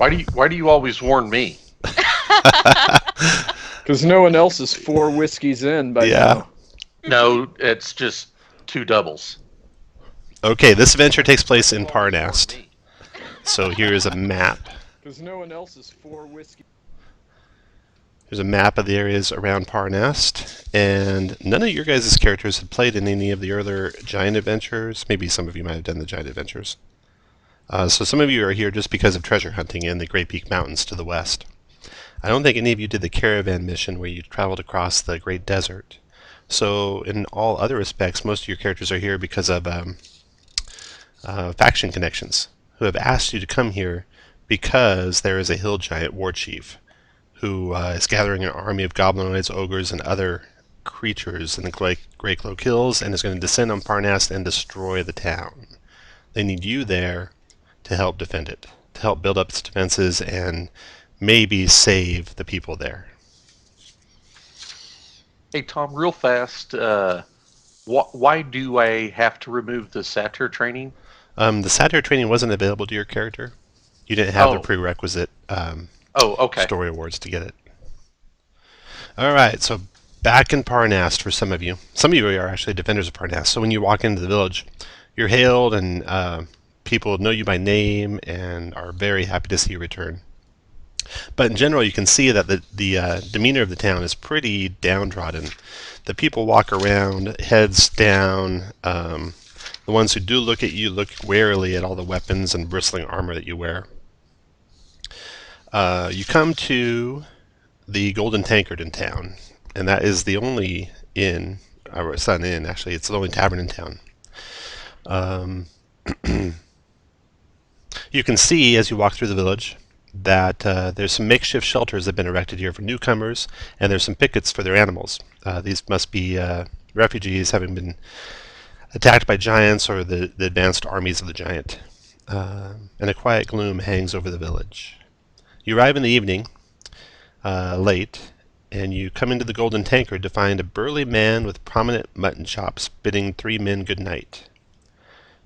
Why do you always warn me? Because no one else is 4 whiskeys in by now. No, it's just 2 doubles. Okay, this adventure takes place in Parnast. So here is a map. Because no one else is 4 whiskeys. There's a map of the areas around Parnast, and none of your guys' characters had played in any of the earlier Giant Adventures. Maybe some of you might have done the Giant Adventures. So some of you are here just because of treasure hunting in the Great Peak Mountains to the west. I don't think any of you did the caravan mission where you traveled across the Great Desert. So in all other respects, most of your characters are here because of faction connections who have asked you to come here because there is a hill giant war chief who is gathering an army of goblinoids, ogres, and other creatures in the Great Cloak Hills and is going to descend on Parnast and destroy the town. They need you there to help defend it, to help build up its defenses and maybe save the people there. Hey, Tom, real fast, why do I have to remove the satyr training? The satyr training wasn't available to your character. You didn't have the prerequisite story awards to get it. All right, so back in Parnast for some of you. Some of you are actually defenders of Parnast. So when you walk into the village, you're hailed and people know you by name and are very happy to see you return. But in general, you can see that the demeanor of the town is pretty downtrodden. The people walk around, heads down. The ones who do look at you look warily at all the weapons and bristling armor that you wear. You come to the Golden Tankard in town, and that is the only inn, or it's not an inn actually, it's the only tavern in town. You can see as you walk through the village that there's some makeshift shelters that have been erected here for newcomers, and there's some pickets for their animals. These must be refugees having been attacked by giants or the advanced armies of the giant. And a quiet gloom hangs over the village. You arrive in the evening, late, and you come into the Golden Tankard to find a burly man with prominent mutton chops bidding 3 men good night.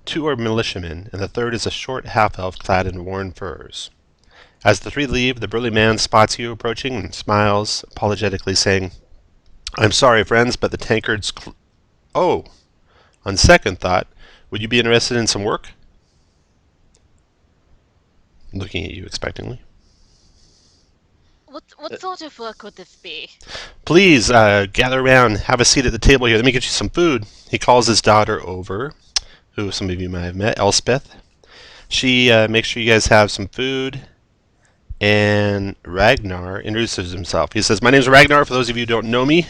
2 are militiamen, and the third is a short half-elf clad in worn furs. As the 3 leave, the burly man spots you approaching and smiles, apologetically saying, "I'm sorry, friends, but the tankard's Oh, on second thought, would you be interested in some work?" Looking at you expectantly. What sort of work would this be? Please, gather around, have a seat at the table here. Let me get you some food. He calls his daughter over, who some of you might have met, Elspeth. She makes sure you guys have some food. And Ragnar introduces himself. He says, "My name's Ragnar, for those of you who don't know me."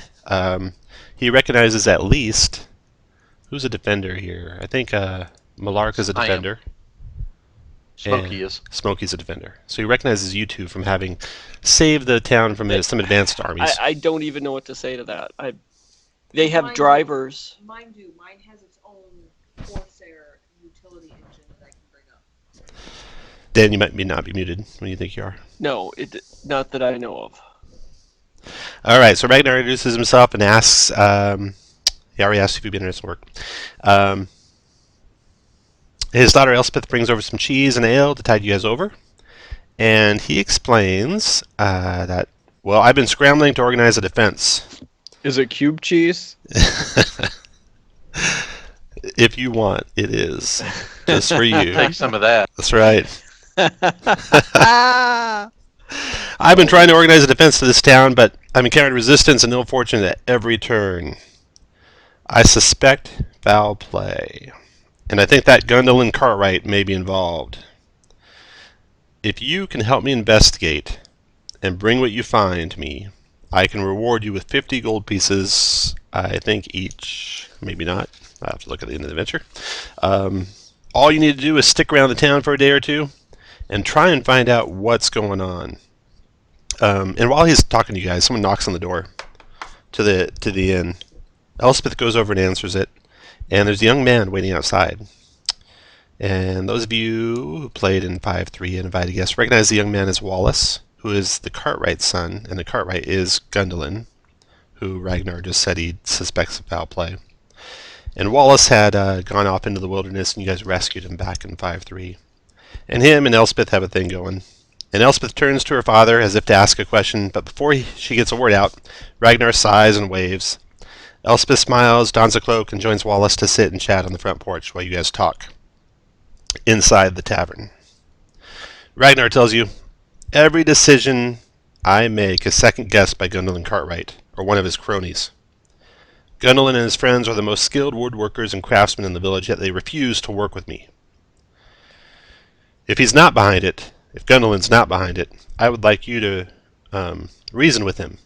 He recognizes at least... Who's a defender here? I think Malark is a defender. Smokey is. Smokey's a defender. So he recognizes you two from having saved the town from some advanced armies. I don't even know what to say to that. They have drivers. Mine do. Mine has its own Corsair utility engine that I can bring up. Dan, you might not be muted when you think you are. No, not that I know of. All right, so Ragnar introduces himself and asks... he already asked if you'd be interested in work. His daughter Elspeth brings over some cheese and ale to tide you guys over. And he explains that, well, I've been scrambling to organize a defense. Is it cube cheese? If you want, it is. Just for you. Take some of that. That's right. I've been trying to organize a defense to this town, but I'm encountering resistance and ill fortune at every turn. I suspect foul play, and I think that Gundolin Cartwright may be involved. If you can help me investigate and bring what you find me, I can reward you with 50 gold pieces, I think each. Maybe not. I'll have to look at the end of the adventure. All you need to do is stick around the town for a day or two and try and find out what's going on. And while he's talking to you guys, someone knocks on the door to the inn. Elspeth goes over and answers it, and there's a young man waiting outside. And those of you who played in 5.3 and invited guests recognize the young man as Wallace, who is the Cartwright's son, and the Cartwright is Gundolin, who Ragnar just said he suspects of foul play. And Wallace had gone off into the wilderness, and you guys rescued him back in 5.3. And him and Elspeth have a thing going. And Elspeth turns to her father as if to ask a question, but before she gets a word out, Ragnar sighs and waves. Elspeth smiles, dons a cloak, and joins Wallace to sit and chat on the front porch while you guys talk inside the tavern. Ragnar tells you, every decision I make is second-guessed by Gundolin Cartwright, or one of his cronies. Gundolin and his friends are the most skilled woodworkers and craftsmen in the village, yet they refuse to work with me. If he's not behind it, if Gundolin's not behind it, I would like you to reason with him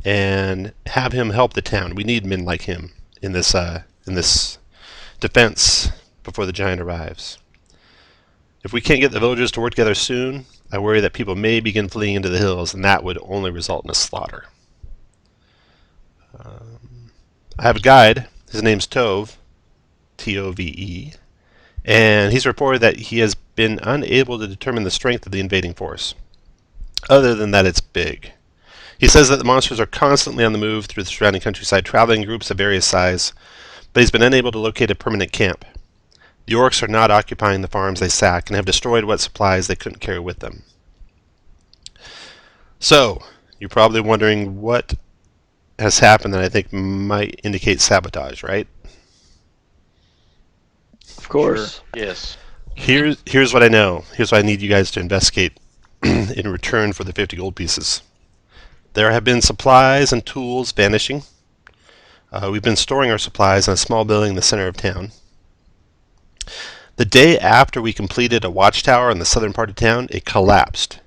and have him help the town. We need men like him in this defense before the giant arrives. If we can't get the villagers to work together soon, I worry that people may begin fleeing into the hills, and that would only result in a slaughter. I have a guide. His name's Tove, T-O-V-E, and he's reported that he has been unable to determine the strength of the invading force. Other than that, it's big. He says that the monsters are constantly on the move through the surrounding countryside, traveling in groups of various size, but he's been unable to locate a permanent camp. The orcs are not occupying the farms they sack and have destroyed what supplies they couldn't carry with them. So, you're probably wondering what has happened that I think might indicate sabotage, right? Of course. Sure. Yes. Here's what I know. Here's what I need you guys to investigate in return for the 50 gold pieces. There have been supplies and tools vanishing. We've been storing our supplies in a small building in the center of town. The day after we completed a watchtower in the southern part of town, it collapsed.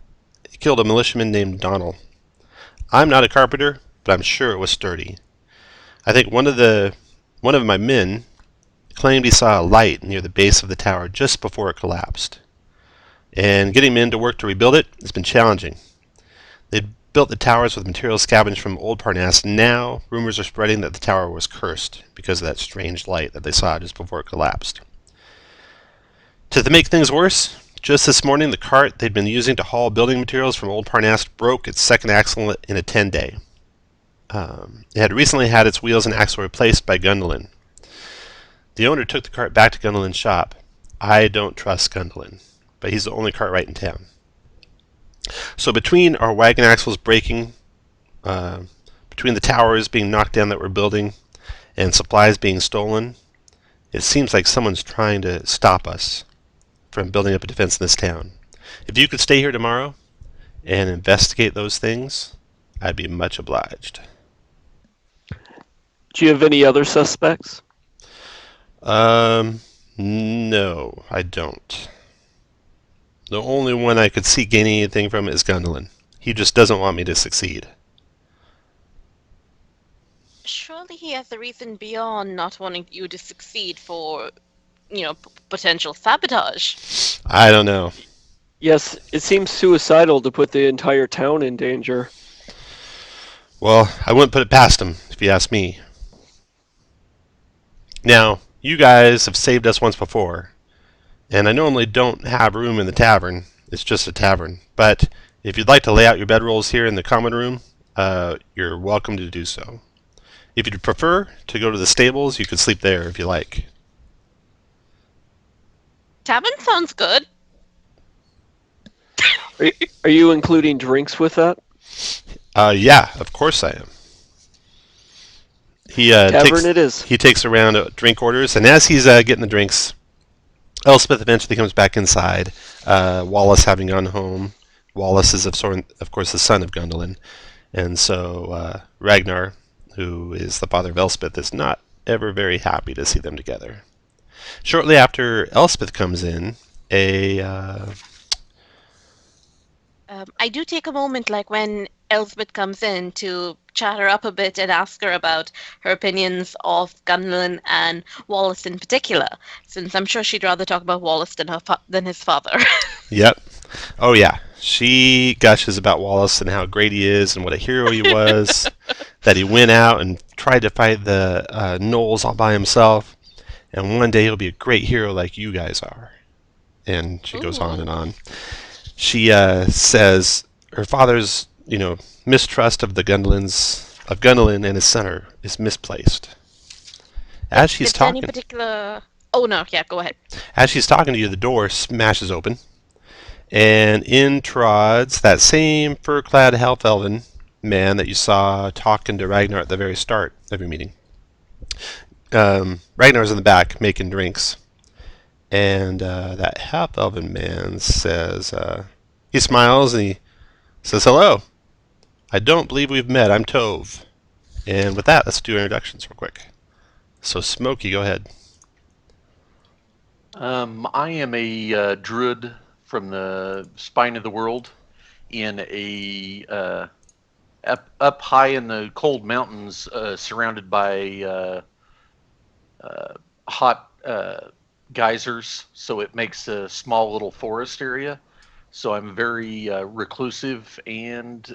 It killed a militiaman named Donald. I'm not a carpenter, but I'm sure it was sturdy. I think one of my men claimed he saw a light near the base of the tower just before it collapsed. And getting men to work to rebuild it has been challenging. They'd built the towers with materials scavenged from old Parnast. Now, rumors are spreading that the tower was cursed because of that strange light that they saw just before it collapsed. To make things worse, just this morning, the cart they'd been using to haul building materials from old Parnast broke its second axle in a 10-day. It had recently had its wheels and axle replaced by Gundolin. The owner took the cart back to Gundolin's shop. I don't trust Gundolin, but he's the only cartwright in town. So between our wagon axles breaking, between the towers being knocked down that we're building, and supplies being stolen, it seems like someone's trying to stop us from building up a defense in this town. If you could stay here tomorrow and investigate those things, I'd be much obliged. Do you have any other suspects? No, I don't. The only one I could see gaining anything from is Gundolin. He just doesn't want me to succeed. Surely he has a reason beyond not wanting you to succeed for, potential sabotage. I don't know. Yes, it seems suicidal to put the entire town in danger. Well, I wouldn't put it past him, if you ask me. Now, you guys have saved us once before, and I normally don't have room in the tavern. It's just a tavern. But if you'd like to lay out your bedrolls here in the common room, you're welcome to do so. If you'd prefer to go to the stables, you could sleep there if you like. Tavern sounds good. Are you including drinks with that? Yeah, of course I am. Tavern it is. He takes around drink orders, and as he's getting the drinks, Elspeth eventually comes back inside. Wallace having gone home. Wallace is, of course, the son of Gundolin. And so Ragnar, who is the father of Elspeth, is not ever very happy to see them together. Shortly after Elspeth comes in, I do take a moment, like when Elspeth comes in, to chat her up a bit and ask her about her opinions of Gunlin and Wallace in particular, since I'm sure she'd rather talk about Wallace than his father. Yep. Oh, yeah. She gushes about Wallace and how great he is and what a hero he was, that he went out and tried to fight the gnolls all by himself, and one day he'll be a great hero like you guys are. And she goes on and on. She says her father's, mistrust of Gundolin and his son is misplaced. As she's talking, any particular? Oh no, yeah, go ahead. as she's talking to you, the door smashes open, And in trods that same fur-clad half-elven man that you saw talking to Ragnar at the very start of your meeting. Ragnar's in the back making drinks. And that half-elven man says, he smiles and he says, "Hello. I don't believe we've met. I'm Tove." And with that, let's do introductions real quick. So, Smokey, go ahead. I am a druid from the spine of the world in up high in the cold mountains, surrounded by hot geysers, so it makes a small little forest area. So I'm very reclusive and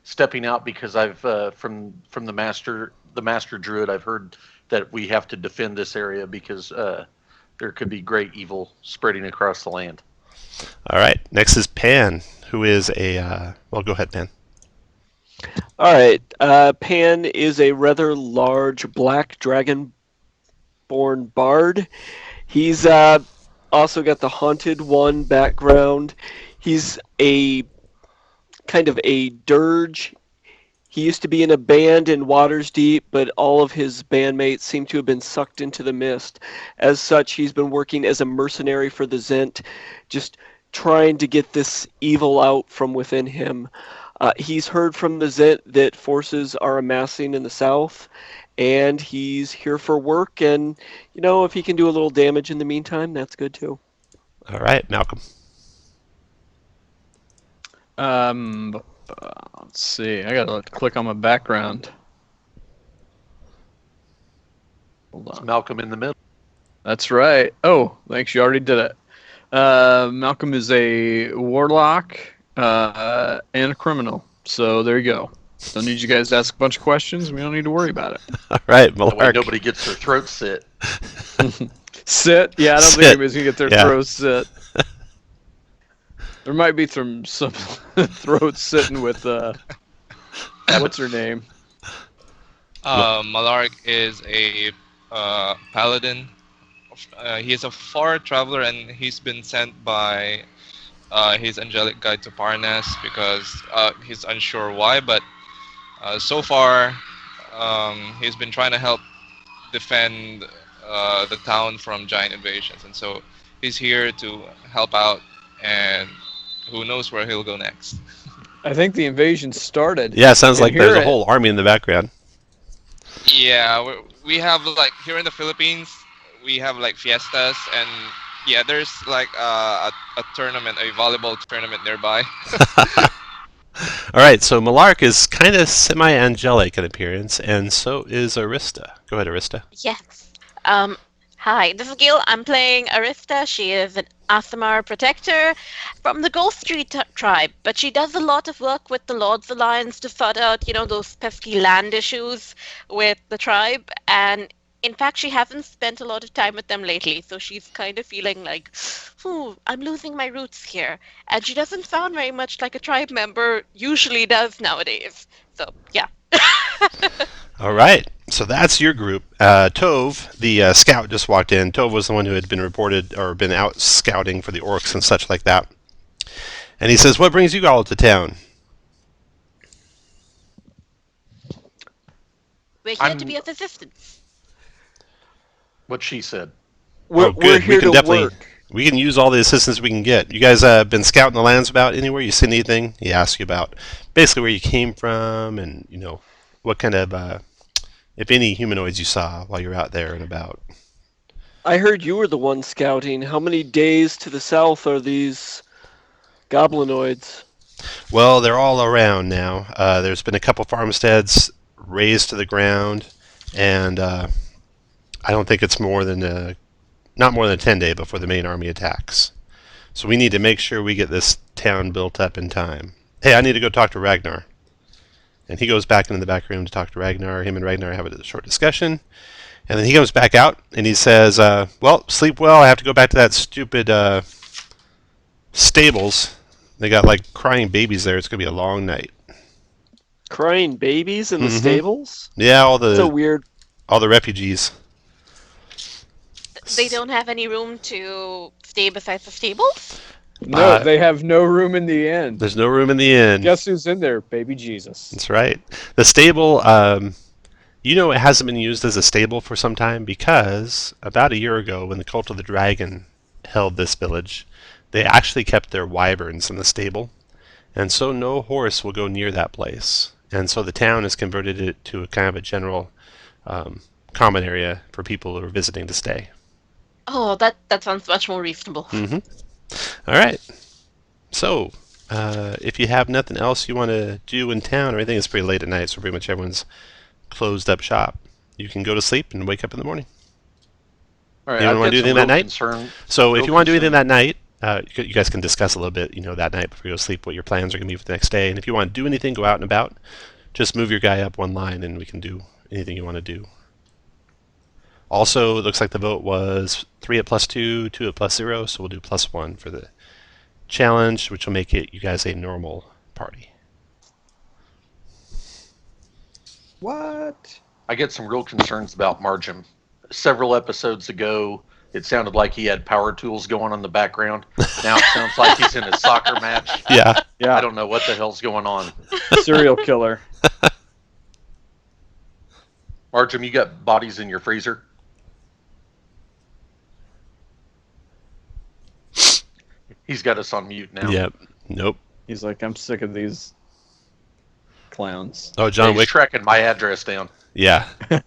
stepping out because I've from the master druid, I've heard that we have to defend this area because there could be great evil spreading across the land. All right. Next is Pan, who is a well, go ahead, Pan. All right. Pan is a rather large black dragon-born bard. He's also got the Haunted One background. He's a kind of a dirge. He used to be in a band in Waters Deep, but all of his bandmates seem to have been sucked into the mist. As such, he's been working as a mercenary for the Zent, just trying to get this evil out from within him. He's heard from the Zent that forces are amassing in the south, and he's here for work, and, you know, if he can do a little damage in the meantime, that's good too. All right, Malcolm. Let's see. I gotta click on my background. Hold It's on. Malcolm in the middle. That's right. Oh, thanks. You already did it. Malcolm is a warlock and a criminal. So there you go. Don't need you guys to ask a bunch of questions. We don't need to worry about it. All right, That way Malark. nobody gets their throat slit. Sit. Yeah, I don't think Sit. anybody's gonna get their throats sit. There might be some throats sitting with what's her name? Malark is a paladin. He is a far traveler, and he's been sent by his angelic guide to Parnast because he's unsure why, but so far he's been trying to help defend the town from giant invasions, and so he's here to help out, and who knows where he'll go next. I think the invasion started. Yeah, sounds like hear there's a it. whole army in the background. Yeah, we have, like, here in the Philippines, we have like fiestas, and yeah, there's like a tournament, a volleyball tournament nearby. All right, so Malark is kind of semi-angelic in appearance, and so is Arista. Go ahead, Arista. Yes. Hi, this is Gil. I'm playing Arista. She is an Asimar protector from the Ghost Street tribe, but she does a lot of work with the Lord's Alliance to sort out, those pesky land issues with the tribe. And in fact, she hasn't spent a lot of time with them lately, so she's kind of feeling like, I'm losing my roots here. And she doesn't sound very much like a tribe member usually does nowadays. So, yeah. All right, so that's your group. Tove, the scout, just walked in. Tove was the one who had been reported or been out scouting for the orcs and such like that. And he says, "What brings you all to town?" We're here to be of assistance. What she said. We're good. here to definitely work. we can use all the assistance we can get. You guys been scouting the lands about anywhere? You seen anything? He asks you about basically where you came from and what kind of if any humanoids you saw while you were out there and about. I heard you were the one scouting. How many days to the south are these goblinoids? Well, they're all around now. There's been a couple farmsteads razed to the ground, and I don't think it's not more than a 10-day before the main army attacks. So we need to make sure we get this town built up in time. Hey, I need to go talk to Ragnar. And he goes back into the back room to talk to Ragnar. Him and Ragnar have a short discussion. And then he comes back out and he says, well, sleep well. I have to go back to that stupid stables. They got like crying babies there. It's going to be a long night. Crying babies in the Mhm. stables? Yeah, all So weird. the refugees. They don't have any room to stay besides the stables? No, they have no room in the inn. There's no room in the inn. Guess who's in there? Baby Jesus. That's right. The stable, it hasn't been used as a stable for some time because about a year ago, when the Cult of the Dragon held this village, they actually kept their wyverns in the stable, and so no horse will go near that place. And so the town has converted it to a kind of a general common area for people who are visiting to stay. Oh, that sounds much more reasonable. Mm-hmm. All right. So, if you have nothing else you want to do in town, or anything, it's pretty late at night, so pretty much everyone's closed up shop. You can go to sleep and wake up in the morning. All right, Anyone want to do anything that night? So, if you want to do anything that night, you guys can discuss a little bit, that night before you go to sleep, what your plans are going to be for the next day. And if you want to do anything, go out and about, just move your guy up one line, and we can do anything you want to do. Also, it looks like the vote was 3 at +2, 2 at +0, so we'll do +1 for the challenge, which will make it you guys a normal party. What? I get some real concerns about Margin. Several episodes ago, it sounded like he had power tools going on in the background. Now it sounds like he's in a soccer match. Yeah. I don't know what the hell's going on. Serial killer. Margin, you got bodies in your freezer? He's got us on mute now. Yep. Nope. He's like, I'm sick of these clowns. Oh, John He's Wick. tracking my address down. Yeah. All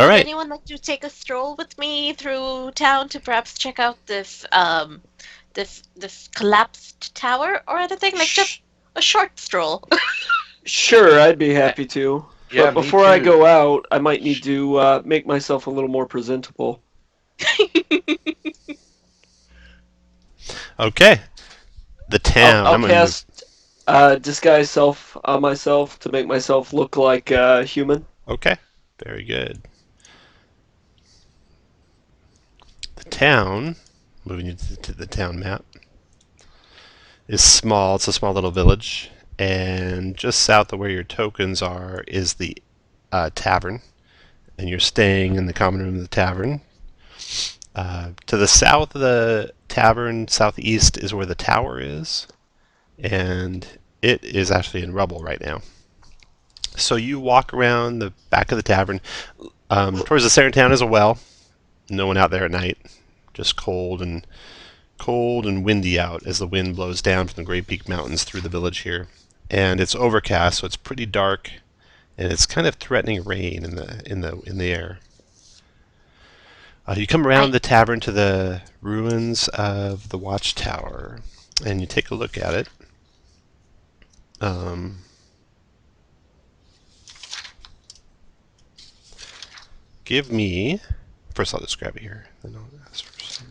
Would right. anyone like to take a stroll with me through town to perhaps check out this this collapsed tower or anything? Like just a short stroll. Sure, I'd be happy to. Yeah, But me before I too. go out, I might need to make myself a little more presentable. Okay. The town. I'll I'm gonna cast disguise self on myself to make myself look like human. Okay. Very good. The town, moving you to the town map, is small. It's a small little village. And just south of where your tokens are is the tavern. And you're staying in the common room of the tavern. To the south of the tavern, southeast, is where the tower is. And it is actually in rubble right now. So you walk around the back of the tavern. Towards the center of town is a well. No one out there at night. Just cold and windy out as the wind blows down from the Great Peak Mountains through the village here. And it's overcast, so it's pretty dark, and it's kind of threatening rain in the air. You come around the tavern to the ruins of the watchtower, and you take a look at it. Give me... First, I'll just grab it here. Then I'll ask for some.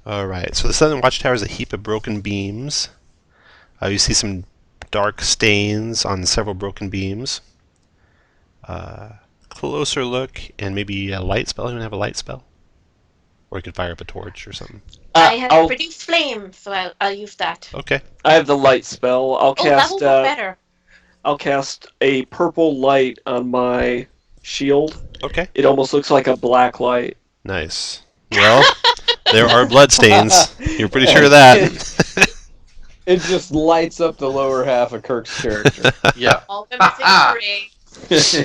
Alright, so the southern watchtower is a heap of broken beams. You see some dark stains on several broken beams. Closer look, and maybe a light spell. Anyone have a light spell? Or you could fire up a torch or something. I have I'll- produced flame, so I'll use that. Okay. I have the light spell. I'll Oh, that cast. will look better. I'll cast a purple light on my shield. Okay. It almost looks like a black light. Nice. Well, there are bloodstains. You're pretty sure of that. It just lights up the lower half of Kirk's character. Yeah. All the missing gray.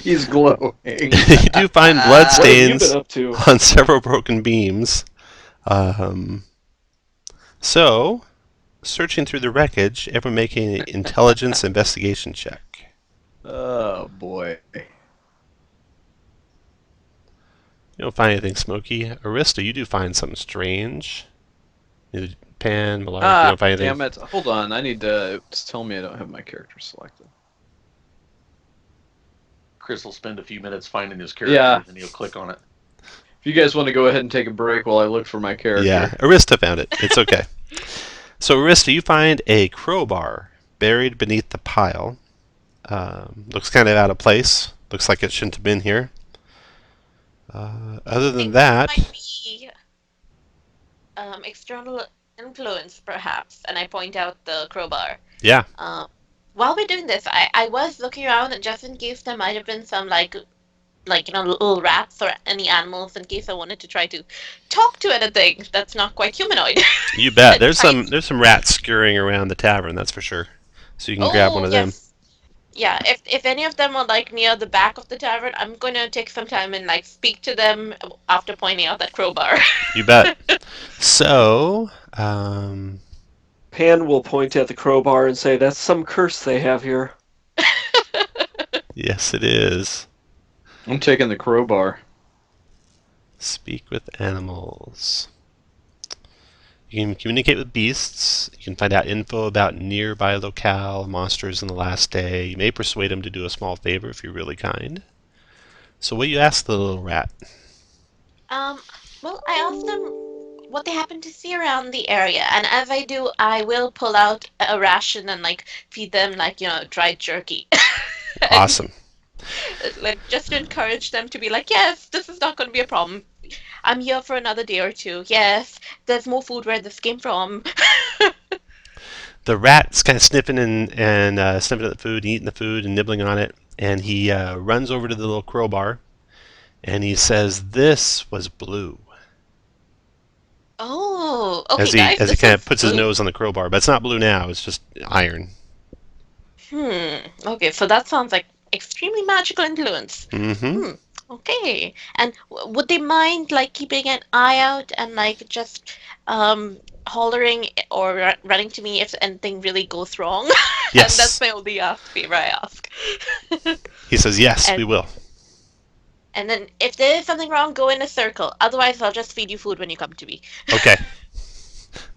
He's glowing. You do find What have you bloodstains been up to? on several broken beams. So, searching through the wreckage, everyone making an intelligence investigation check. Oh boy. You don't find anything smoky. Arista, you do find something strange. Neither Pan, Malar, you don't find anything. Damn it. Hold on. I need to... Just tell me I don't have my character selected. Chris will spend a few minutes finding his character, Yeah. and he'll click on it. If you guys want to go ahead and take a break while I look for my character. Yeah, Arista found it. It's okay. So, Arista, you find a crowbar buried beneath the pile. Looks kind of out of place. Looks like it shouldn't have been here. Other than that, Might be external influence, perhaps. And I point out the crowbar. yeah. While we're doing this, I was looking around, and just in case there might have been some like like little rats or any animals in case I wanted to try to talk to anything that's not quite humanoid. You bet. And There's try. some rats scurrying around the tavern, that's for sure. So you can grab one Oh of them. yes, yeah. If any of them are like near the back of the tavern, I'm gonna take some time and like speak to them after pointing out that crowbar. You bet. So, Pan will point at the crowbar and say, "That's some curse they have here." yes, it is. I'm taking the crowbar. Speak with animals. You can communicate with beasts. You can find out info about nearby locale, monsters in the last day. You may persuade them to do a small favor if you're really kind. So what do you ask the little rat? Um, well, I asked them what they happen to see around the area, and as I do, I will pull out a ration and like feed them like dried jerky, and Awesome. like just to encourage them to be like, yes, this is not going to be a problem. I'm here for another day or two. Yes, there's more food where this came from. The rat's kind of sniffing and sniffing at the food, eating the food, and nibbling on it. And he runs over to the little crowbar, and he says, "This was blue." Oh, okay, As he guys, as he this kind of is puts his blue. nose on the crowbar, but it's not blue now. It's just iron. Okay, so that sounds like extremely magical influence. Mm-hmm. Hmm. Okay. And would they mind like keeping an eye out and like just hollering or running to me if anything really goes wrong? And that's Yes. my only favor I ask. He says, "Yes, And we will." and then if there is something wrong, go in a circle. Otherwise, I'll just feed you food when you come to me. Okay.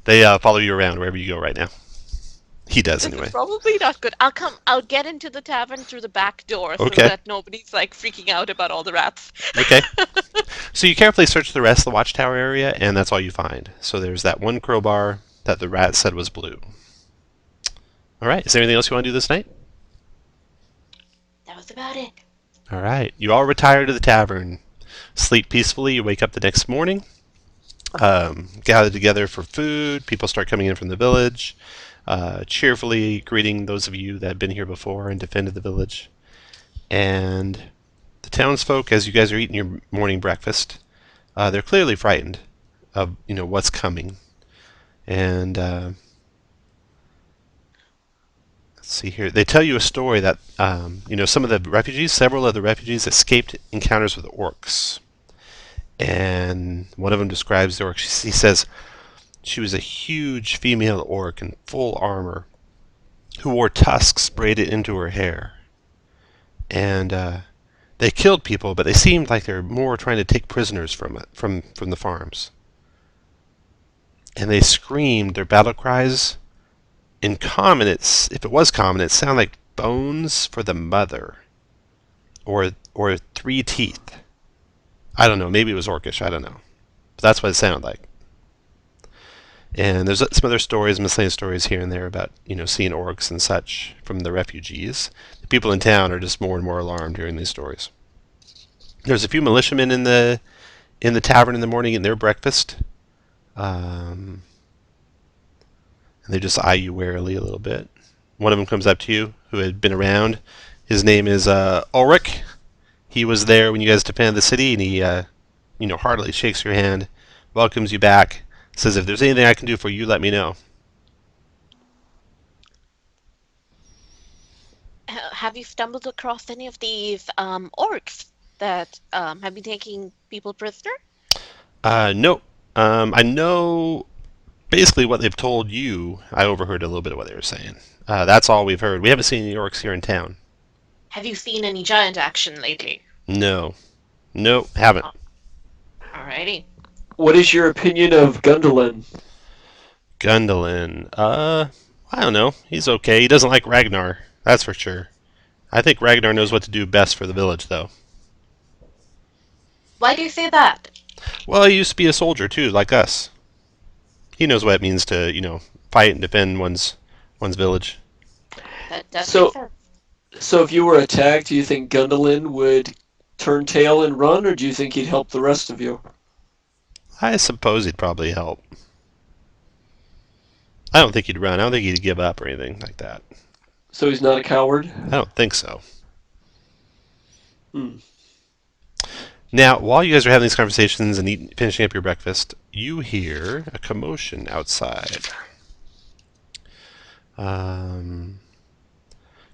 They follow you around wherever you go right now. He does This is anyway. probably not good. I'll get into the tavern through the back door so Okay. that nobody's like freaking out about all the rats. Okay. So you carefully search the rest of the watchtower area, and that's all you find. So there's that one crowbar that the rat said was blue. All right. Is there anything else you want to do this night? That was about it. All right. You all retire to the tavern. Sleep peacefully. You wake up the next morning. Gather together for food. People start coming in from the village, cheerfully greeting those of you that have been here before and defended the village. And the townsfolk, as you guys are eating your morning breakfast, they're clearly frightened of what's coming. And let's see here. They tell you a story that several of the refugees escaped encounters with orcs. And one of them describes the orc. He says she was a huge female orc in full armor who wore tusks braided into her hair. And they killed people, but they seemed like they were more trying to take prisoners from the farms. And they screamed their battle cries. In common, if it was common, it sounded like bones for the mother, or 3 teeth. I don't know. Maybe it was orcish. I don't know. But that's what it sounded like. And there's some other stories, miscellaneous stories here and there about seeing orcs and such from the refugees. The people in town are just more and more alarmed hearing these stories. There's a few militiamen in the tavern in the morning in their breakfast, and they just eye you warily a little bit. One of them comes up to you, who had been around. His name is Ulrich. He was there when you guys defended the city, and he heartily shakes your hand, welcomes you back, says, "If there's anything I can do for you, let me know." Have you stumbled across any of these orcs that have been taking people prisoner? No. I know basically what they've told you. I overheard a little bit of what they were saying. That's all we've heard. We haven't seen any orcs here in town. Have you seen any giant action lately? No. Nope, haven't. Alrighty. What is your opinion of Gundolin? Gundolin. I don't know. He's okay. He doesn't like Ragnar. That's for sure. I think Ragnar knows what to do best for the village, though. Why do you say that? Well, he used to be a soldier, too, like us. He knows what it means to, fight and defend one's village. That does So- make sense. So if you were attacked, do you think Gundolin would turn tail and run, or do you think he'd help the rest of you? I suppose he'd probably help. I don't think he'd run. I don't think he'd give up or anything like that. So he's not a coward? I don't think so. Hmm. Now, while you guys are having these conversations and finishing up your breakfast, you hear a commotion outside.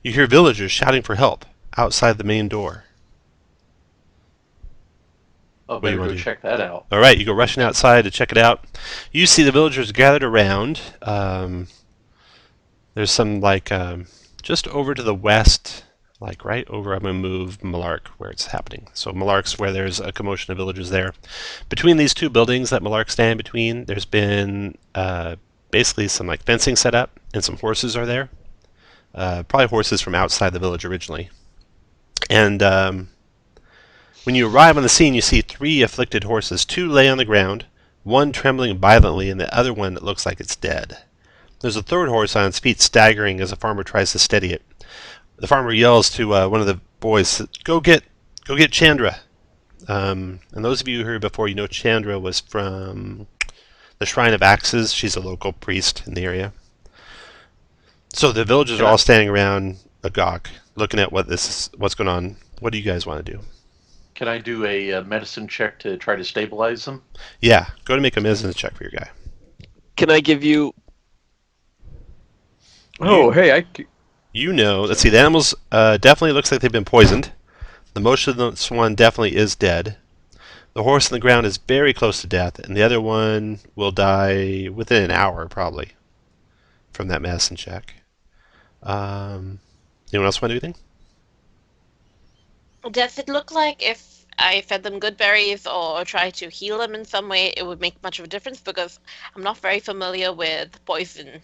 You hear villagers shouting for help outside the main door. Oh, do you better wanna go do? check that out. All right, you go rushing outside to check it out. You see the villagers gathered around. There's some just over to the west, like right over. I'm gonna move Malark where it's happening. So Malark's where there's a commotion of villagers there. Between these two buildings that Malark's standing between, there's been basically some like fencing set up, and some horses are there. Probably horses from outside the village originally. And when you arrive on the scene, you see 3 afflicted horses. 2 lay on the ground, one trembling violently, and the other one that looks like it's dead. There's a third horse on its feet, staggering as a farmer tries to steady it. The farmer yells to one of the boys, go get Chandra." And those of you who heard before, you know Chandra was from the Shrine of Axes. She's a local priest in the area. So the villagers are all standing around agog, looking at what's going on. What do you guys want to do? Can I do a medicine check to try to stabilize them? Yeah, go to make a medicine check for your guy. Can I give you? Oh, hey, You know, let's see, the animals definitely looks like they've been poisoned. The motionless one definitely is dead. The horse on the ground is very close to death, and the other one will die within an hour, probably, from that medicine check. Anyone else want to do anything? Does it look like if I fed them good berries or tried to heal them in some way, it would make much of a difference? Because I'm not very familiar with poison.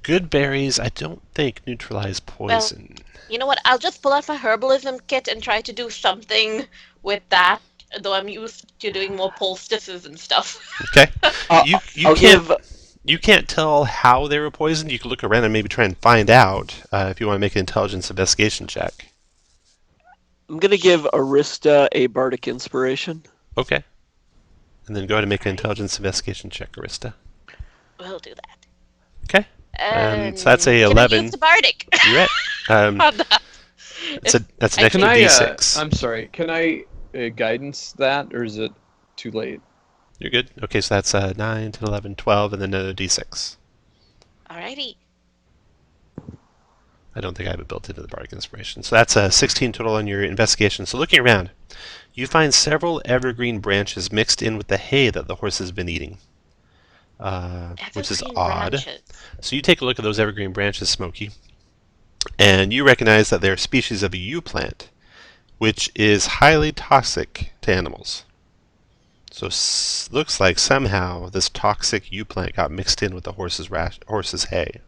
Good berries, I don't think neutralize poison. You know what? I'll just pull out my herbalism kit and try to do something with that, though I'm used to doing more poultices and stuff. Okay. I'll give. You can't tell how they were poisoned. You can look around and maybe try and find out if you want to make an intelligence investigation check. I'm gonna give Arista a bardic inspiration. Okay. And then go ahead and make an intelligence investigation check, Arista. We'll do that. Okay. And so that's a can 11. I use the bardic? You're right. That's an extra D6. I'm sorry. Can I guidance that, or is it too late? You're good. Okay, so that's 9, 10, 11, 12, and then another D6. Alrighty. I don't think I have it built into the bardic inspiration. So that's 16 total on your investigation. So looking around, you find several evergreen branches mixed in with the hay that the horse has been eating, which is odd. Branches. So you take a look at those evergreen branches, Smokey, and you recognize that they're a species of a yew plant, which is highly toxic to animals. So looks like somehow this toxic yew plant got mixed in with the horse's hay.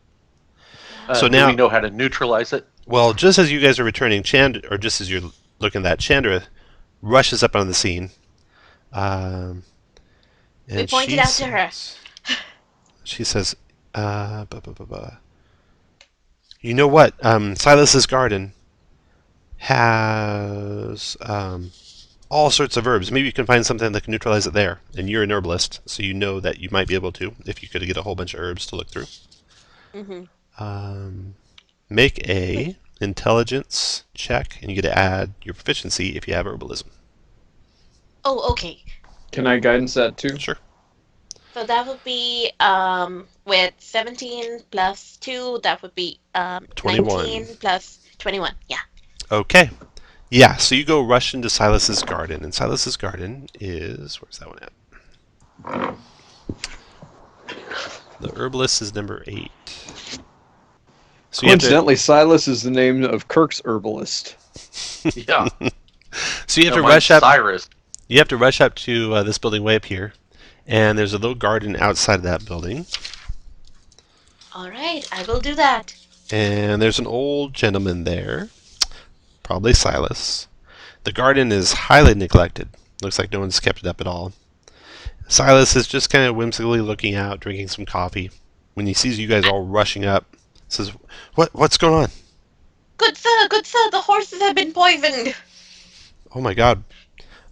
So now do we know how to neutralize it? Well, just as you guys are returning, or just as you're looking at that, Chandra rushes up on the scene. And We pointed out to her. She says, you know what? Silas's garden has all sorts of herbs. Maybe you can find something that can neutralize it there. And you're an herbalist, so you know that you might be able to, if you could get a whole bunch of herbs to look through. Mm-hmm. Make a intelligence check, and you get to add your proficiency if you have herbalism. Oh, okay. Can I guidance that too? Sure. So that would be with 17 plus 2, that would be 21. 19 plus 21. Yeah. Okay. Yeah, so you go rush into Silas's garden, and Silas's garden is... Where's that one at? The herbalist is number 8. So Coincidentally, Silas is the name of Kirk's herbalist. Yeah. So you have to mine's rush up. Cyrus. You have to rush up to this building way up here, and there's a little garden outside of that building. All right, I will do that. And there's an old gentleman there, probably Silas. The garden is highly neglected. Looks like no one's kept it up at all. Silas is just kind of whimsically looking out, drinking some coffee. When he sees you guys all rushing up, says, "What's going on?" Good sir, the horses have been poisoned. "Oh my God.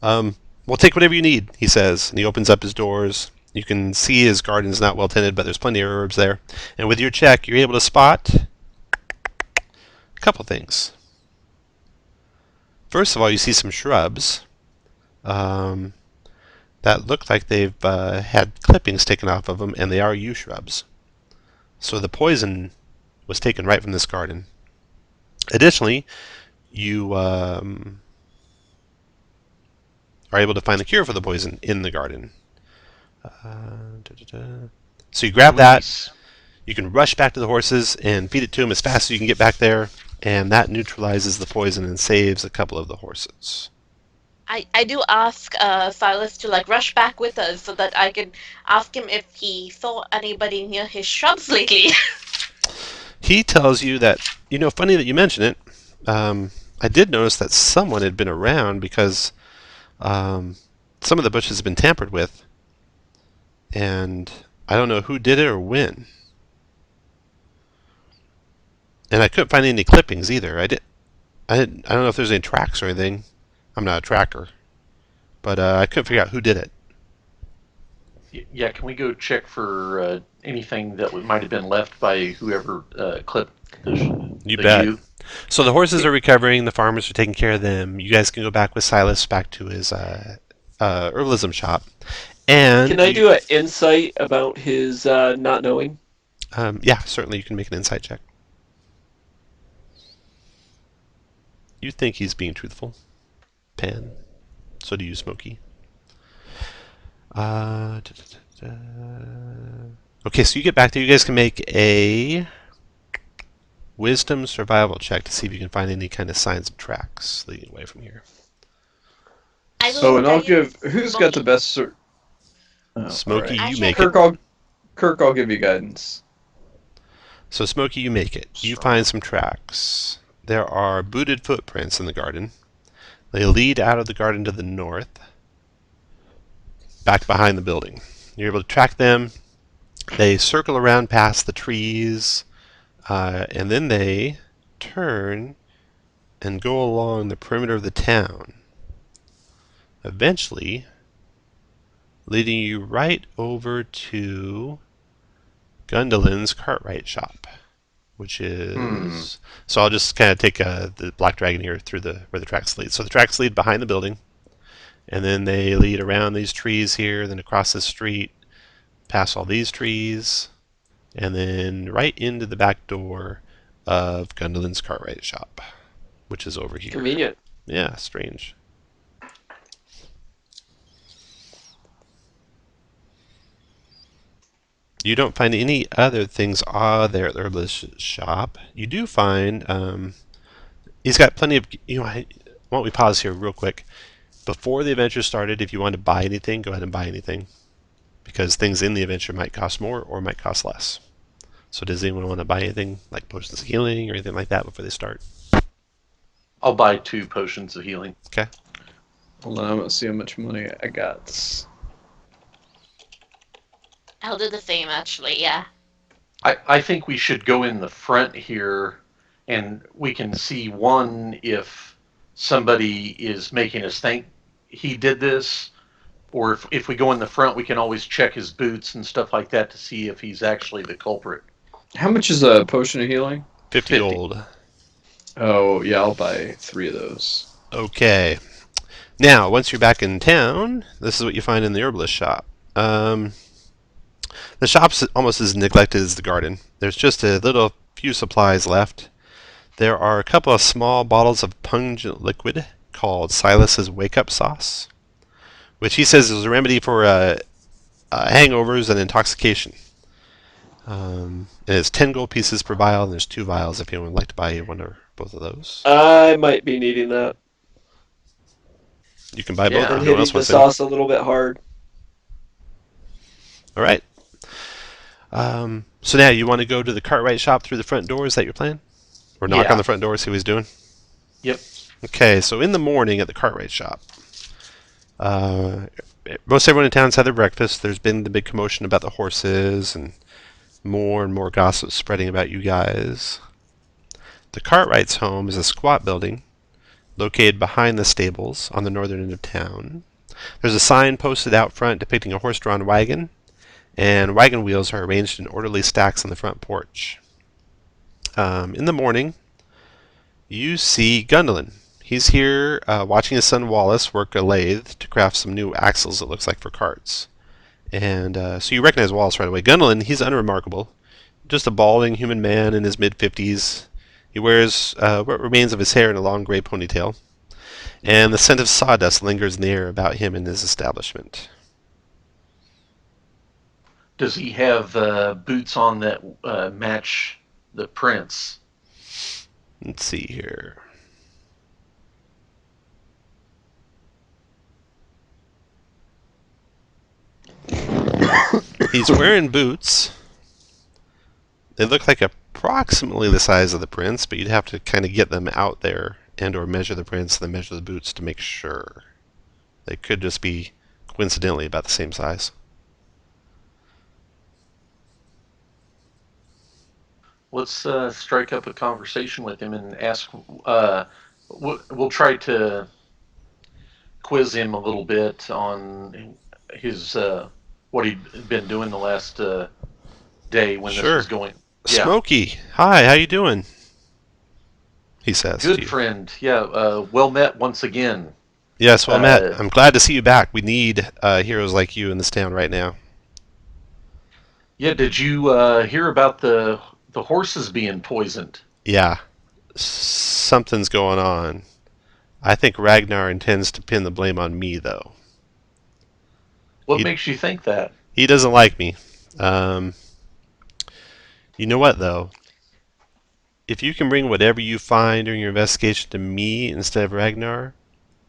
We'll take whatever you need," he says, and he opens up his doors. You can see his garden's not well tended, but there's plenty of herbs there. And with your check, you're able to spot a couple things. First of all, you see some shrubs that look like they've had clippings taken off of them, and they are yew shrubs. So the poison was taken right from this garden. Additionally, you are able to find the cure for the poison in the garden. So you grab that. You can rush back to the horses and feed it to them as fast as you can get back there, and that neutralizes the poison and saves a couple of the horses. I do ask Silas to like rush back with us so that I can ask him if he saw anybody near his shrubs lately. He tells you that, funny that you mention it, I did notice that someone had been around because some of the bushes have been tampered with, and I don't know who did it or when. And I couldn't find any clippings either. I don't know if there's any tracks or anything. I'm not a tracker, but I couldn't figure out who did it. Yeah, can we go check for anything that might have been left by whoever clipped You the bet. yew? So the horses are recovering. The farmers are taking care of them. You guys can go back with Silas back to his herbalism shop. And Can I do an insight about his not knowing? Yeah, certainly you can make an insight check. You think he's being truthful, Pan. So do you, Smokey. Okay, so you get back there. You guys can make a wisdom survival check to see if you can find any kind of signs of tracks leading away from here. I Oh, and I'll guide give. Who's got the best? Smokey, alright. you make Kirk, it. I'll give you guidance. So Smokey, you make it. You find some tracks. There are booted footprints in the garden. They lead out of the garden to the north, back behind the building. You're able to track them. They circle around past the trees, and then they turn and go along the perimeter of the town, eventually leading you right over to Gundalin's Cartwright shop, which is... So I'll just kind of take the Black Dragon here through where the tracks lead. So the tracks lead behind the building, and then they lead around these trees here, then across the street, past all these trees, and then right into the back door of Gundalin's Cartwright shop, which is over here. Convenient. Yeah, strange. You don't find any other things there at the herbalist shop. You do find he's got plenty of. Why don't we pause here real quick? Before the adventure started, if you want to buy anything, go ahead and buy anything, because things in the adventure might cost more or might cost less. So does anyone want to buy anything like potions of healing or anything like that before they start? I'll buy 2 potions of healing. Okay. Hold on, I'm gonna see how much money I got. I'll do the same, actually, yeah. I think we should go in the front here, and we can see if somebody is making us think he did this, or if we go in the front, we can always check his boots and stuff like that to see if he's actually the culprit. How much is a potion of healing? 50 gold. Oh, yeah, I'll buy 3 of those. Okay. Now, once you're back in town, this is what you find in the herbalist shop. The shop's almost as neglected as the garden. There's just a little few supplies left. There are a couple of small bottles of pungent liquid called Silas's Wake-Up Sauce, which he says is a remedy for hangovers and intoxication. And it's 10 gold pieces per vial, and there's 2 vials if anyone would like to buy one or both of those. I might be needing that. You can buy both. Yeah. If I'm no one hitting else the wants any. sauce a little bit hard. All right. So now you want to go to the Cartwright shop through the front door? Is that your plan? Or knock Yeah. on the front door, see what he's doing? Yep. Okay, so in the morning at the Cartwright shop, most everyone in town's had their breakfast. There's been the big commotion about the horses and more gossip spreading about you guys. The Cartwright's home is a squat building located behind the stables on the northern end of town. There's a sign posted out front depicting a horse-drawn wagon, and wagon wheels are arranged in orderly stacks on the front porch. In the morning, you see Gundolin. He's here watching his son Wallace work a lathe to craft some new axles, it looks like, for carts. And so you recognize Wallace right away. Gundelin, he's unremarkable. Just a balding human man in his mid-50s. He wears what remains of his hair in a long gray ponytail. And the scent of sawdust lingers in the air about him and his establishment. Does he have boots on that match the prints? Let's see here. He's wearing boots. They look like approximately the size of the prints, but you'd have to kind of get them out there and or measure the prints and then measure the boots to make sure. They could just be coincidentally about the same size. Let's strike up a conversation with him and ask. We'll try to quiz him a little bit on his what he'd been doing the last day when this Sure. was going. Yeah. Smokey, hi, how you doing? He says to Good you. friend. Yeah. Well met once again. Yes, well met. I'm glad to see you back. We need heroes like you in this town right now. Yeah. Did you hear about the horses being poisoned? Yeah, something's going on. I think Ragnar intends to pin the blame on me, though. What makes you think that? He doesn't like me. You know what, though? If you can bring whatever you find during your investigation to me instead of Ragnar,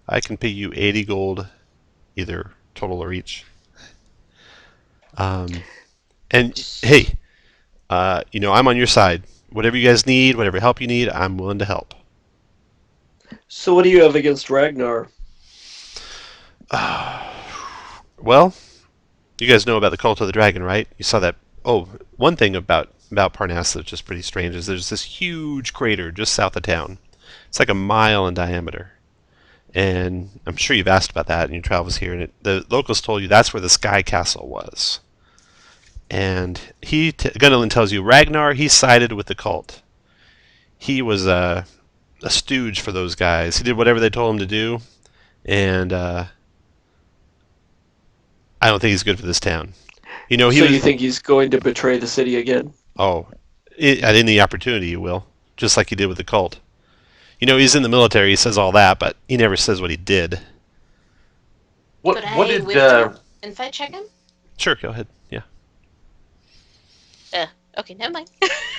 I can pay you 80 gold, either total or each. And hey, I'm on your side. Whatever you guys need, whatever help you need, I'm willing to help. So what do you have against Ragnar? Well, you guys know about the Cult of the Dragon, right? You saw that. Oh, one thing about Parnast that's just pretty strange is there's this huge crater just south of town. It's like a mile in diameter. And I'm sure you've asked about that in your travels here. And the locals told you that's where the Sky Castle was. And Gundelin tells you Ragnar, he sided with the cult. He was a stooge for those guys. He did whatever they told him to do. And I don't think he's good for this town. You think he's going to betray the city again? Oh, at any opportunity he will, just like he did with the cult. He's in the military. He says all that, but he never says what he did. Could I insight check him? Sure, go ahead. Yeah. Okay, never mind.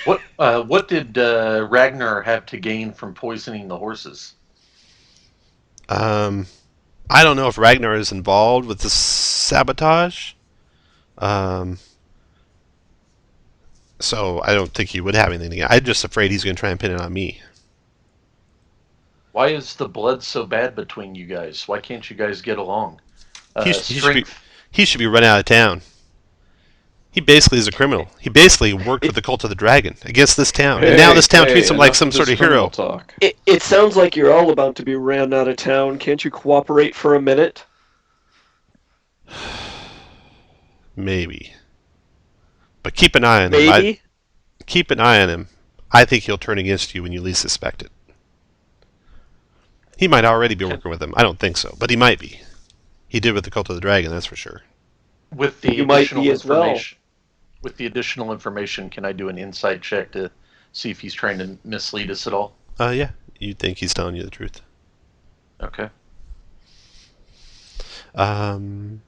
What did Ragnar have to gain from poisoning the horses? I don't know if Ragnar is involved with the sabotage. So I don't think he would have anything. I'm just afraid he's going to try and pin it on me. Why is the blood so bad between you guys? Why can't you guys get along? He should be run out of town. He basically is a criminal. He basically worked with the Cult of the Dragon against this town. And now this town treats him like some sort of hero. Talk. It sounds like you're all about to be ran out of town. Can't you cooperate for a minute? Maybe. But keep an eye on him. Maybe? Keep an eye on him. I think he'll turn against you when you least suspect it. He might already be working with them. I don't think so, but he might be. He did with the Cult of the Dragon, that's for sure. With the You might be as well. With the additional information, can I do an insight check to see if he's trying to mislead us at all? Yeah. You'd think he's telling you the truth. Okay. Let's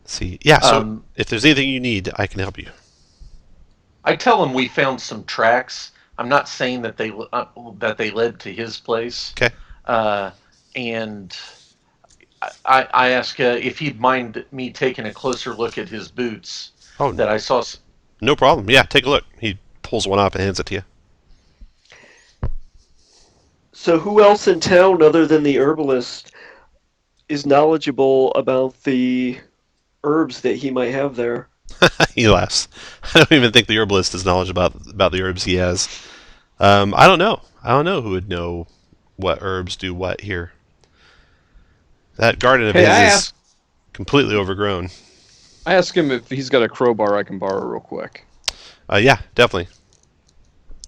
see. Yeah, so if there's anything you need, I can help you. I tell him we found some tracks. I'm not saying that they led to his place. Okay. And I ask if he'd mind me taking a closer look at his boots. Oh, that I saw. No problem. Yeah, take a look. He pulls one off and hands it to you. So who else in town other than the herbalist is knowledgeable about the herbs that he might have there? He laughs. I don't even think the herbalist has knowledge about the herbs he has. I don't know. I don't know who would know what herbs do what here. That garden of his is completely overgrown. I ask him if he's got a crowbar I can borrow real quick. Yeah, definitely.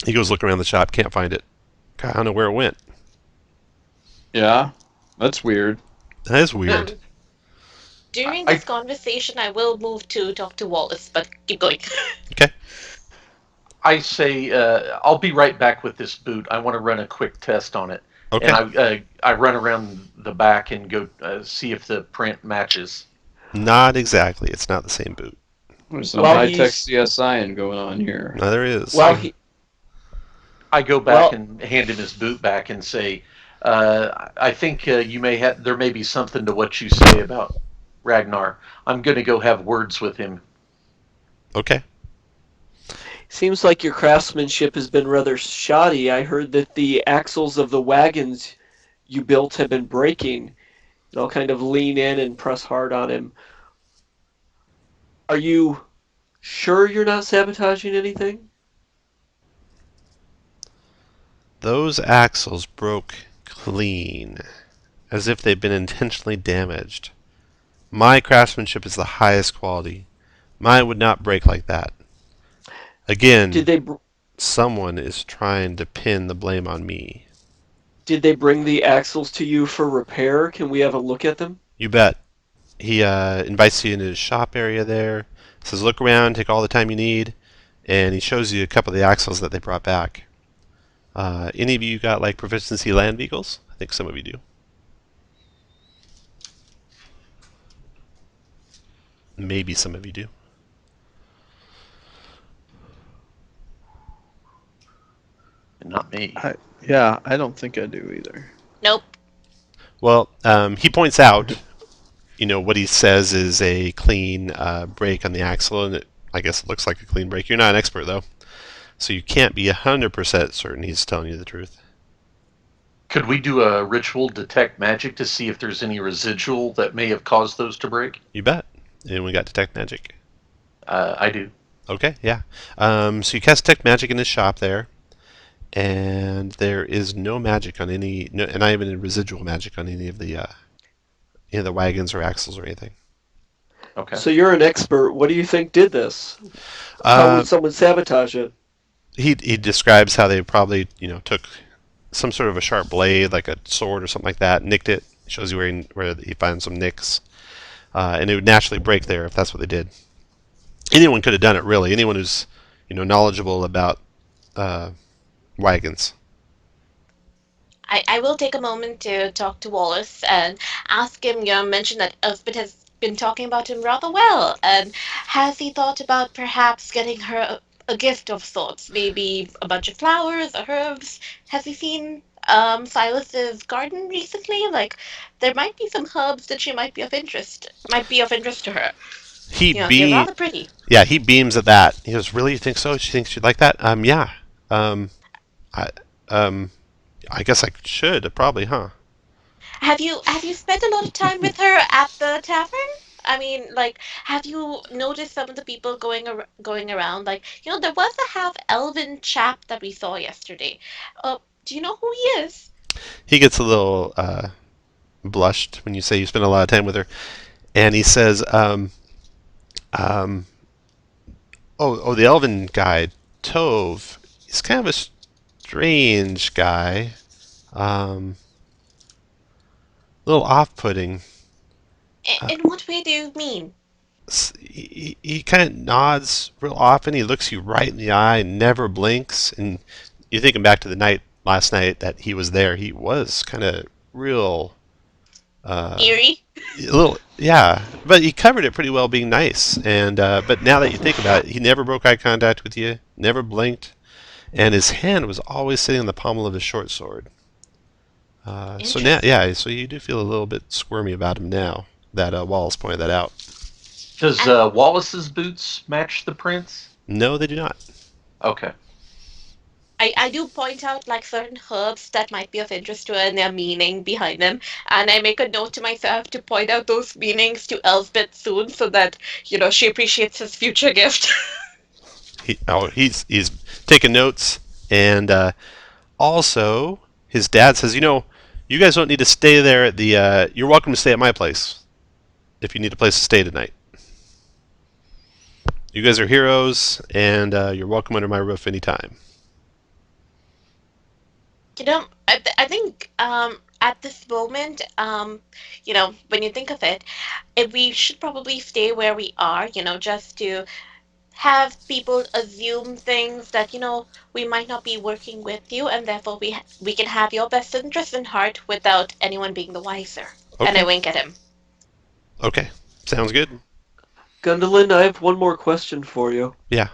He goes look around the shop, can't find it. God, I don't know where it went. Yeah, that's weird. That is weird. During I this conversation, I will move to talk to Wallace, but keep going. Okay. I say I'll be right back with this boot. I want to run a quick test on it, and Okay. I run around the back and go see if the print matches. Not exactly. It's not the same boot. There's some While high-tech he's CSI going on here. No, there is. while he I go back well and hand him his boot back and say, I think you may have there may be something to what you say about Ragnar. I'm going to go have words with him. Okay. seems like your craftsmanship has been rather shoddy. I heard that the axles of the wagons you built have been breaking. And I'll kind of lean in and press hard on him. Are you sure you're not sabotaging anything? Those axles broke clean, as if they'd been intentionally damaged. My craftsmanship is the highest quality. Mine would not break like that. Did Again, they someone is trying to pin the blame on me. did they bring the axles to you for repair? Can we have a look at them? You bet. He invites you into his shop area there, says, look around, take all the time you need, and he shows you a couple of the axles that they brought back. Any of you got like proficiency land vehicles? I think some of you do. Maybe some of you do. Not me. Yeah, I don't think I do either. Nope. Well, he points out, what he says is a clean break on the axle, and I guess it looks like a clean break. You're not an expert, though, so you can't be 100% certain he's telling you the truth. Could we do a ritual detect magic to see if there's any residual that may have caused those to break? You bet. And we got detect magic. I do. Okay, yeah. So you cast detect magic in his shop there, and there is no magic on any, no, and not even residual magic on any of the wagons or axles or anything. Okay. So you're an expert. What do you think did this? How Uh, would someone sabotage it? he describes how they probably took some sort of a sharp blade, like a sword or something like that, nicked it. Shows you where he finds some nicks, and it would naturally break there if that's what they did. Anyone could have done it, really. Anyone who's knowledgeable about wagons. I will take a moment to talk to Wallace and ask him, mention that Elspeth has been talking about him rather well. And has he thought about perhaps getting her a gift of sorts? Maybe a bunch of flowers or herbs? Has he seen Silas's garden recently? Like, there might be some herbs that she might be of interest to her. He They're beam, rather pretty. yeah, he beams at that. He goes, "Really? You think so? She thinks you'd like that? Yeah. I, I guess I should probably, huh?" Have you spent a lot of time with her at the tavern? I mean, like, have you noticed some of the people going around? Like, there was a half elven chap that we saw yesterday. Do you know who he is? He gets a little blushed when you say you spend a lot of time with her, and he says, um, "Oh, the elven guy, Tove. He's kind of a strange guy, a little off-putting. In what way do you mean? He kind of nods real often. He looks you right in the eye and never blinks. And you're thinking back to the night last night that he was there. He was kind of real, Eerie? a little, yeah. But he covered it pretty well, being nice. And but now that you think about it, he never broke eye contact with you, never blinked, and his hand was always sitting on the pommel of his short sword. So now, Interesting. yeah, so you do feel a little bit squirmy about him now that Wallace pointed that out. Does And Wallace's boots match the prints? No, they do not. Okay. I do point out like certain herbs that might be of interest to her and their meaning behind them. And I make a note to myself to point out those meanings to Elspeth soon so that, she appreciates his future gift. He's taking notes, and also his dad says, you guys don't need to stay there at the. You're welcome to stay at my place if you need a place to stay tonight. You guys are heroes, and you're welcome under my roof anytime. I think at this moment, when you think of it, we should probably stay where we are, just to have people assume things that, we might not be working with you, and therefore we can have your best interest in heart without anyone being the wiser. And I Okay. wink at him. Okay. Sounds good. Gundolin, I have one more question for you. Yeah.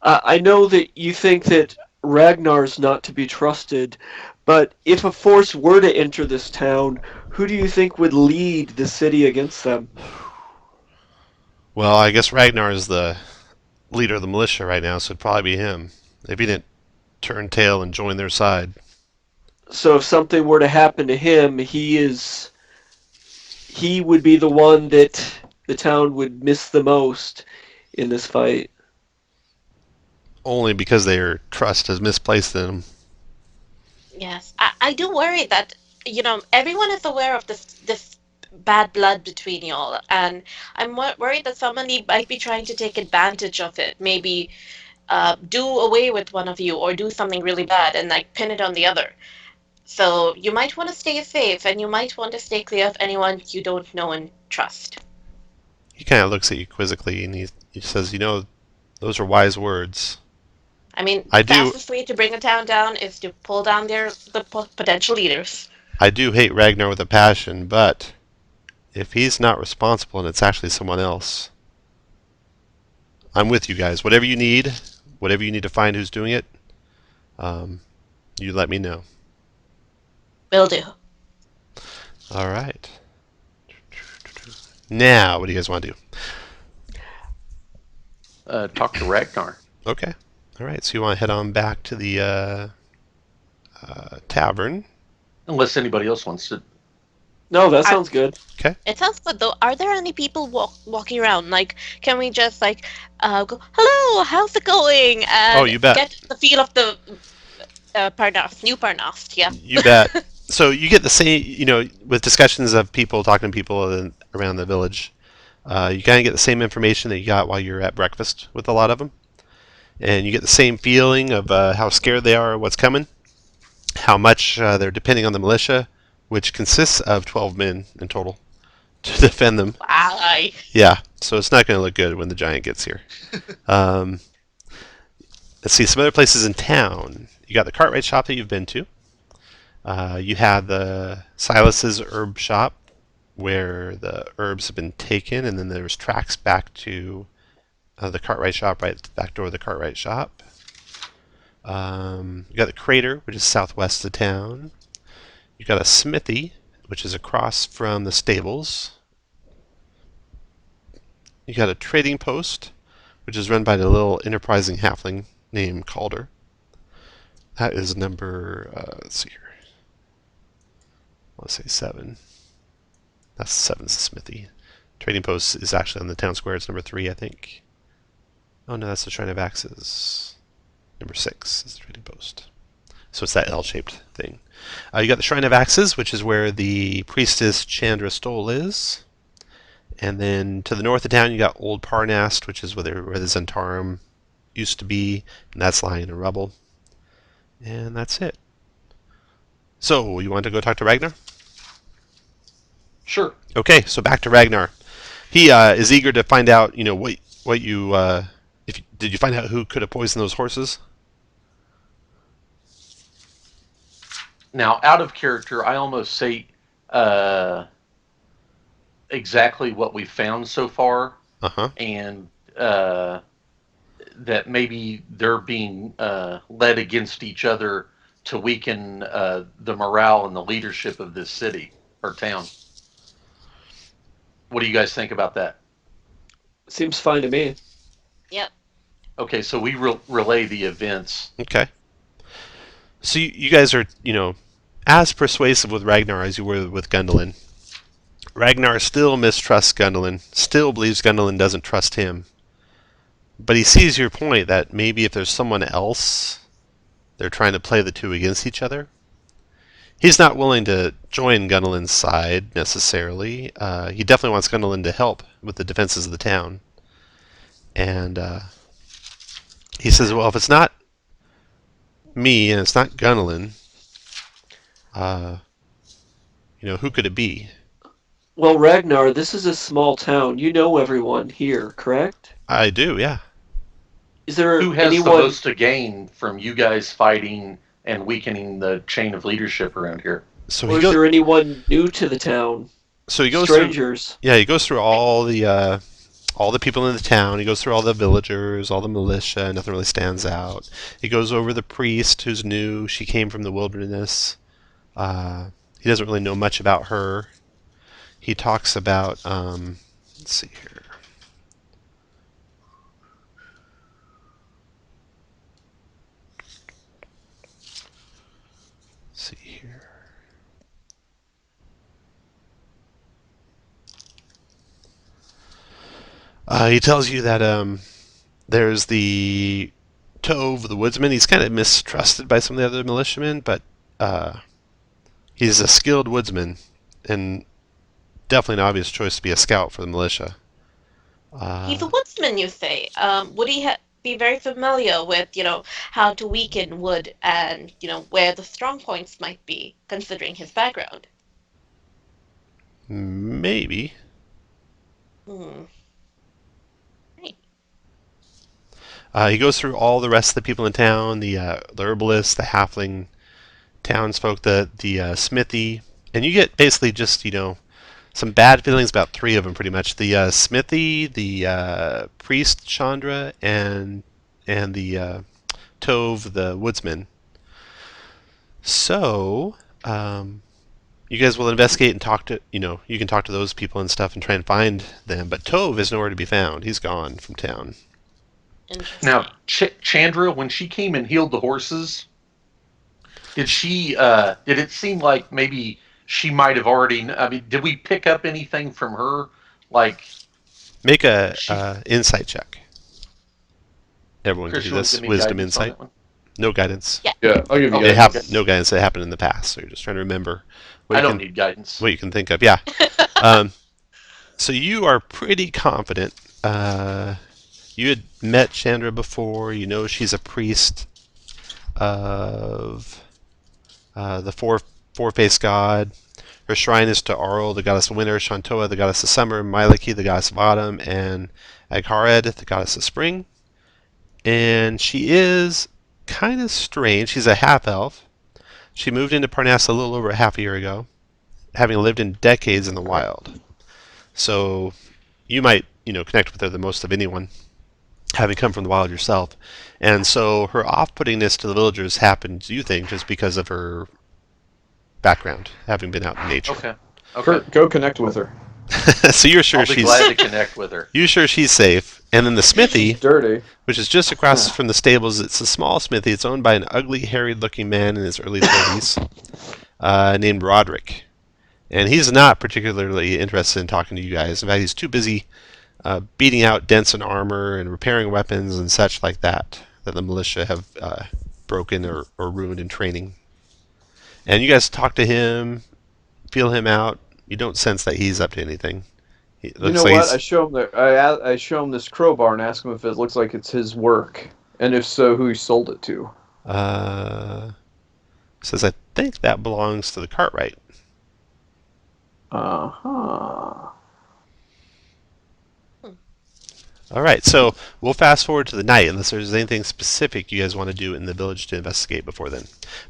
I know that you think that Ragnar's not to be trusted, but if a force were to enter this town, who do you think would lead the city against them? Well, I guess Ragnar is the leader of the militia right now, so it'd probably be him. If he didn't turn tail and join their side. So if something were to happen to him, he would be the one that the town would miss the most in this fight. Only because their trust is misplaced in him. Yes, I do worry that, everyone is aware of this bad blood between y'all, and I'm worried that somebody might be trying to take advantage of it. Maybe do away with one of you or do something really bad and like pin it on the other. So you might want to stay safe, and you might want to stay clear of anyone you don't know and trust. He kind of looks at you quizzically and he says, those are wise words. I mean, I do fastest way to bring a town down is to pull down the potential leaders. I do hate Ragnar with a passion, but if he's not responsible and it's actually someone else, I'm with you guys. Whatever you need to find who's doing it, you let me know. Will do. All right. Now, what do you guys want to do? Talk to Ragnar. Okay. All right. So you want to head on back to the tavern? Unless anybody else wants to. No, that sounds good. It sounds good though. Are there any people walking around? Like, can we just go, hello, how's it going? And Oh, you bet. get the feel of the Parnast, new Parnast, yeah. You bet. So you get the same, with discussions of people talking to people around the village, you kind of get the same information that you got while you're at breakfast with a lot of them. And you get the same feeling of how scared they are of what's coming, how much they're depending on the militia, which consists of 12 men in total, to defend them. Aye. Yeah, so it's not going to look good when the giant gets here. Let's see, some other places in town. You got the Cartwright shop that you've been to. You have the Silas's herb shop, where the herbs have been taken, and then there's tracks back to the Cartwright shop, right at the back door of the Cartwright shop. You got the Crater, which is southwest of town. You got a smithy, which is across from the stables. You got a trading post, which is run by the little enterprising halfling named Calder. That is number, let's see here. Let's say 7. That's 7's the smithy. Trading post is actually on the town square. It's number 3, I think. Oh no, that's the Shrine of Axes. Number 6 is the trading post. So it's that L-shaped thing. You got the Shrine of Axes, which is where the priestess Chandra Stoll is. And then to the north of town, you got Old Parnast, which is where the Zentarum used to be, and that's lying in rubble. And that's it. So, you want to go talk to Ragnar? Sure. Okay, so back to Ragnar. He is eager to find out, what you did you find out who could have poisoned those horses? Now, out of character, I almost say exactly what we found so far, and that maybe they're being led against each other to weaken the morale and the leadership of this city or town. What do you guys think about that? Seems fine to me. Yep. Okay, so we relay the events. Okay. So you guys are, as persuasive with Ragnar as you were with Gundolin. Ragnar still mistrusts Gundolin, still believes Gundolin doesn't trust him. But he sees your point that maybe if there's someone else, they're trying to play the two against each other. He's not willing to join Gundolin's side, necessarily. He definitely wants Gundolin to help with the defenses of the town. And he says, well, if it's not me and it's not Gundolin, who could it be? Well, Ragnar, this is a small town. You know everyone here, correct? I do, yeah. Is there Who has the anyone, most to gain from you guys fighting and weakening the chain of leadership around here? So or is there anyone new to the town? he goes through. Strangers. Yeah, he goes through all the people in the town. He goes through all the villagers, all the militia. Nothing really stands out. He goes over the priest who's new. She came from the wilderness. He doesn't really know much about her. He talks about. Let's see here. Let's see here. He tells you that there's the Tove, the woodsman. He's kind of mistrusted by some of the other militiamen, but he's a skilled woodsman and definitely an obvious choice to be a scout for the militia. He's a woodsman, you say. Would he be very familiar with, how to weaken wood and, where the strong points might be, considering his background? Maybe. Hmm. Right. He goes through all the rest of the people in town, the herbalists, the halfling townsfolk, the smithy, and you get basically just some bad feelings about three of them pretty much: the smithy, the priest Chandra, and the Tove, the woodsman. So you guys will investigate and talk to you can talk to those people and stuff and try and find them. But Tove is nowhere to be found. He's gone from town. Interesting. Now, Chandra, when she came and healed the horses, did it seem like maybe she might have already? I mean, did we pick up anything from her? Like, Make a she, insight check. Everyone can Chris, do you want to this. give me Wisdom guidance on insight. that one? No guidance. Yeah. Yeah, I'll give you Okay. It guys. happened. No guidance. It happened in the past. So you're just trying to remember. I don't need guidance. What you can think of. Yeah. So you are pretty confident. You had met Chandra before. You know she's a priest of the four-faced god. Her shrine is to Auril, the goddess of winter, Shantoa, the goddess of summer, Myliki, the goddess of autumn, and Aghared, the goddess of spring. And she is kind of strange. She's a half-elf. She moved into Parnast a little over half a year ago, having lived in decades in the wild. So you might, connect with her the most of anyone, having come from the wild yourself. And so her off-puttingness to the villagers happened, you think, just because of her background, having been out in nature. Okay. Kurt, go connect with her. So you're sure I'll be she's glad to connect with her. you're sure she's safe. And then the smithy, Dirty. which is just across from the stables, it's a small smithy. It's owned by an ugly, harried-looking man in his early 30s, named Roderick. And he's not particularly interested in talking to you guys. In fact, he's too busy beating out dents in armor and repairing weapons and such like that the militia have broken or ruined in training. And you guys talk to him, feel him out. You don't sense that he's up to anything. It You looks know like what? he's- I show him I show him this crowbar and ask him if it looks like it's his work, and if so, who he sold it to. Says, I think that belongs to the Cartwright. Uh-huh. All right, so we'll fast forward to the night, unless there's anything specific you guys want to do in the village to investigate before then.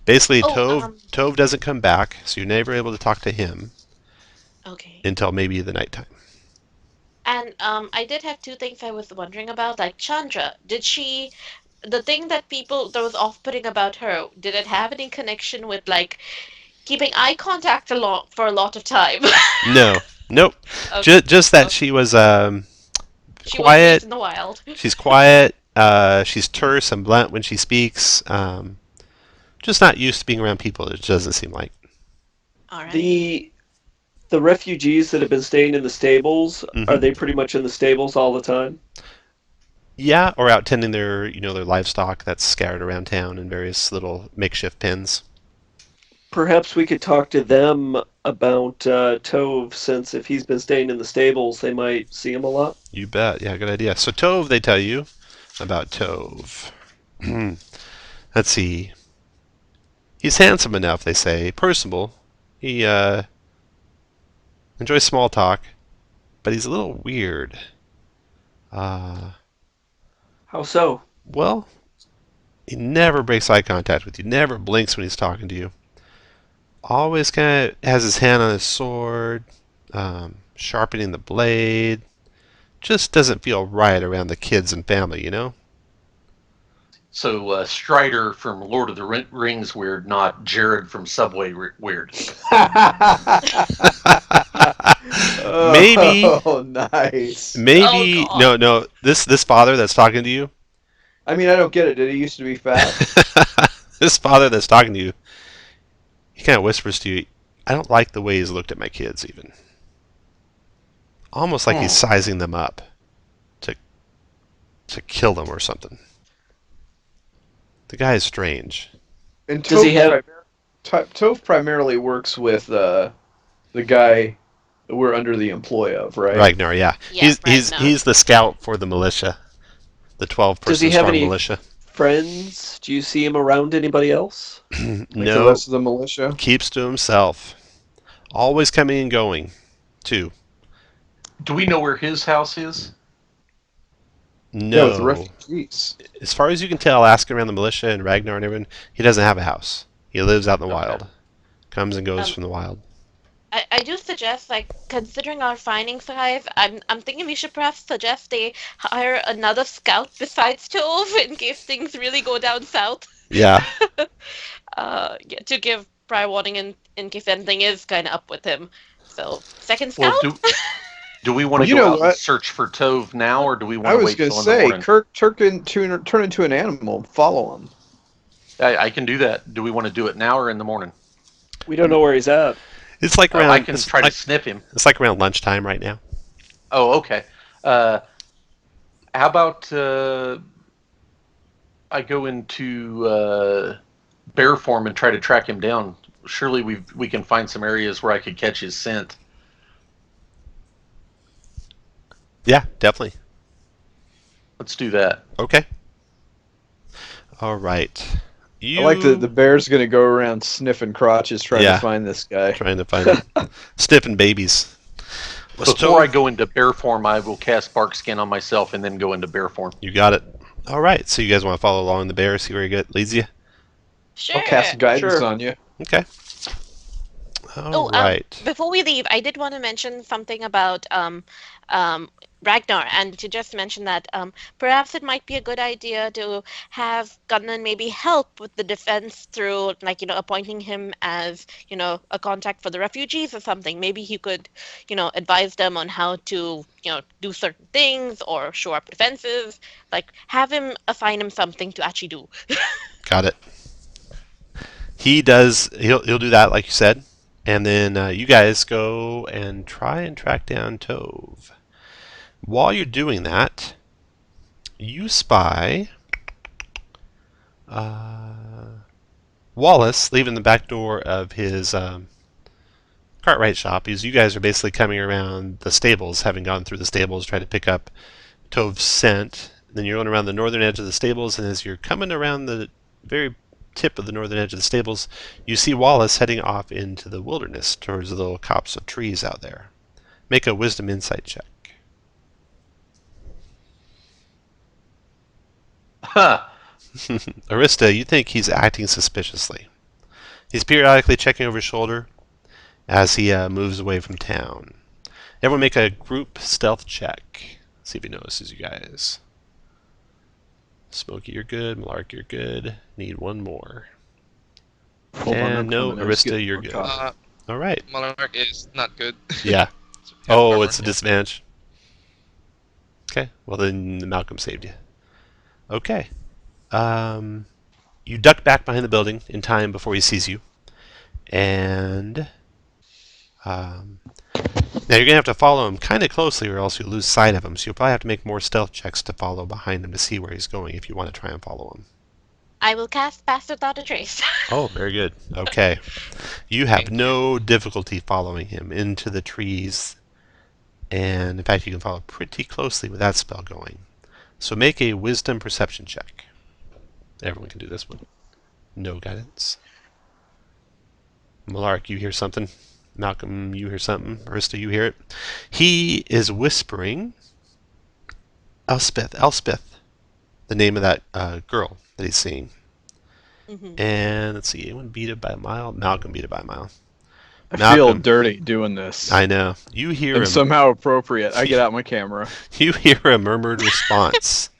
Basically, Tove doesn't come back, so you're never able to talk to him Okay. until maybe the nighttime. And I did have two things I was wondering about. Like Chandra, the thing that was off-putting about her, did it have any connection with like keeping eye contact for a lot of time? No, nope. Okay. Just that she was She was quiet. raised in the wild. She's quiet. She's terse and blunt when she speaks. Just not used to being around people. It doesn't seem like. All right. The refugees that have been staying in the stables, Mhm. are they pretty much in the stables all the time? Yeah, or out tending their their livestock that's scattered around town in various little makeshift pens. Perhaps we could talk to them about Tove, since if he's been staying in the stables, they might see him a lot. You bet. Yeah, good idea. So Tove, they tell you about Tove. Let's see. He's handsome enough, they say. Personable. He enjoys small talk, but he's a little weird. How so? Well, he never breaks eye contact with you, never blinks when he's talking to you. Always kind of has his hand on his sword, sharpening the blade. Just doesn't feel right around the kids and family, you know? So Strider from Lord of the Rings weird, not Jared from Subway weird. Maybe, Oh, nice. maybe, Oh, God. no. This father that's talking to you, I mean, I don't get it. Did he used to be fat? this father that's talking to you, he kind of whispers to you, I don't like the way he's looked at my kids, even. Almost like he's sizing them up to kill them or something. The guy is strange. And Does he have- Toph primarily works with the guy that we're under the employ of, right? Ragnar, yeah. Yeah, He's the scout for the militia, the 12 Does he person have strong any militia. friends? Do you see him around anybody else? Like the No, rest of the militia. keeps to himself. Always coming and going, too. Do we know where his house is? Yeah, with No. refugees. As far as you can tell, asking around the militia and Ragnar and everyone, he doesn't have a house. He lives out in the Okay. wild. Comes and goes Um, from the wild. I do suggest, like, considering our findings, guys, I'm thinking we should perhaps suggest they hire another scout besides Tove in case things really go down south. Yeah. Yeah, to give prior warning in case anything is kind of up with him. So, second scout? Well, do we want Well, to you go know out and what? search for Tove now, or do we I want to was wait going till to in the say, morning? Kirk turn into an animal and follow him. I can do that. Do we want to do it now or in the morning? We don't know where he's at. It's like around. I can it's try like, to sniff him. It's like around lunchtime right now. Oh, okay. How about I go into bear form and try to track him down? Surely we can find some areas where I could catch his scent. Yeah, definitely. Let's do that. Okay. All right. I like the bear's going to go around sniffing crotches trying Yeah. to find this guy. Trying to find him. Sniffing babies. Before I go into bear form, I will cast bark skin on myself and then go into bear form. You got it. All right. So you guys want to follow along the bear, see where it leads you? Sure. I'll cast guidance Sure. on you. Okay. All right. Before we leave, I did want to mention something about Ragnar, and to just mention that perhaps it might be a good idea to have Gunnan maybe help with the defense through, like, appointing him as, a contact for the refugees or something. Maybe he could, advise them on how to, do certain things or shore up defenses. Like, have him assign him something to actually do. Got it. He does. He'll do that, like you said, and then you guys go and try and track down Tove. While you're doing that, you spy Wallace leaving the back door of his Cartwright shop. You guys are basically coming around the stables, having gone through the stables, trying to pick up Tove's scent. Then you're going around the northern edge of the stables, and as you're coming around the very tip of the northern edge of the stables, you see Wallace heading off into the wilderness towards the little copse of trees out there. Make a wisdom insight check. Huh. Arista, you think he's acting suspiciously. He's periodically checking over his shoulder as he moves away from town. Everyone make a group stealth check. See if he notices you guys. Smokey, you're good. Malark, you're good. Need one more. Hold on, I'm And no, coming. I was Arista, getting you're more good. coffee. All right. Malark is not good. Yeah. Yeah, Oh, armor, it's a yeah. disadvantage. Okay. Well, then Malcolm saved you. Okay. You duck back behind the building in time before he sees you. And now you're going to have to follow him kind of closely or else you'll lose sight of him. So you'll probably have to make more stealth checks to follow behind him to see where he's going if you want to try and follow him. I will cast Pass Without a Trace. Oh, very good. Okay. You have no difficulty following him into the trees. And in fact, you can follow pretty closely with that spell going. So make a wisdom perception check. Everyone can do this one. No guidance. Malark, you hear something? Malcolm, you hear something. Arista, you hear it. He is whispering Elspeth, the name of that girl that he's seeing. And let's see, anyone beat it by a mile? Malcolm beat it by a mile. I feel Malcolm. dirty doing this. I know. You hear And him. somehow appropriate. I get out my camera. You hear a murmured response.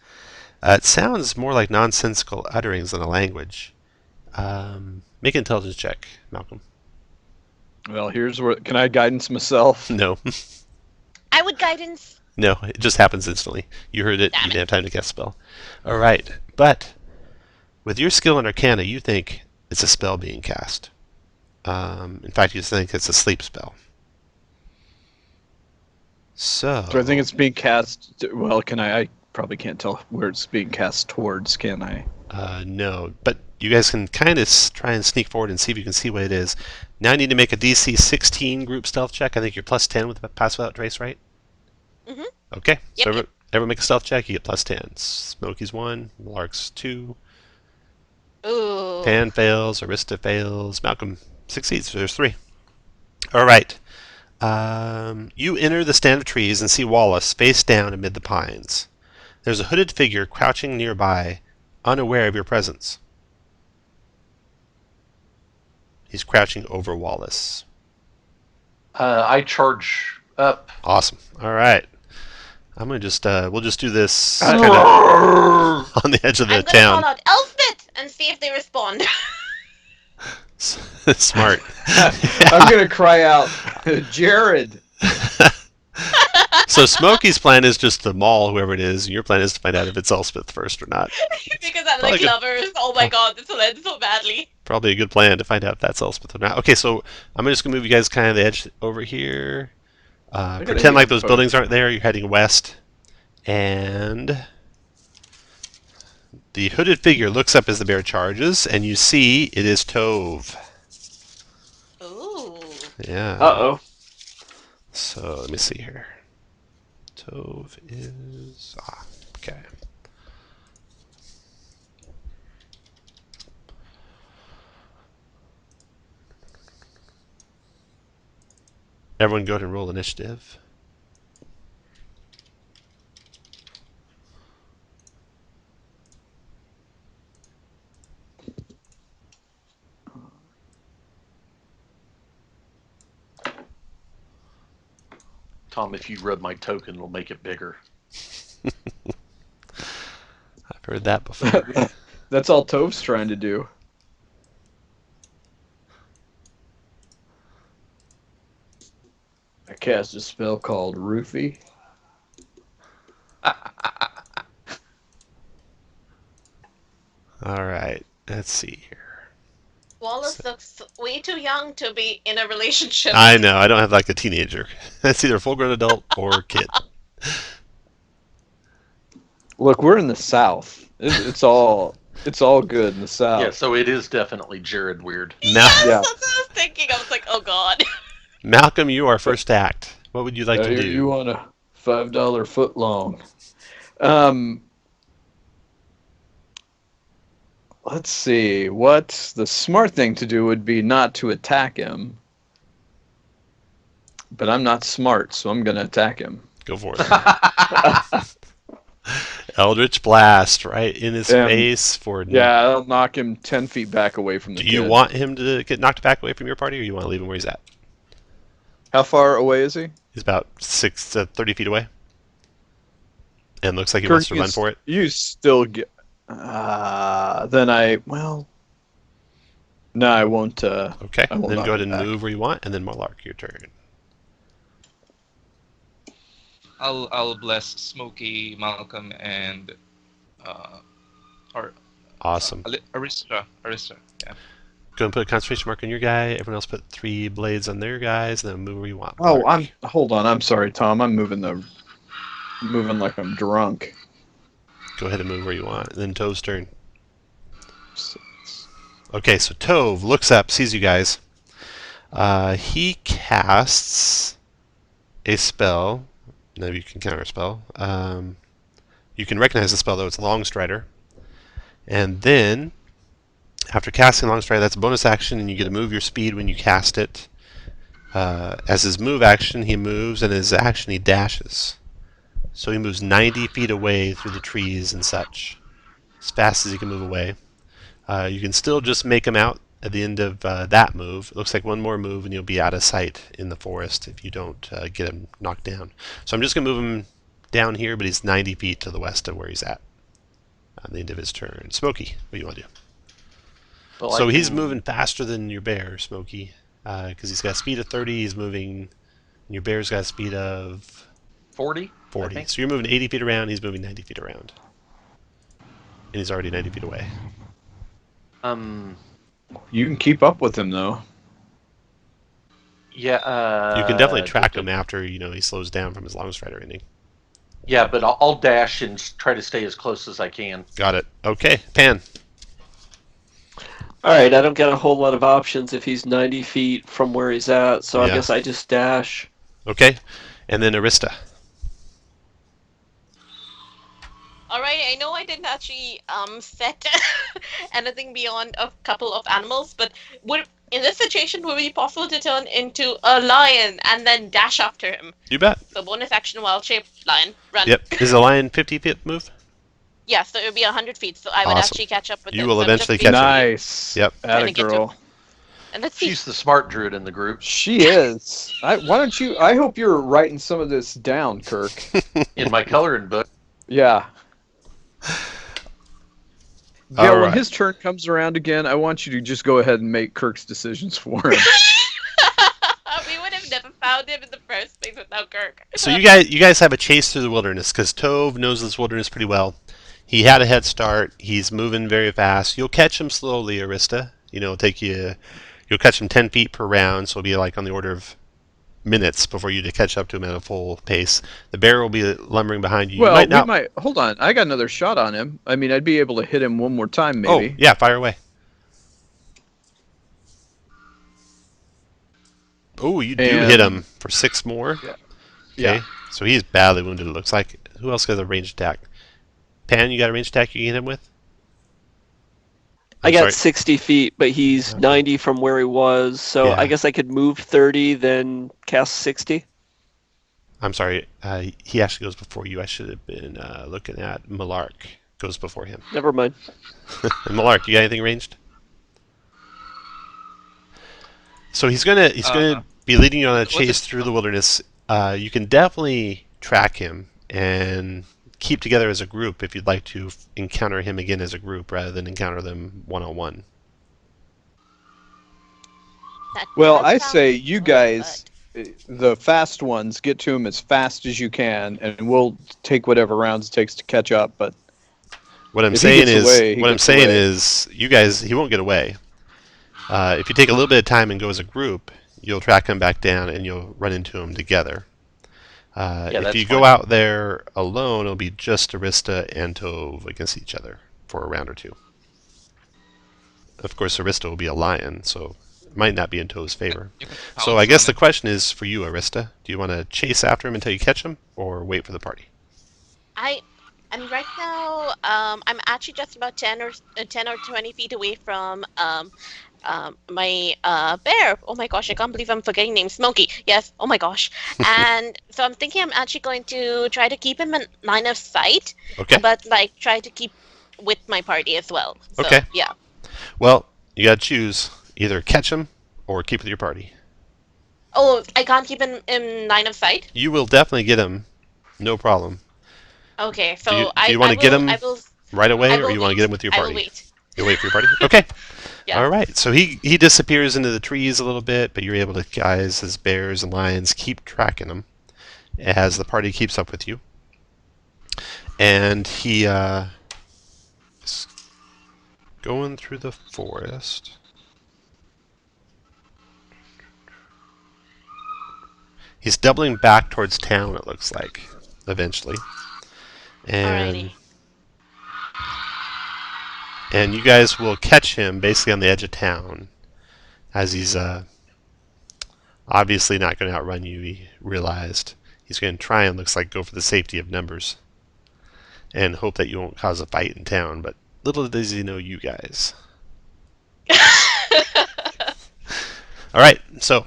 It sounds more like nonsensical utterings than a language. Make an intelligence check, Malcolm. Well, here's where. Can I guidance myself? No. I would guidance. No, it just happens instantly. You heard it. You didn't have time to cast a spell. All right. But with your skill in Arcana, you think it's a spell being cast. In fact, you think it's a sleep spell. So I think it's being cast. Well, can I probably can't tell where it's being cast towards, can I? No, but you guys can kind of try and sneak forward and see if you can see what it is. Now I need to make a DC 16 group stealth check. I think you're plus 10 with Pass Without Trace, right? Mm-hmm. Okay, Yep. so everyone make a stealth check. You get plus 10. Smokey's 1, Lark's 2. Ooh. Pan fails, Arista fails, Malcolm succeeds. So there's 3. All right. You enter the stand of trees and see Wallace face down amid the pines. There's a hooded figure crouching nearby, unaware of your presence. He's crouching over Wallace. I charge up. Awesome. All right. I'm gonna just we'll just do this kind of on the edge of the I'm gonna town. call out Elspeth and see if they respond. Smart. I'm gonna cry out, Jared. So Smokey's plan is just to maul whoever it is, and your plan is to find out if it's Elspeth first or not. Because I'm Probably like lovers. Oh my god, this will end so badly. Probably a good plan to find out if that's Elspeth or not. Okay, so I'm just gonna move you guys kind of the edge over here. Pretend like those buildings aren't there. You're heading west, and the hooded figure looks up as the bear charges, and you see it is Tove. Ooh. Yeah. Uh-oh. So let me see here. Tove is okay. Everyone go ahead and roll initiative. Tom, if you rub my token, it'll make it bigger. I've heard that before. That's all Tove's trying to do. I cast a spell called Roofie. All right, let's see here. Wallace looks way too young to be in a relationship. I know, I don't have like a teenager. That's either a full-grown adult or kid. Look, we're in the South. It's all good in the South. Yeah, so it is definitely Jared weird. Yes, Yeah. that's what I was thinking. I was like, oh god. Malcolm, you are first act. What would you like to do? You want a $5 foot long? Let's see. What the smart thing to do would be not to attack him. But I'm not smart, so I'm gonna attack him. Go for it. Eldritch Blast right in his face for... Yeah, I'll knock him 10 feet back away from the Do you kid. want him to get knocked back away from your party, or you want to leave him where he's at? How far away is he? He's about 6 to 30 feet away. And looks like he wants to run for it. You still get... then I... Well... No, I won't... Okay, I will then knock go ahead him and back. move where you want, and then Marlark, your turn. I'll bless Smokey, Malcolm, and or Awesome. Arista. Yeah. Go and put a concentration mark on your guy. Everyone else put 3 blades on their guys, and then move where you want. Oh, Marlark. Hold on. I'm sorry, Tom. I'm moving like I'm drunk. Go ahead and move where you want. And then Tove's turn. Okay, so Tove looks up, sees you guys. He casts a spell. No, you can counter a spell. You can recognize the spell, though. It's Long Strider. And then, after casting Long Strider, that's a bonus action, and you get to move your speed when you cast it. As his move action, he moves, and his action, he dashes. So he moves 90 feet away through the trees and such, as fast as he can move away. You can still just make him out at the end of that move. It looks like one more move, and you'll be out of sight in the forest if you don't get him knocked down. So I'm just going to move him down here, but he's 90 feet to the west of where he's at the end of his turn. Smokey, what do you want to do? Well, So I he's can- moving faster than your bear, Smokey, because he's got a speed of 30. He's moving, and your bear's got a speed of 40. 40. So you're moving 80 feet around. He's moving 90 feet around, and he's already 90 feet away. You can keep up with him though. Yeah. You can definitely track him after he slows down from his long stride or anything. Yeah, but I'll dash and try to stay as close as I can. Got it. Okay, Pan. All right, I don't get a whole lot of options if he's 90 feet from where he's at, so I Yeah. guess I just dash. Okay, and then Arista. Alright, I know I didn't actually set anything beyond a couple of animals, but in this situation would it be possible to turn into a lion and then dash after him? You bet. So bonus action wild shape lion run. Yep. Is the lion 50 feet move? Yeah, so it would be 100 feet. So I would Awesome. actually catch up with You him. will So I'm just eventually being- catch him. Nice. Yep. Atta Trying to get girl. And let's see. She's the smart druid in the group. She is. Why don't you? I hope you're writing some of this down, Kirk. In my coloring book. Yeah. Yeah, All when right. his turn comes around again, I want you to just go ahead and make Kirk's decisions for him. We would have never found him in the first place without Kirk. So you guys have a chase through the wilderness because Tove knows this wilderness pretty well. He had a head start. He's moving very fast. You'll catch him slowly, Arista. It'll take you. You'll catch him 10 feet per round, so it'll be like on the order of minutes before you to catch up to him at a full pace. The bear will be lumbering behind you. Well, you might not. we might. Hold on. I got another shot on him. I mean, I'd be able to hit him one more time, maybe. Oh, yeah, fire away. Oh, you do And- hit him for 6 more. Yeah. Okay. Yeah. So he's badly wounded, it looks like. Who else has a ranged attack? Pan, you got a ranged attack you can hit him with? I I'm got sorry. 60 feet, but he's 90 from where he was, so Yeah. I guess I could move 30, then cast 60. I'm sorry. He actually goes before you. I should have been looking at Malark. Goes before him. Never mind. And Malark, you got anything ranged? So he's gonna be leading you on a what's chase it- through the wilderness. You can definitely track him and keep together as a group if you'd like to encounter him again as a group rather than encounter them one-on-one. That Well, does I sound say you good, guys, the fast ones, get to him as fast as you can, and we'll take whatever rounds it takes to catch up. But What I'm If he saying gets is, away, he what I'm gets saying away. is, you guys, he won't get away. If you take a little bit of time and go as a group, you'll track him back down and you'll run into him together. If that's you go fine. out there alone, it'll be just Arista and Tove against each other for a round or two. Of course, Arista will be a lion, so it might not be in Tove's favor. You can So pounce I guess on the it. question is for you, Arista. Do you want to chase after him until you catch him, or wait for the party? I'm right now. I'm actually just about 10 or 20 feet away from my bear. Oh my gosh, I can't believe I'm forgetting names. Smokey. Yes. Oh my gosh. And so I'm thinking I'm actually going to try to keep him in line of sight, Okay. but like try to keep with my party as well. So, Okay. Yeah. Well, you got to choose either catch him or keep with your party. Oh, I can't keep him in line of sight. You will definitely get him, no problem. Okay. So Do you I wanna I get will- him I will. Right away, I or will you want to wait. get him with your I will party? wait. You wait for your party? Okay. Yeah. All right. So he disappears into the trees a little bit, but you're able to, guys, as bears and lions, keep tracking him as the party keeps up with you. And he is going through the forest. He's doubling back towards town, it looks like, eventually. And Alrighty. and you guys will catch him basically on the edge of town as he's obviously not going to outrun you. He realized he's going to try and, looks like, go for the safety of numbers and hope that you won't cause a fight in town, but little does he know you guys. All right, so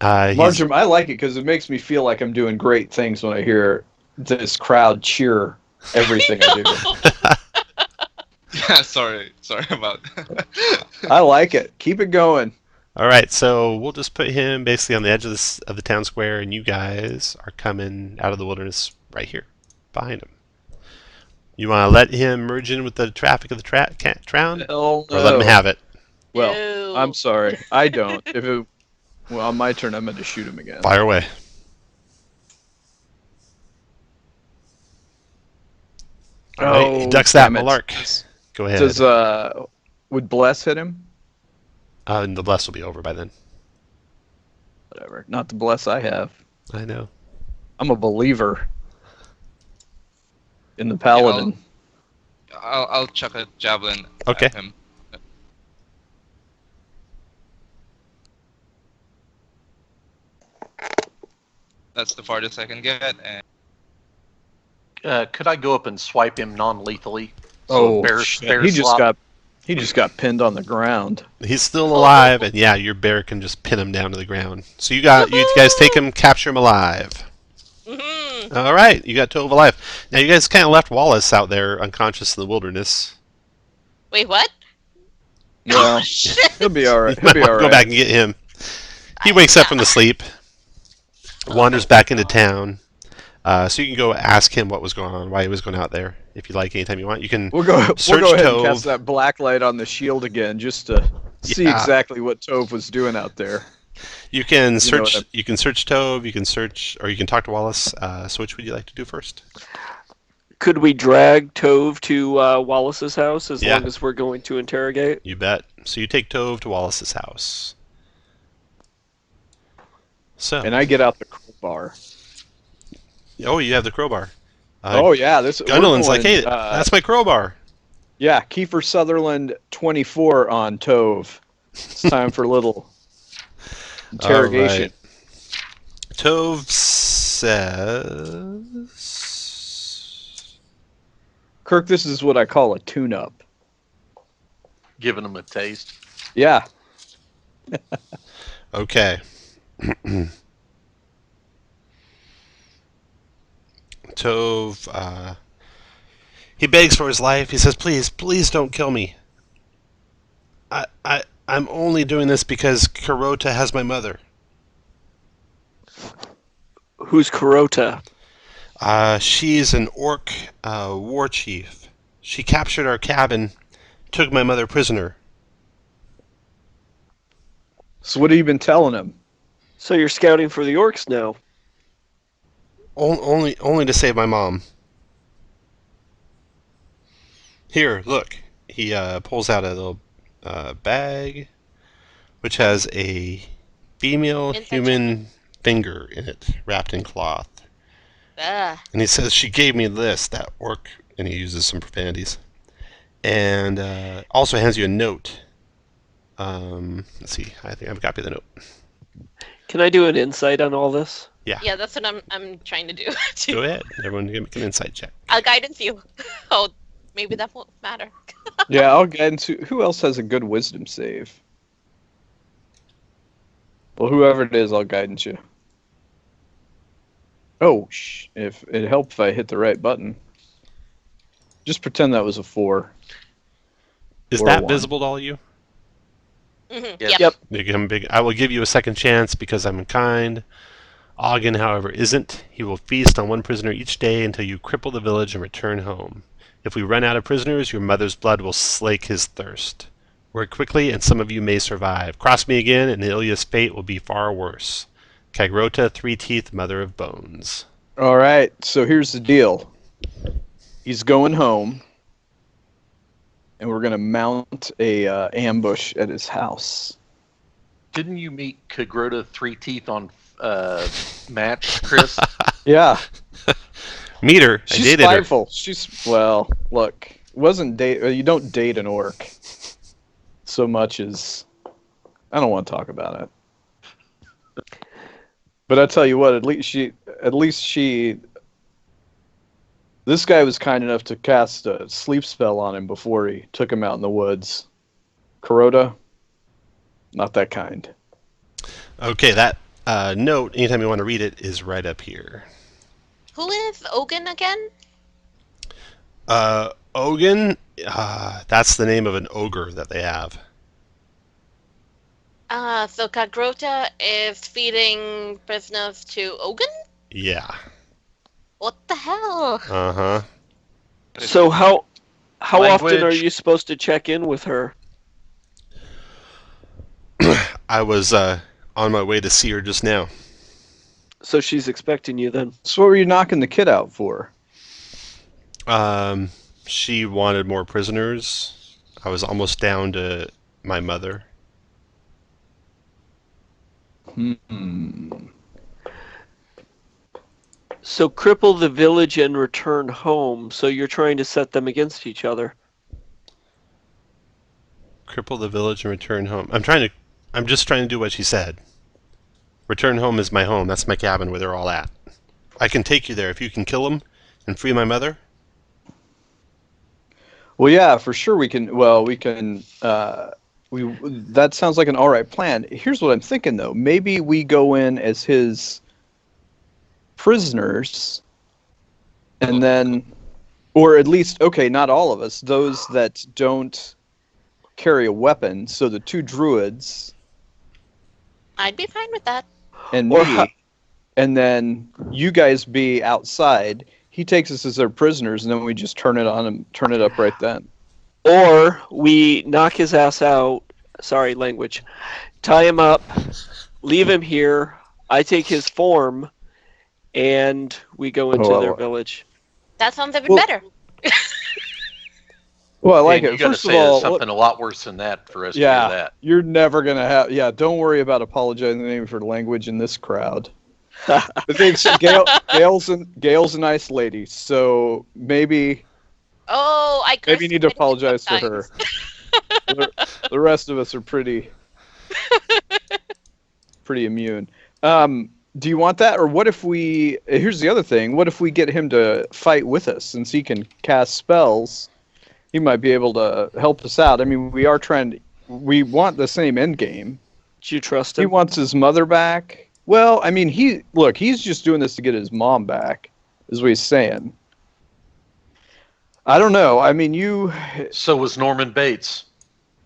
He's, Marjoram, I like it because it makes me feel like I'm doing great things when I hear this crowd cheer everything I do. Yeah, sorry about that. I like it. Keep it going. all right, so we'll just put him basically on the edge of the town square, and you guys are coming out of the wilderness right here, behind him. You want to let him merge in with the traffic of the town, Hell or let him no. have it? Well, No. I'm sorry. I don't. Well, on my turn, I'm going to shoot him again. Fire away. All right, he ducks that damn it. malark. Go ahead. Does would bless hit him? And the bless will be over by then. Whatever. Not the bless I have. I know. I'm a believer in the paladin. I'll chuck a javelin Okay. at him. That's the farthest I can get, and Could I go up and swipe him non-lethally? Shit. Bear He just slap. got pinned on the ground. He's still alive, and yeah, your bear can just pin him down to the ground. So you guys take him, capture him alive. Mhm. All right, you got Tove alive. Now you guys kind of left Wallace out there unconscious in the wilderness. Wait, what? Well, Oh, shit. he'll be all right. You He'll might be want all to go right. back and get him. He wakes up from the sleep, wanders back into town. So you can go ask him what was going on, why he was going out there. If you like, anytime you want, you can. We'll go Search ahead Tove. and cast that black light on the shield again, just to see Yeah. exactly what Tove was doing out there. You can know search. what You can search Tove. You can search, or you can talk to Wallace. So which would you like to do first? Could we drag Tove to Wallace's house as Yeah. long as we're going to interrogate? You bet. So you take Tove to Wallace's house. So. And I get out the crowbar. Oh, you have the crowbar. Oh yeah, this Gundelin's we're like, hey, going, that's my crowbar. yeah, Kiefer Sutherland 24 on Tove. It's time for a little interrogation. All right. Tove says, Kirk, this is what I call a tune-up. Giving him a taste. Yeah. okay. Tove, he begs for his life. He says, please don't kill me. I'm only doing this because Karota has my mother. Who's Karota? She's an orc war chief. She captured our cabin, took my mother prisoner. So what have you been telling him? So you're scouting for the orcs now? Only to save my mom. Here, look. He pulls out a little bag, which has a female Inside human finger in it, wrapped in cloth. Ugh. And he says, she gave me this, that orc, and he uses some profanities. And also hands you a note. Let's see, I think I have a copy of the note. Can I do an insight on all this? Yeah, that's what I'm trying to do. too. Go ahead. Everyone make an insight check. I'll guidance you. Oh, maybe that won't matter. Yeah, I'll guidance. Who else has a good wisdom save? Well, whoever it is, I'll guidance you. Oh, if it helped if I hit the right button. Just pretend that was a 4. Is Or that one. visible to all of you? Mhm. Yes. Yep. Make him big. I will give you a second chance because I'm kind. Ogden, however, isn't. He will feast on one prisoner each day until you cripple the village and return home. If we run out of prisoners, your mother's blood will slake his thirst. Work quickly, and some of you may survive. Cross me again, and Ilya's fate will be far worse. Kagrota, 3-teeth, mother of bones. All right, so here's the deal. He's going home, and we're gonna mount a ambush at his house. Didn't you meet Kagrota 3-teeth on Match, Chris? Yeah, Meet her. I she's dated her. spiteful. Look, it wasn't date. You don't date an orc so much as I don't want to talk about it. But I tell you what, at least she. This guy was kind enough to cast a sleep spell on him before he took him out in the woods. Karota, not that kind. Okay, that note, anytime you want to read it, is right up here. Who is Ogun again? Ogun, that's the name of an ogre that they have. So Kagrota is feeding prisoners to Ogun? Yeah. What the hell? Uh-huh. So how often are Language. you supposed to check in with her? I was on my way to see her just now. So she's expecting you then. So what were you knocking the kid out for? She wanted more prisoners. I was almost down to my mother. So cripple the village and return home. So you're trying to set them against each other. Cripple the village and return home. I'm just trying to do what she said. Return home is my home. That's my cabin where they're all at. I can take you there if you can kill them and free my mother. Well, yeah, for sure we can. Well, we can. That sounds like an all right plan. Here's what I'm thinking, though. Maybe we go in as his prisoners, and then, or at least, okay, not all of us. Those that don't carry a weapon. So the two druids I'd be fine with that. and Or me, ho- and then you guys be outside. He takes us as their prisoners, and then we just turn it on and turn it up right then. Or we knock his ass out. Sorry, language. Tie him up. Leave him here. I take his form, and we go into their village. That sounds even Well, better. Well, I like And it. you got to First of say all, something a lot worse than that for us to yeah, hear that. you're never gonna have. Yeah, don't worry about apologizing for language in this crowd. The thing is, Gail's a nice lady, so maybe Oh, I you need to curse apologize to her. The rest of us are pretty immune. Do you want that, or what if we? Here's the other thing. What if we get him to fight with us, since he can cast spells? He might be able to help us out. I mean, we want the same end game. Do you trust He him? wants his mother back. Well, I mean, he's just doing this to get his mom back, is what he's saying. I don't know. I mean, So was Norman Bates.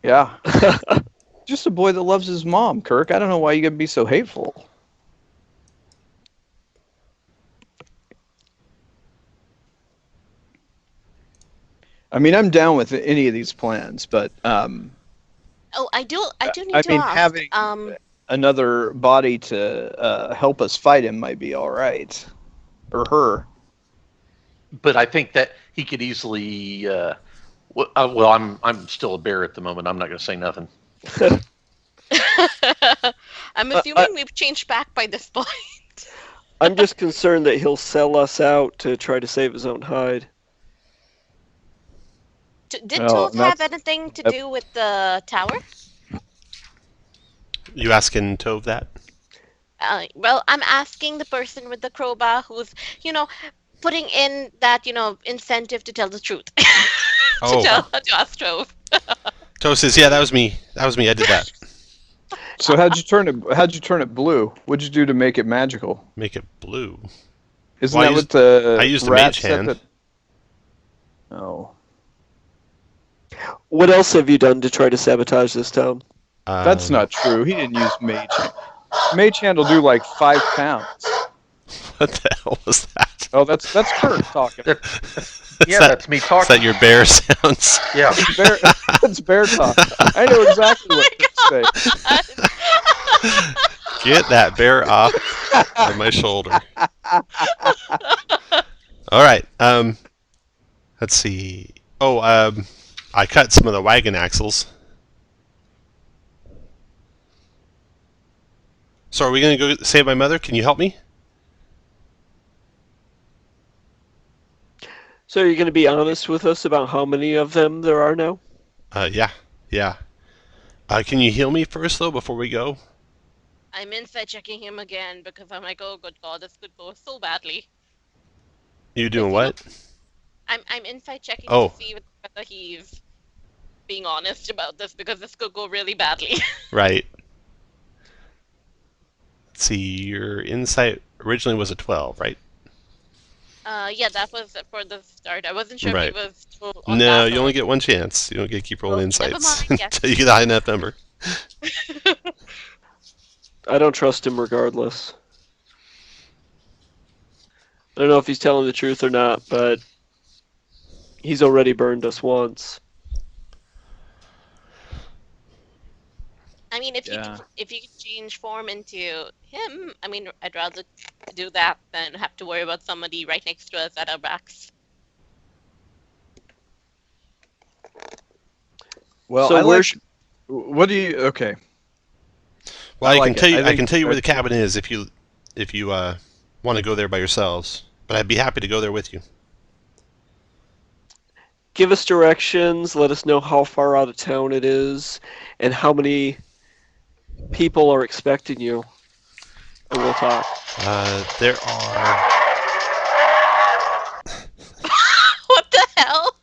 yeah. Just a boy that loves his mom, Kirk. I don't know why you gotta be so hateful. I mean, I'm down with any of these plans, but Oh, I do need I to mean, ask. having another body to help us fight him might be all right, or her. But I think that he could easily. Well, I'm still a bear at the moment. I'm not going to say nothing. I'm assuming we've changed back by this point. I'm just concerned that he'll sell us out to try to save his own hide. Did Well, Tooth have anything to do with the tower? You asking Tove that? Well, I'm asking the person with the crowbar who's, putting in that, incentive to tell the truth. Oh. to ask Tove. Tove says, "Yeah, that was me. That was me. I did that. So how'd you turn it blue? What'd you do to make it magical? Make it blue." Isn't Well, that what the I used a rat mage said hand. that- Oh, What else have you done to try to sabotage this town? that's not true. He didn't use mage hand. Mage hand will do like 5 pounds. What the hell was that? Oh, that's Kirk talking. Yeah, that- that's me Is talking. that your bear sounds? Yeah. That's bear talk. I know exactly what to say. Get that bear off of my shoulder. All right. Let's see. Oh, I cut some of the wagon axles. So are we going to go save my mother? Can you help me? So are you going to be honest with us about how many of them there are now? Yeah. Can you heal me first, though, before we go? I'm inside checking him again because I'm like, oh, good God, this could go so badly. You doing what? I'm inside checking Oh. to see whether he's being honest about this because this could go really badly. Right. let's see, your insight originally was a 12, right? Yeah, that was for the start. I wasn't sure Right. if he was still on No, that you only or. get one chance. You don't get to keep rolling Okay, never insights mind. Yes. until you get a high enough number. I don't trust him regardless. I don't know if he's telling the truth or not, but he's already burned us once. I mean, Yeah. if you could change form into him, I mean, I'd rather do that than have to worry about somebody right next to us at our backs. Well, So I where like. sh- What do you? Okay. Well, I I can like it. tell you. I I can think tell you where the that's- cabin is if you want to go there by yourselves. But I'd be happy to go there with you. Give us directions, let us know how far out of town it is, and how many people are expecting you, and we'll talk. There are What the hell?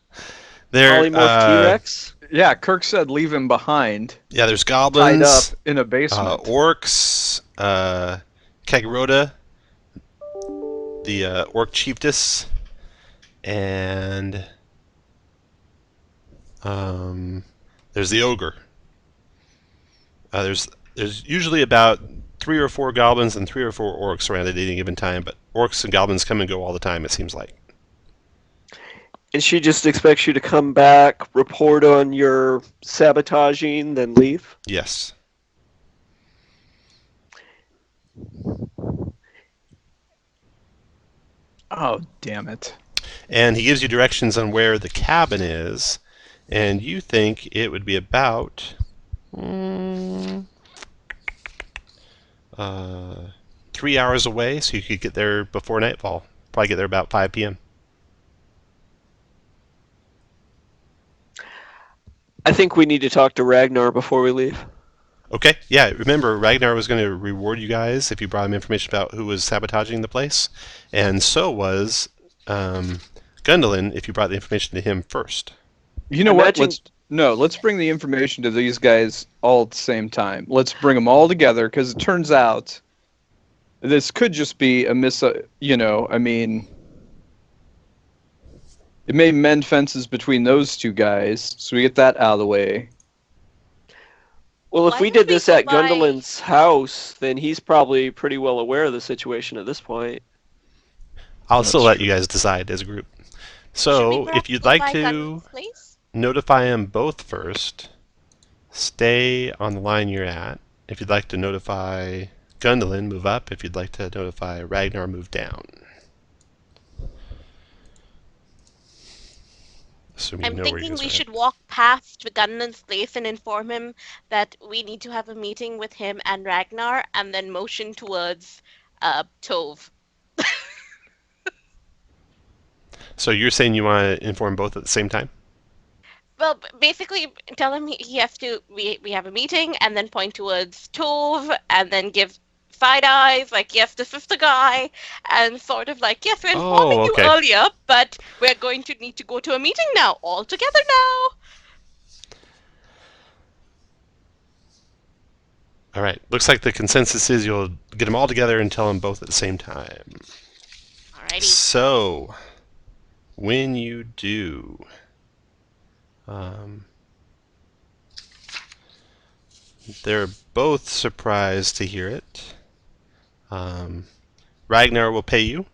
there. Polymorph T-Rex? Yeah, Kirk said leave him behind, Yeah, there's tied up goblins, in a basement. orcs, Kagroda, the orc chiefess, and there's the ogre. There's usually about 3 or 4 goblins and 3 or 4 orcs around at any given time, but orcs and goblins come and go all the time. It seems like. And she just expects you to come back, report on your sabotaging, then leave? Yes. Oh, damn it. And he gives you directions on where the cabin is, and you think it would be about mm, 3 hours away, so you could get there before nightfall. Probably get there about 5 p.m. I think we need to talk to Ragnar before we leave. Okay, yeah, remember, Ragnar was going to reward you guys if you brought him information about who was sabotaging the place, and so was Gundolin if you brought the information to him first. You know what? Imagine- Let's bring the information to these guys all at the same time. Let's bring them all together because it turns out this could just be a I mean, it may mend fences between those two guys, so we get that out of the way. Well, if Why we don't did we this go at by- Gundolin's house, then he's probably pretty well aware of the situation at this point. I'll That's still let true. you guys decide as a group. Should we So, perhaps if you'd go like by to Gunman's place? notify them both first, stay on the line you're at. If you'd like to notify Gundolin, move up. If you'd like to notify Ragnar, move down. Assuming I'm you know where you thinking guys we are should walk past Gunman's place and inform him that we need to have a meeting with him and Ragnar, and then motion towards Tove. So you're saying you want to inform both at the same time? Well, basically, tell him he has to. We have a meeting, and then point towards Tove, and then give side eyes, like yes, this is the guy, and sort of like yes, we're informing Oh, you okay. earlier, but we're going to need to go to a meeting now, all together now. All right. Looks like the consensus is you'll get them all together and tell them both at the same time. Alrighty. So, when you do, they're both surprised to hear it. Ragnar will pay you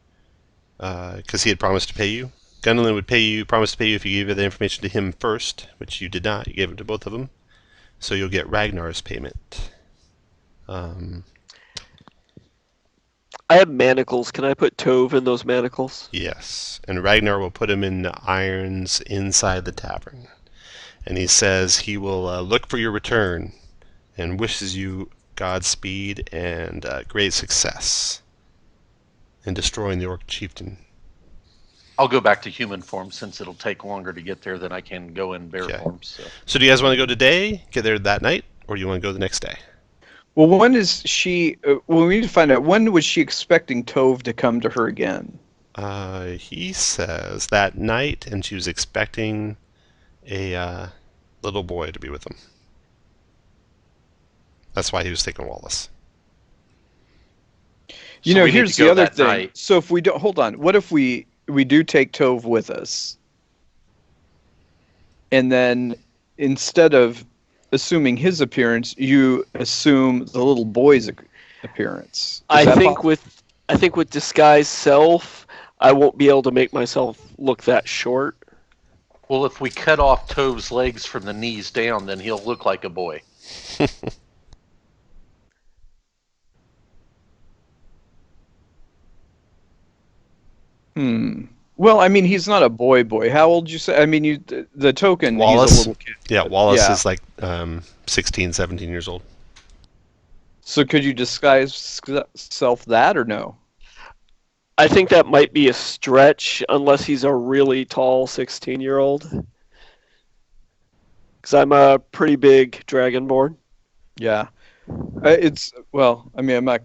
because he had promised to pay you. Gundolin would promise to pay you if you gave the information to him first, which you did not. You gave it to both of them, so you'll get Ragnar's payment. I have manacles. Can I put Tove in those manacles? Yes, and Ragnar will put him in the irons inside the tavern, and he says he will look for your return and wishes you Godspeed and great success in destroying the Orc Chieftain. I'll go back to human form since it'll take longer to get there than I can go in bear Okay. form. So. So do you guys want to go today, get there that night, or do you want to go the next day? Well, when is she? Well, we need to find out when was she expecting Tove to come to her again. He says that night, and she was expecting a little boy to be with him. That's why he was taking Wallace. You So know, we need here's to go the other that thing. night. So if we don't, hold on. What if we do take Tove with us, and then instead of assuming his appearance, you assume the little boy's appearance? Is that possible? I think with disguise self, I won't be able to make myself look that short. Well, if we cut off Tove's legs from the knees down, then he'll look like a boy. Well, I mean, he's not a boy. How old did you say? I mean, the token. Wallace? He's a little kid. Yeah, Wallace Yeah. is like 16, 17 years old. So could you disguise self that or no? I think that might be a stretch unless he's a really tall 16-year-old. Because I'm a pretty big dragonborn. Yeah. It's well. I mean, I'm not.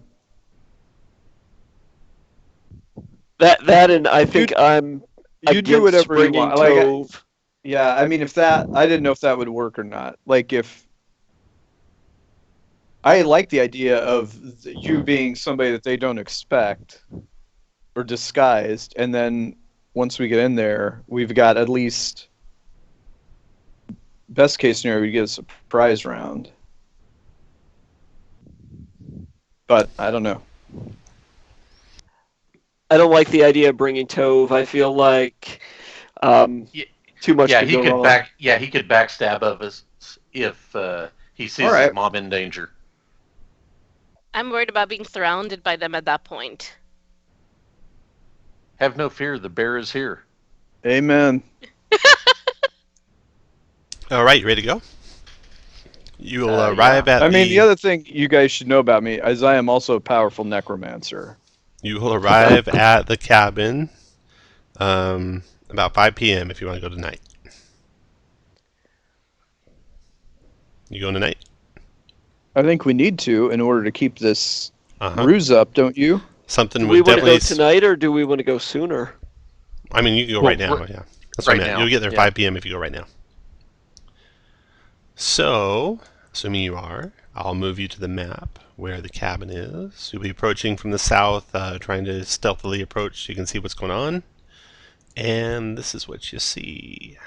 That and I think I'm You do against whatever you bringing want. Like, Tove. yeah. I mean, if that, I didn't know if that would work or not. Like, if I like the idea of you being somebody that they don't expect or disguised, and then once we get in there, we've got at least best case scenario, we get a surprise round. But I don't know. I don't like the idea of bringing Tove. I feel like too much Yeah, could he go could wrong. he could backstab us if he sees All right. his mom in danger. I'm worried about being surrounded by them at that point. Have no fear, the bear is here. Amen. All right, you ready to go? You will Yeah. arrive at I mean, the other thing you guys should know about me is I am also a powerful necromancer. You will arrive at the cabin about 5 p.m. if you want to go tonight. You going tonight? I think we need to in order to keep this Uh-huh. ruse up, don't you? Something Do we would want to definitely. go tonight or do we want to go sooner? I mean, you can go Well, right now. we're- Yeah, that's what I right meant. now, You'll get there yeah. 5 p.m. if you go right now. So, assuming you are, I'll move you to the map where the cabin is. You'll be approaching from the south, trying to stealthily approach so you can see what's going on. And this is what you see.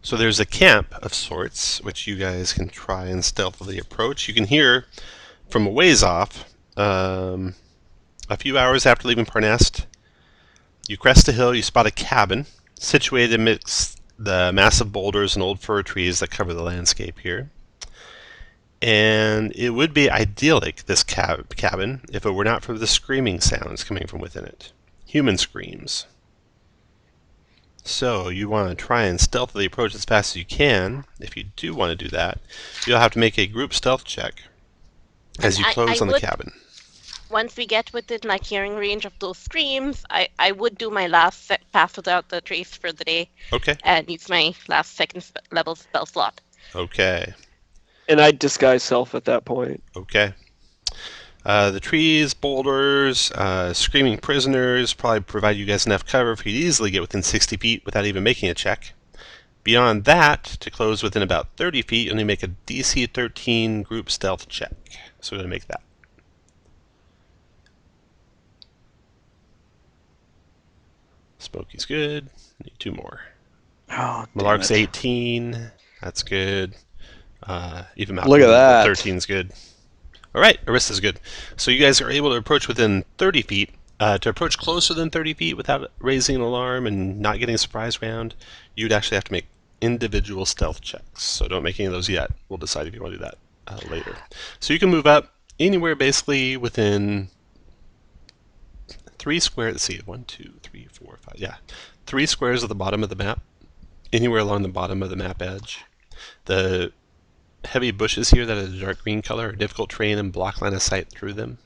So there's a camp of sorts, which you guys can try and stealthily approach. You can hear from a ways off, a few hours after leaving Parnast, you crest a hill, you spot a cabin situated amidst the massive boulders and old fir trees that cover the landscape here. And it would be idyllic, this cabin, if it were not for the screaming sounds coming from within it. Human screams. So you want to try and stealthily approach as fast as you can. If you do want to do that, you'll have to make a group stealth check as you close on the cabin. Once we get within like hearing range of those screams, I would do my last pass without the trace for the day. Okay. And use my last second level spell slot. Okay. And I'd disguise self at that point. Okay. The trees, boulders, screaming prisoners probably provide you guys enough cover for you to easily get within 60 feet without even making a check. Beyond that, to close within about 30 feet, you'll need to make a DC 13 group stealth check. So we're going to make that. Smokey's good. Need 2 more. Oh, Malark's 18. That's good. Even Malcolm, Look at that. 13's good. All right, Arista's good. So you guys are able to approach within 30 feet. To approach closer than 30 feet without raising an alarm and not getting a surprise round, you'd actually have to make individual stealth checks. So don't make any of those yet. We'll decide if you want to do that later. So you can move up anywhere basically within 3 squares. Let's see, 1, 2, 3, 4, 5. Yeah, 3 squares at the bottom of the map. Anywhere along the bottom of the map edge. The heavy bushes here that are the dark green color are difficult terrain and block line of sight through them.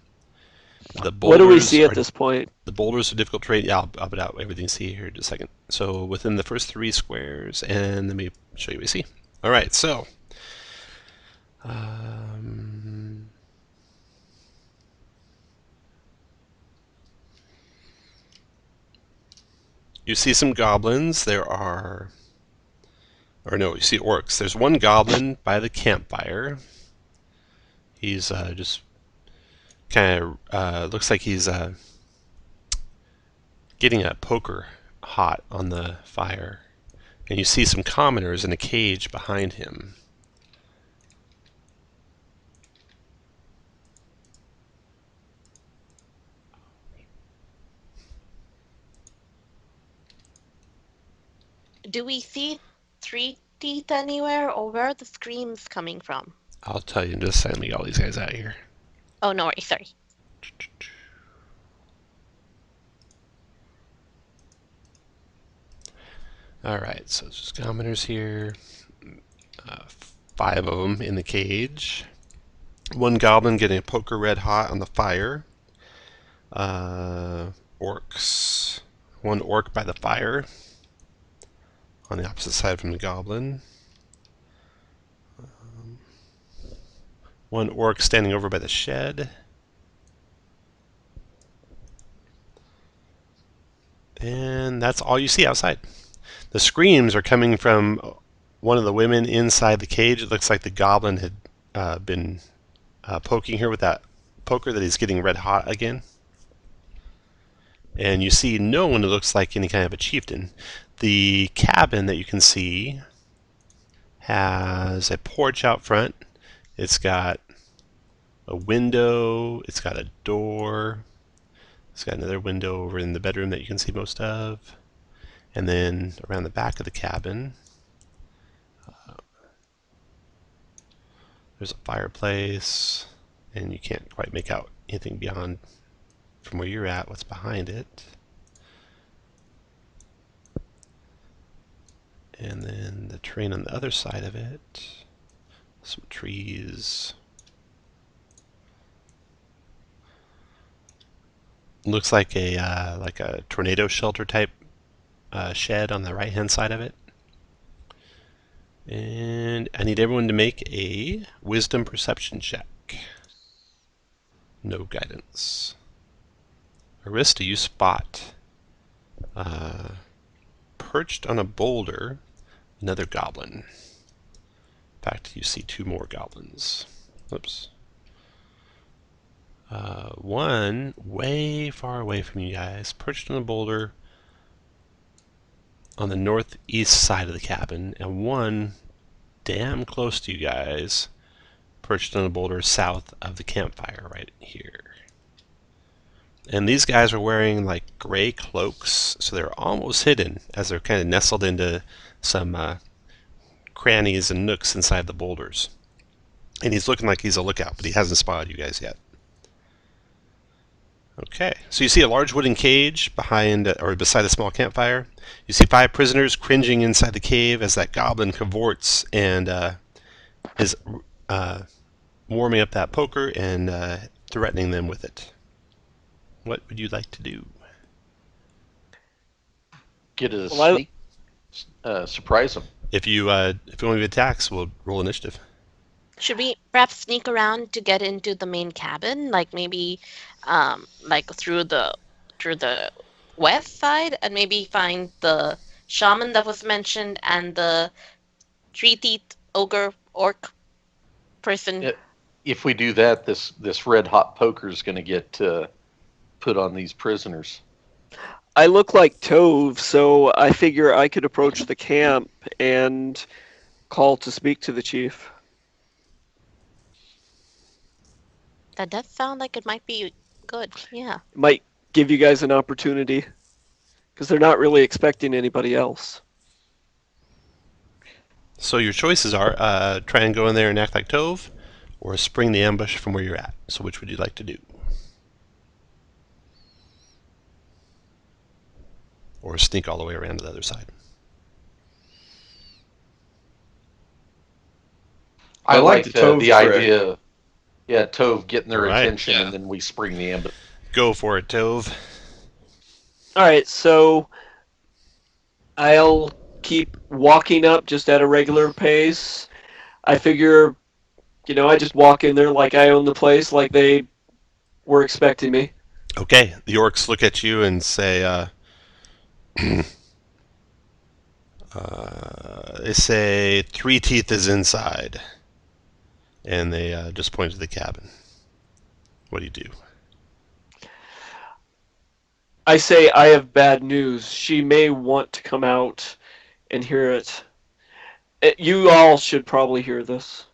The What do we boulders see at are- this point? The boulders are difficult terrain. Yeah, I'll put out everything you see here in just a second. So within the first 3 squares, and let me show you what you see. All right, so you see some goblins. There are Or no, you see orcs. There's one goblin by the campfire. He's just kind of looks like he's getting a poker hot on the fire. And you see some commoners in a cage behind him. Do we see three teeth anywhere, or where are the screams coming from? I'll tell you in just a second. Let me get all these guys out here. Oh, no worries, sorry. Alright, so there's just commoners here. 5 of them in the cage. One goblin getting a poker red hot on the fire. Orcs. One orc by the fire. On the opposite side from the goblin. One orc standing over by the shed. And that's all you see outside. The screams are coming from one of the women inside the cage. It looks like the goblin had been poking her with that poker that he's getting red hot again. And you see no one who looks like any kind of a chieftain. The cabin that you can see has a porch out front. It's got a window. It's got a door. It's got another window over in the bedroom that you can see most of. And then around the back of the cabin, there's a fireplace, and you can't quite make out anything beyond from where you're at, what's behind it. And then the terrain on the other side of it, some trees. Looks like a tornado shelter type shed on the right hand side of it. And I need everyone to make a wisdom perception check. No guidance. Arista, you spot perched on a boulder another goblin. In fact, you see 2 more goblins. Oops. One way far away from you guys, perched on a boulder on the northeast side of the cabin, and one damn close to you guys, perched on a boulder south of the campfire right here. And these guys are wearing like gray cloaks, so they're almost hidden as they're kind of nestled into some crannies and nooks inside the boulders. And he's looking like he's a lookout, but he hasn't spotted you guys yet. Okay, so you see a large wooden cage behind or beside a small campfire. You see 5 prisoners cringing inside the cave as that goblin cavorts and is warming up that poker and threatening them with it. What would you like to do? Get a Well, sneak, surprise them. If you want to be attacks, we'll roll initiative. Should we perhaps sneak around to get into the main cabin, like maybe, like through the west side, and maybe find the shaman that was mentioned and the 3-teeth ogre orc person? Yeah. If we do that, this red hot poker is going to get put on these prisoners. I look like Tove, so I figure I could approach the camp and call to speak to the chief. That does sound like it might be good. Yeah. It might give you guys an opportunity, because they're not really expecting anybody else. So your choices are try and go in there and act like Tove, or spring the ambush from where you're at. So which would you like to do? Or sneak all the way around to the other side? I like the Tove trick. idea. Yeah, Tove getting their Right. attention, Yeah. and then we spring the ambush. Go for it, Tove. All right, so I'll keep walking up just at a regular pace. I figure, I just walk in there like I own the place, like they were expecting me. Okay, the orcs look at you and say, They say 3 Teeth is inside. And they just point to the cabin. What do you do? I say I have bad news. She may want to come out and hear it. You all should probably hear this.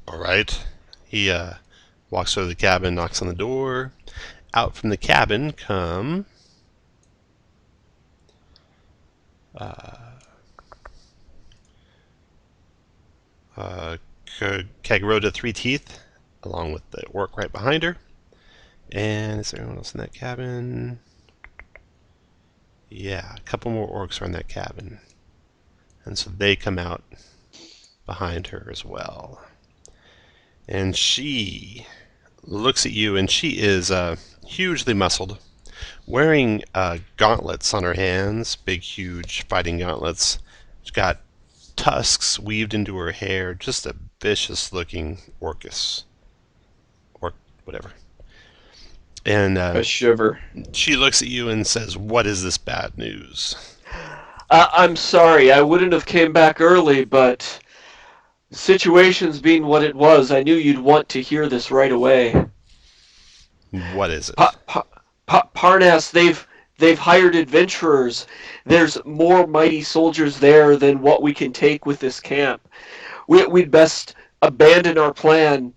All right. He walks over to the cabin, knocks on the door. Out from the cabin come Kagurota 3 Teeth, along with the orc right behind her. And is there anyone else in that cabin? Yeah, a couple more orcs are in that cabin. And so they come out behind her as well. And she looks at you, and she is hugely muscled, wearing gauntlets on her hands, big, huge fighting gauntlets. She's got tusks weaved into her hair, just a vicious-looking orcus. Or whatever. And A shiver. she looks at you and says, "What is this bad news?" I'm sorry, I wouldn't have came back early, but situations being what it was, I knew you'd want to hear this right away. What is it? Parnast, they've hired adventurers. There's more mighty soldiers there than what we can take with this camp. We'd best abandon our plan.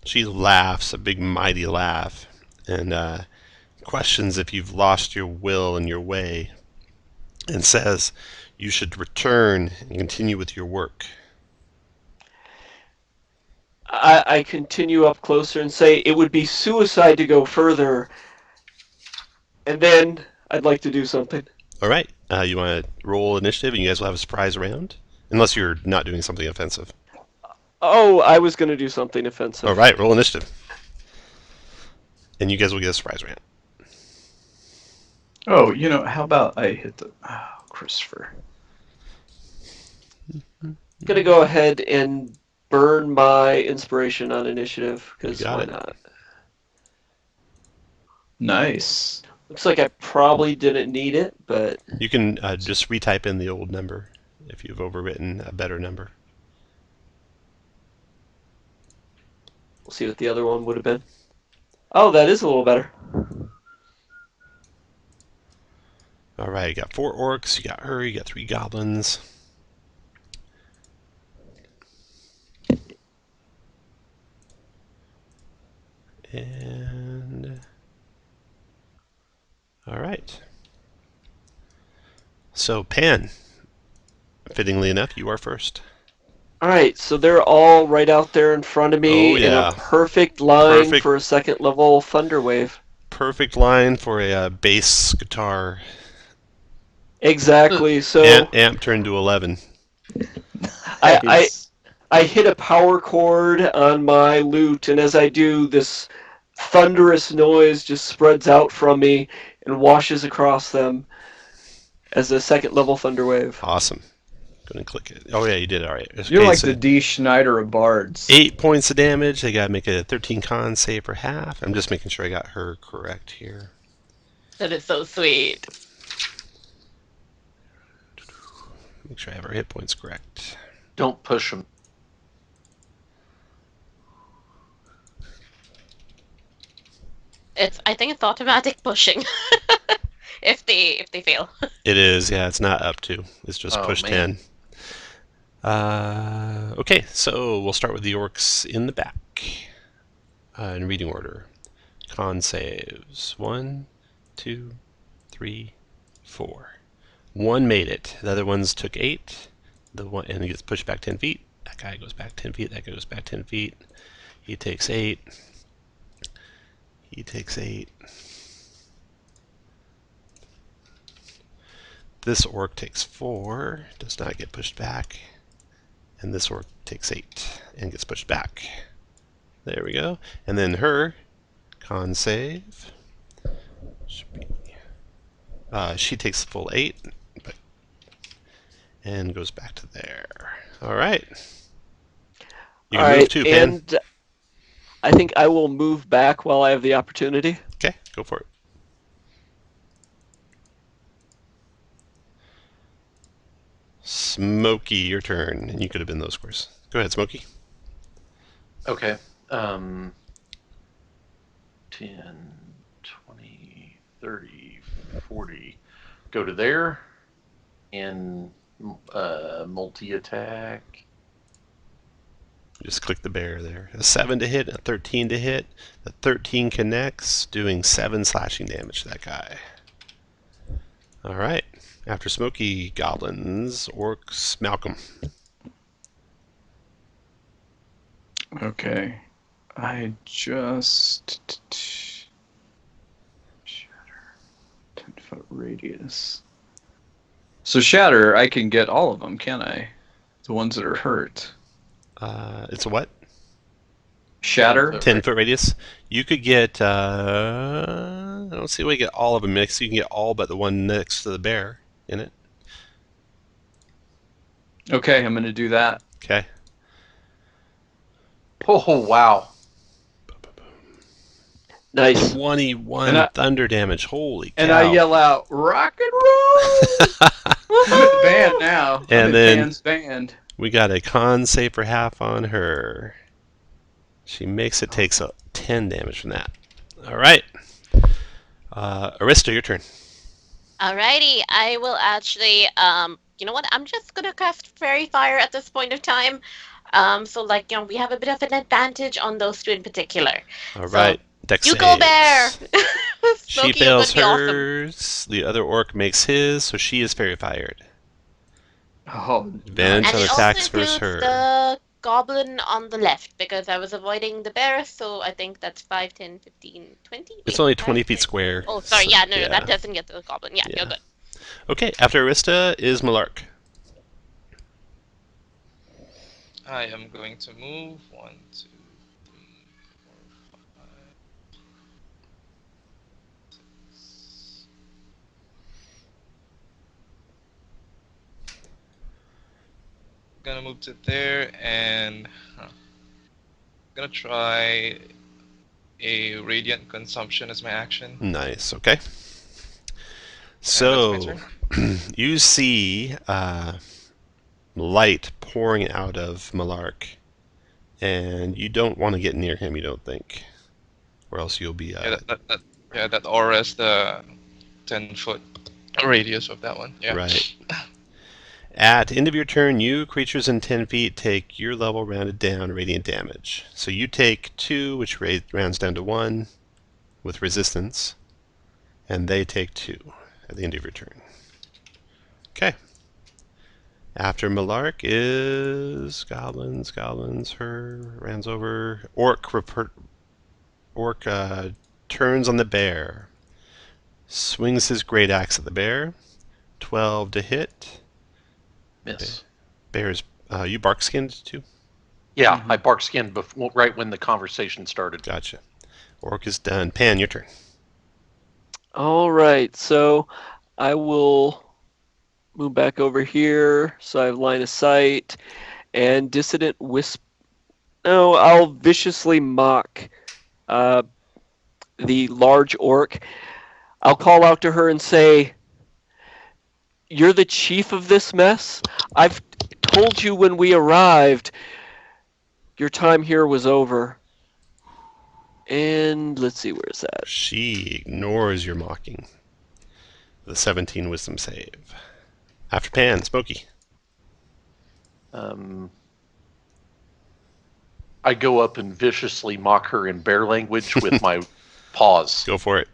She laughs, a big mighty laugh, and questions if you've lost your will and your way, and says you should return and continue with your work. I continue up closer and say it would be suicide to go further. And then I'd like to do something. All right, you want to roll initiative, and you guys will have a surprise round, unless you're not doing something offensive. Oh, I was going to do something offensive. All right, roll initiative, and you guys will get a surprise round. Oh, how about I hit the... Oh, Christopher. I'm going to go ahead and burn my inspiration on initiative, because You got why it. not? Nice. Looks like I probably didn't need it, but You can just retype in the old number if you've overwritten a better number. we'll see what the other one would have been. Oh, that is a little better. All right, you got 4 orcs, you got her, you got 3 goblins. And all right. So Pan, fittingly enough, you are first. All right, so they're all right out there in front of me Oh, in yeah. a perfect line Perfect. for a second level Thunderwave. Perfect line for a bass guitar. Exactly. So Amp turned to 11. Nice. I hit a power chord on my lute, and as I do, this thunderous noise just spreads out from me and washes across them as a second level Thunderwave. Awesome. Go and click it. Oh yeah, you did. All right. You're Okay, like so the D. Schneider of bards. 8 points of damage. They got to make a 13 con save for half. I'm just making sure I got her correct here. That is so sweet. Make sure I have her hit points correct. Don't push them. I think it's automatic pushing. if they fail. It is. Yeah, it's not up to. It's just Oh, push man. 10. Okay, so we'll start with the orcs in the back. In reading order. Con saves. 1, 2, 3, 4. One made it. The other ones took 8. The one and he gets pushed back 10 feet. That guy goes back 10 feet. That guy goes back 10 feet. He takes 8. He takes 8. This orc takes 4. Does not get pushed back. And this orc takes 8 and gets pushed back. There we go. And then her con save. She takes the full 8 and goes back to there. All right. You can move too, Pan. And I think I will move back while I have the opportunity. Okay, go for it. Smokey, your turn. And you could have been those squares. Go ahead, Smokey. Okay. 10, 20, 30, 40. Go to there and multi-attack. Just click the bear there. A 7 to hit, a 13 to hit. The 13 connects, doing 7 slashing damage to that guy. All right. After Smokey, goblins, orcs, Malcolm. Okay. I just shatter 10-foot radius. So shatter, I can get all of them, can I? The ones that are hurt. It's a what? Shatter. 10-foot radius. You could get. I don't see a way to get all of them mixed. You can get all but the one next to the bear in it. Okay, I'm gonna do that. Okay. Oh, wow. Nice. 21 thunder damage. Holy cow. And I yell out, "Rock and roll!" I'm in the band now. I'm And in then- Pan's band. We got a con save for half on her. She makes it takes 10 damage from that. All right. Arista, your turn. Alrighty, I will actually, you know what? I'm just gonna cast Fairy Fire at this point of time. So like, you know, we have a bit of an advantage on those two in particular. All So, right. Dex You go, saves. Bear! She Smokey, you're fails gonna be awesome. hers. The other orc makes his, so she is fairy fired. Oh, Advantage And on it also attacks versus includes her. the goblin on the left, because I was avoiding the bear, so I think that's 5, 10, 15, 20? It's Wait, only 5, 20 feet 10. square. Oh, sorry, so- yeah, no, that doesn't get to the goblin. Yeah, Yeah. you're good. Okay, after Arista is Malark. I am going to move 1, 2, 3, 4, 5, 6. Gonna move to there and gonna try a radiant consumption as my action. Nice, okay. That's my So, turn. you see light pouring out of Malark, and you don't want to get near him, you don't think, or else you'll be. That aura is the 10-foot radius of that one. Yeah. Right. At end of your turn, you creatures in 10 feet take your level rounded down radiant damage. So you take 2, which rounds down to 1 with resistance, and they take 2 at the end of your turn. Okay. After Malark is goblins, her runs over. Orc turns on the bear. Swings his great axe at the bear. 12 to hit. Miss. Bear's, you bark skinned too? Yeah, I bark skinned right when the conversation started. Gotcha. Orc is done. Pan, your turn. All right, so I will move back over here so I have line of sight. And Dissident Wisp. No, I'll viciously mock the large orc. I'll call out to her and say, "You're the chief of this mess? I've told you when we arrived your time here was over." And let's see, where's that? She ignores your mocking. The 17 wisdom save. After Pan, Smokey. I go up and viciously mock her in bear language with my paws. Go for it.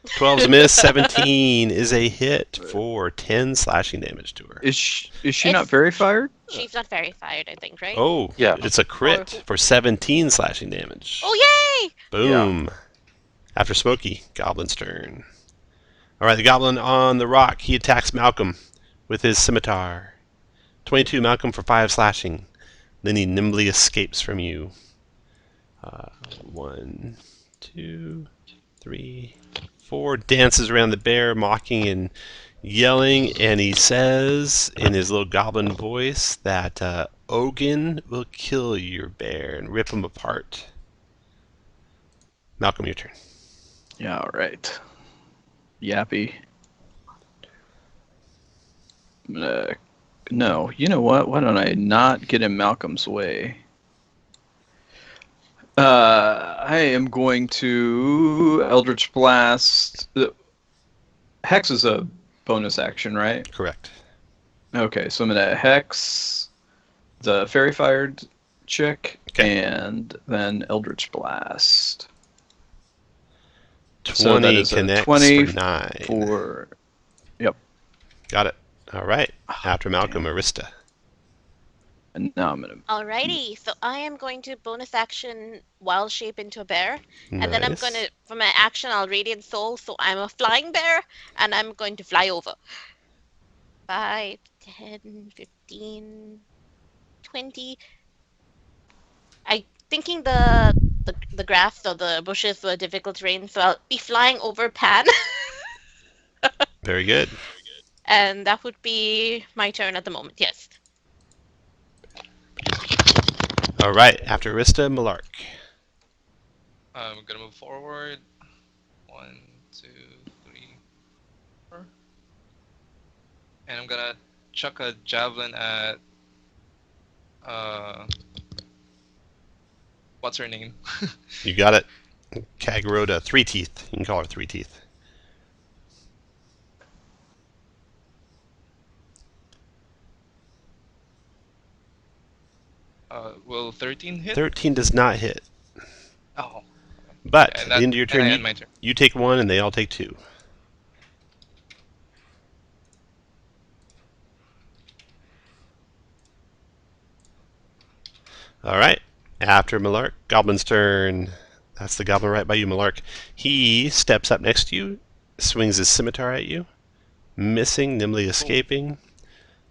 12's a miss. 17 is a hit for 10 slashing damage to her. Is she not It's- very fired? She's not very fired, I think, right? Oh, Yeah. it's a crit for 17 slashing damage. Oh, yay! Boom. After Smokey, Goblin's turn. Alright, the Goblin on the rock. He attacks Malcolm with his scimitar. 22, Malcolm, for 5 slashing. Then he nimbly escapes from you. 1, 2, 3, 4. Dances around the bear, mocking and yelling, and he says in his little goblin voice that Ogun will kill your bear and rip him apart. Malcolm, your turn. Yeah, all right. Yappy. No, you know what? Why don't I not get in Malcolm's way? I am going to Eldritch Blast. Hex is a bonus action, right? Correct. Okay, so I'm going to Hex the Fairy Fired chick, Okay. and then Eldritch Blast. 20 So that is a connects 20 for 9. for... Yep. Got it. All right. After Malcolm, Arista. And now I'm going to... Alrighty, so I am going to bonus action wild shape into a bear, and then I'm Nice. going to, for my action, I'll radiant soul, so I'm a flying bear, and I'm going to fly over. 5, 10, 15, 20. I thinking the grass or the bushes were difficult terrain, so I'll be flying over Pan, Very good. and that would be my turn at the moment. Yes. All right. After Arista, Malark. I'm gonna move forward. 1, 2, 3, 4. And I'm gonna chuck a javelin at what's her name? You got it. Kagroda. 3 Teeth. You can call her 3 Teeth. Will 13 hit? 13 does not hit. Oh. But Yeah, at the end of your turn, and I end my turn. you take 1 and they all take 2. All right. After Malark, Goblin's turn. That's the goblin right by you, Malark. He steps up next to you, swings his scimitar at you, missing, nimbly escaping.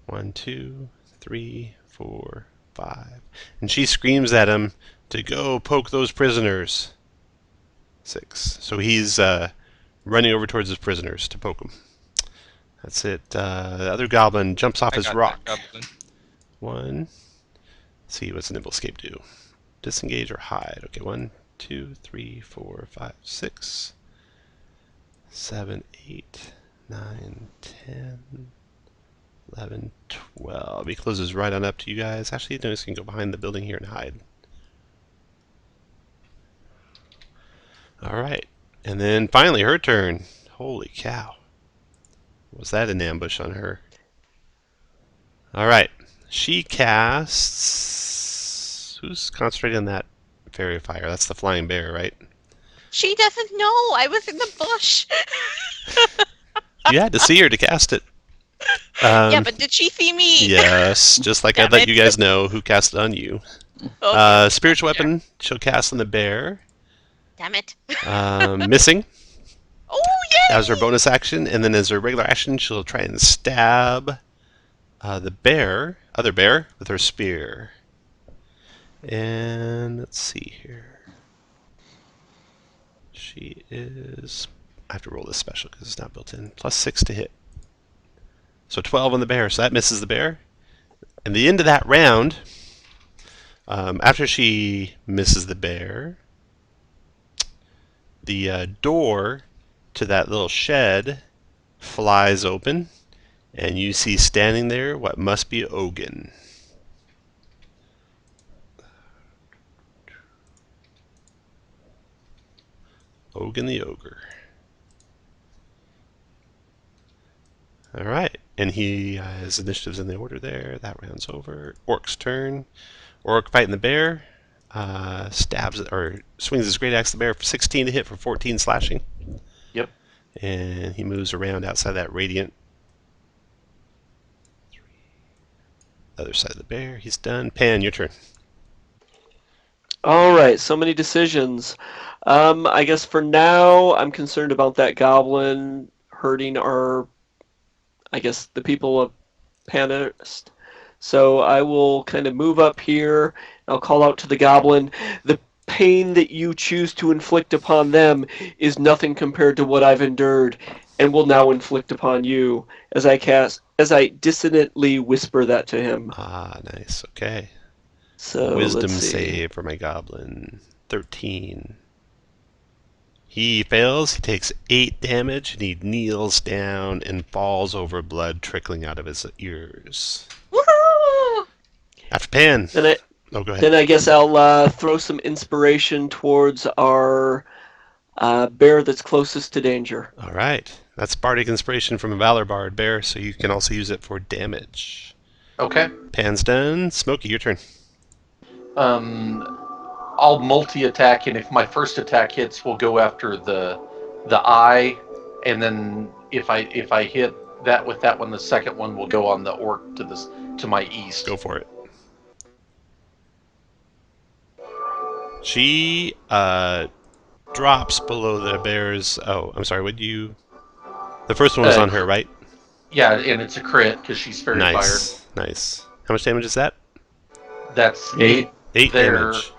1, 2, 3, 4, 5. And she screams at him to go poke those prisoners. 6. So he's running over towards his prisoners to poke them. That's it. The other goblin jumps off I his got rock. that goblin. 1. Let's see, what's nimble escape do? Disengage or hide. Okay, 1, 2, 3, 4, 5, 6, 7, 8, 9, 10, 11, 12. He closes right on up to you guys. Actually, no, he's going to go behind the building here and hide. All right. And then finally, her turn. Holy cow. Was that an ambush on her? All right. She casts... Who's concentrating on that fairy fire? That's the flying bear, right? She doesn't know. I was in the bush. You had to see her to cast it. Yeah, but did she see me? Yes, just like I'd Damn let it. you guys know who cast it on you. Okay. Spiritual weapon, she'll cast on the bear. Damn it. Missing Oh, yay! as her bonus action, and then as her regular action, she'll try and stab the other bear, with her spear. And let's see here. She is... I have to roll this special because it's not built in. +6 to hit. So 12 on the bear, so that misses the bear. And the end of that round, after she misses the bear, the door to that little shed flies open, and you see standing there what must be Ogun. Ogun the Ogre. Alright, and he has initiatives in the order there. That round's over. Orc's turn. Orc fighting the bear. Stabs or swings his great axe at the bear for 16 to hit for 14 slashing. Yep. And he moves around outside that radiant. Other side of the bear. He's done. Pan, your turn. All right, so many decisions. I guess for now, I'm concerned about that goblin hurting our, I guess, the people of Parnast. So I will kind of move up here. I'll call out to the goblin. The pain that you choose to inflict upon them is nothing compared to what I've endured, and will now inflict upon you. As I dissonantly whisper that to him. Ah, nice. Okay. So Wisdom let's see. save for my goblin. 13. He fails. He takes 8 damage, and he kneels down and falls over, blood trickling out of his ears. Woohoo! After Pan. Then Oh, go ahead. Then I guess I'll throw some inspiration towards our bear that's closest to danger. All right. That's Bardic Inspiration from a Valor Bard bear, so you can also use it for damage. Okay. Pan's done. Smokey, your turn. I'll multi-attack, and if my first attack hits, we'll go after the eye, and then if I hit that with that one, the second one will go on the orc to my east. Go for it. She drops below the bear's. Oh, I'm sorry. Would you? The first one was on her, right? Yeah, and it's a crit because she's fairy Nice, nice. How much damage is that? fired. That's 8. 8 there. damage.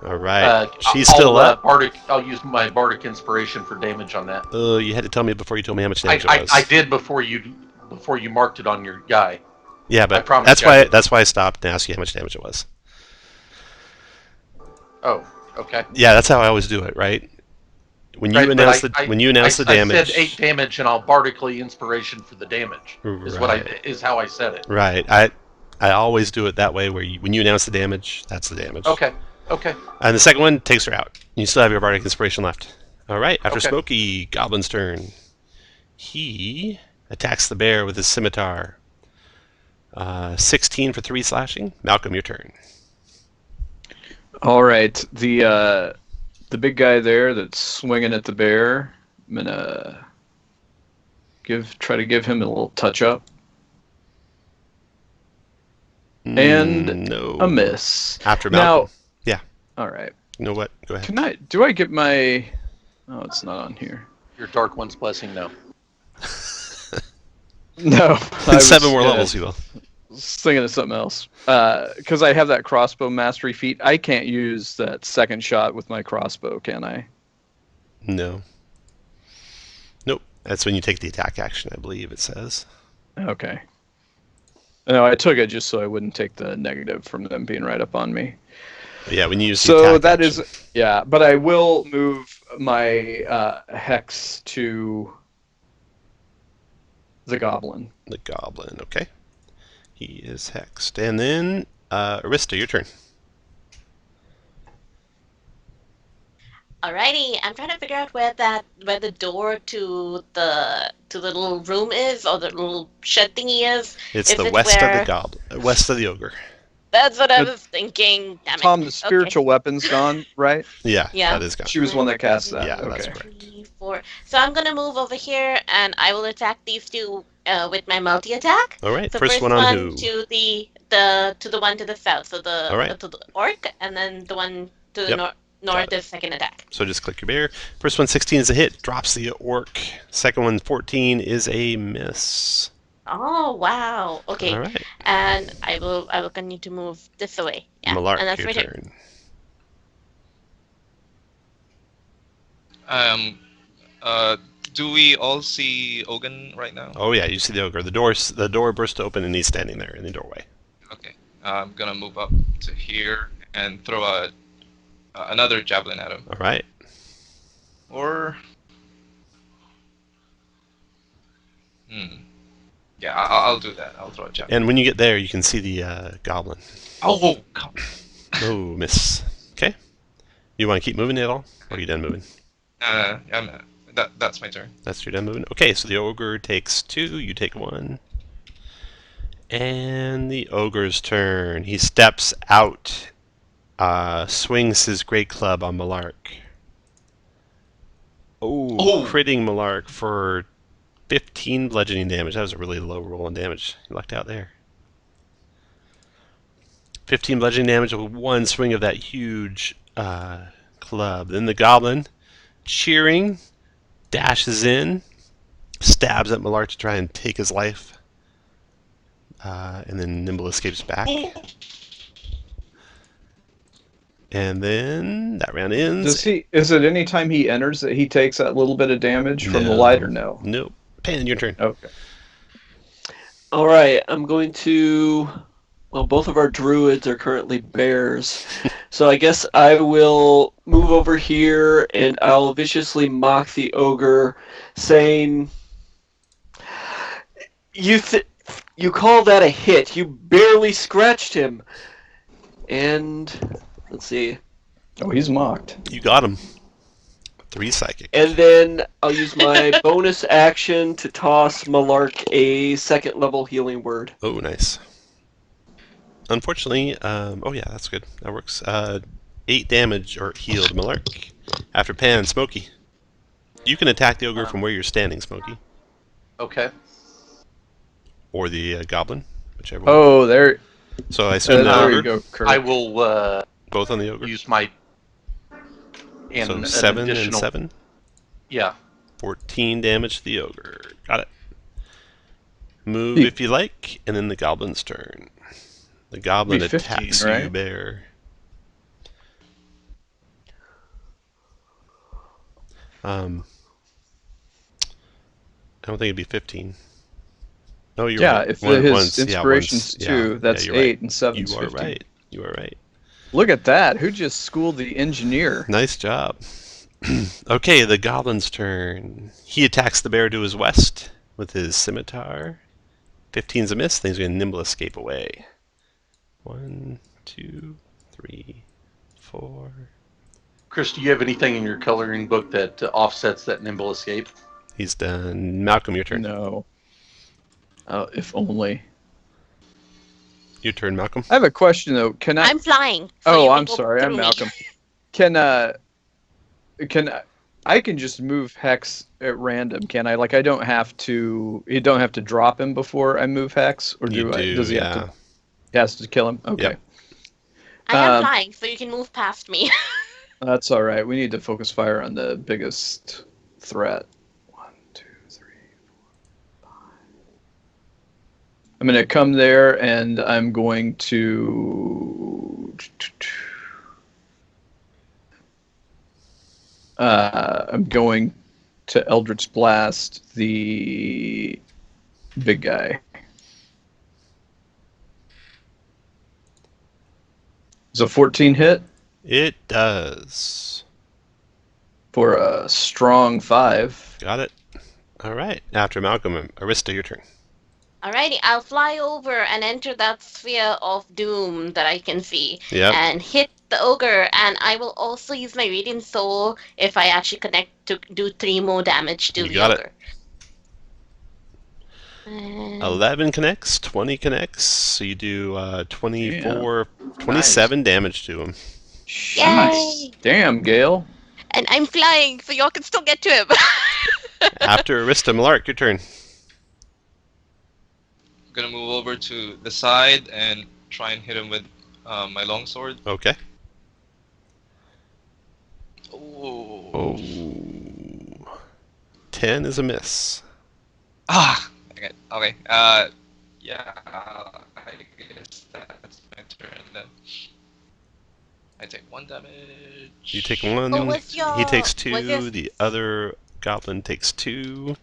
All right. She's I'll, still up. I'll use my Bardic Inspiration for damage on that. You had to tell me before you told me how much damage it was. I did before you marked it on your guy. Yeah, but promise that's why I stopped and asked you how much damage it was. Oh, okay. Yeah, that's how I always do it, right? When you announce the damage. I said 8 damage, and I'll Bardically Inspiration for the damage. Is how I said it. Right. I always do it that way, where when you announce the damage, that's the damage. Okay. And the second one takes her out. You still have your Bardic Inspiration left. All right. After Okay. Smokey, Goblin's turn. He attacks the bear with his scimitar. 16 for 3 slashing. Malcolm, your turn. All right, the big guy there that's swinging at the bear. I'm gonna try to give him a little touch up, and no. a miss. After Malcolm. Now, all right. You know what? Go ahead. Do I get my? Oh, it's not on here. Your Dark One's Blessing, no. No. In 7 more levels, you will. Thinking of something else. Because I have that crossbow mastery feat. I can't use that second shot with my crossbow, can I? No. Nope. That's when you take the attack action, I believe it says. Okay. No, I took it just so I wouldn't take the negative from them being right up on me. But yeah, when you use the So attack that action. is, yeah, but I will move my hex to the goblin. The goblin, okay. He is hexed. And then, Arista, your turn. Alrighty, I'm trying to figure out where the door to the little room is, or the little shed thingy is. It's Is the it west where- of the goblin, west of the ogre. That's what I But- was thinking. Damn it. Tom, the Okay. spiritual weapon's gone, right? Yeah, Yeah. that is gone. She was one that cast that. Yeah, okay. that's correct. 3, 4. So I'm gonna move over here, and I will attack these two with my multi attack. All right, So first one on who? to the one to the south, so All right. to the orc, and then the one to the Yep. north is second attack. So just click your bear. First one, 16 is a hit, drops the orc. Second one, 14 is a miss. Oh wow! Okay, All right. and I will continue to move this way. Yeah, Malark, and that's your my turn. turn. Do we all see Ogun right now? Oh yeah, you see the ogre. The door burst open and he's standing there in the doorway. Okay. I'm gonna move up to here and throw another javelin at him. All right. Or yeah, I'll do that. I'll throw a javelin. And when you get there, you can see the goblin. Oh, come. Oh, miss. Okay. You want to keep moving at all? Or are you done moving? That's my turn. That's your done moving. Okay, so the ogre takes 2, you take 1. And the ogre's turn. He steps out, swings his great club on Malark. Oh, critting Malark for 15 bludgeoning damage. That was a really low roll on damage. You lucked out there. 15 bludgeoning damage with one swing of that huge club. Then the goblin, cheering, dashes in, stabs at Malark to try and take his life. And then Nimble escapes back. And then that round ends. Is it any time he enters that he takes that little bit of damage from the No. light or no? Nope. Pan, your turn. Okay. All right, I'm going to Well, both of our druids are currently bears. So I guess I will move over here and I'll viciously mock the ogre, saying, You call that a hit? You barely scratched him. And let's see. Oh, he's mocked. You got him. 3 psychic. And then I'll use my bonus action to toss Malark a second level healing word. Oh, nice. Unfortunately, oh yeah, that's good. That works. 8 damage or healed Malark. After Pan, Smokey. You can attack the ogre from where you're standing, Smokey. Okay. Or the goblin, whichever one. Oh, there. So I assume the there ogre. you go, Kurt. I will Both on the ogre. use my and So an 7 and additional 7. Yeah. 14 damage to the ogre. Got it. Move Be- if you like, and then the goblin's turn. The goblin Be 15, attacks you, right? bear. I don't think it'd be 15. No, you're Yeah, right. if One- his once- yeah, inspiration's once- 2, yeah, that's you're 8, right. and 7's You are 15. right. You are right. Look at that. Who just schooled the engineer? Nice job. Okay, the goblin's turn. He attacks the bear to his west with his scimitar. 15's a miss. Then he's going to nimble escape away. 1, 2, 3, 4. Chris, do you have anything in your coloring book that offsets that nimble escape? He's done. Malcolm, your turn. No. If only. Your turn, Malcolm. I have a question though. Can I? I'm flying. so Oh, you will I'm go sorry. I'm through me. Malcolm. Can I can just move Hex at random, can I? Like I don't have to. You don't have to drop him before I move Hex, or You do I? do, Does he yeah. have to? He has to kill him. Okay, Yep. I am Um, flying, so you can move past me. that's all right. We need to focus fire on the biggest threat. 1, 2, 3, 4, 5. I'm gonna come there, and I'm going to. I'm going to Eldritch Blast the big guy. Is a 14 hit It does. for a strong 5. Got it. All right. After Malcolm, Arista, your turn. Alrighty, I'll fly over and enter that sphere of doom that I can see Yep. and hit the ogre, and I will also use my Radiant Soul if I actually connect to do 3 more damage to You the got it. ogre. And 11 connects, 20 connects, so you do 24, 27 damage to him. Yay! Damn, Gale. And I'm flying, so y'all can still get to him. After Arista, Malark, your turn. Gonna move over to the side and try and hit him with my longsword. Okay. Oh. Oh. 10 is a miss. Ah. Okay. Okay. Yeah. I guess that's my turn then. I take 1 damage. You take 1. Oh, what's your- He takes what's 2. your- The other goblin takes 2.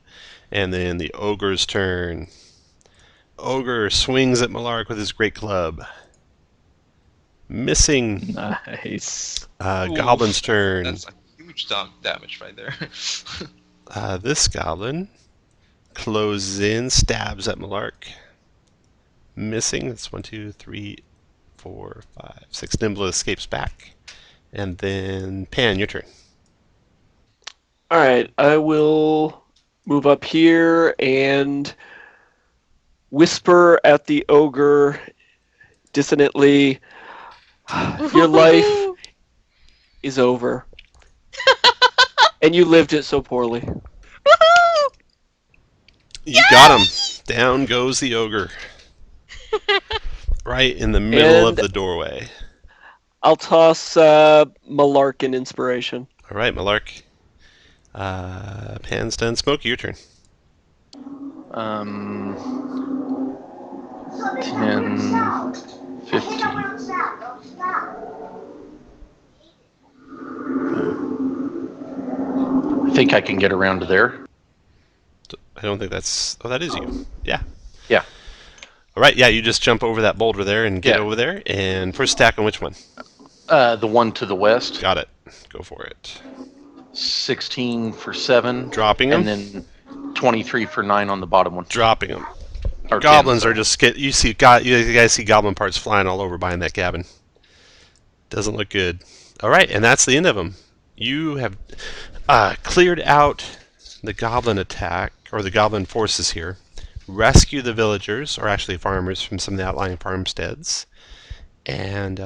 And then the ogre's turn. Ogre swings at Malark with his great club. Missing. Nice. Ooh, Goblin's turn. That's a huge damage right there. This goblin closes in, stabs at Malark. Missing. That's 1, 2, 3, 4, 5, 6. Nimble escapes back. And then Pan, your turn. All right, I will move up here and whisper at the ogre dissonantly, "Your life is over, and you lived it so poorly." Woohoo! You got him. Down goes the ogre. Right in the middle of And- the doorway. I'll toss Malark an inspiration. All right, Malark. Pan's done. Smokey, your turn. 10, 15. I think I can get around to there. I don't think that's... Oh, that is you. Yeah. Yeah. All right, yeah, you just jump over that boulder there and get Yeah. over there. And first attack on which one? The one to the west. Got it. Go for it. 16 for 7. Dropping him. And then 23 for 9 on the bottom one. Dropping him. Or Goblins 10, are just you guys see goblin parts flying all over behind that cabin. Doesn't look good. All right, and that's the end of them. You have cleared out the goblin attack, or the goblin forces here. Rescue the villagers, or actually farmers, from some of the outlying farmsteads. And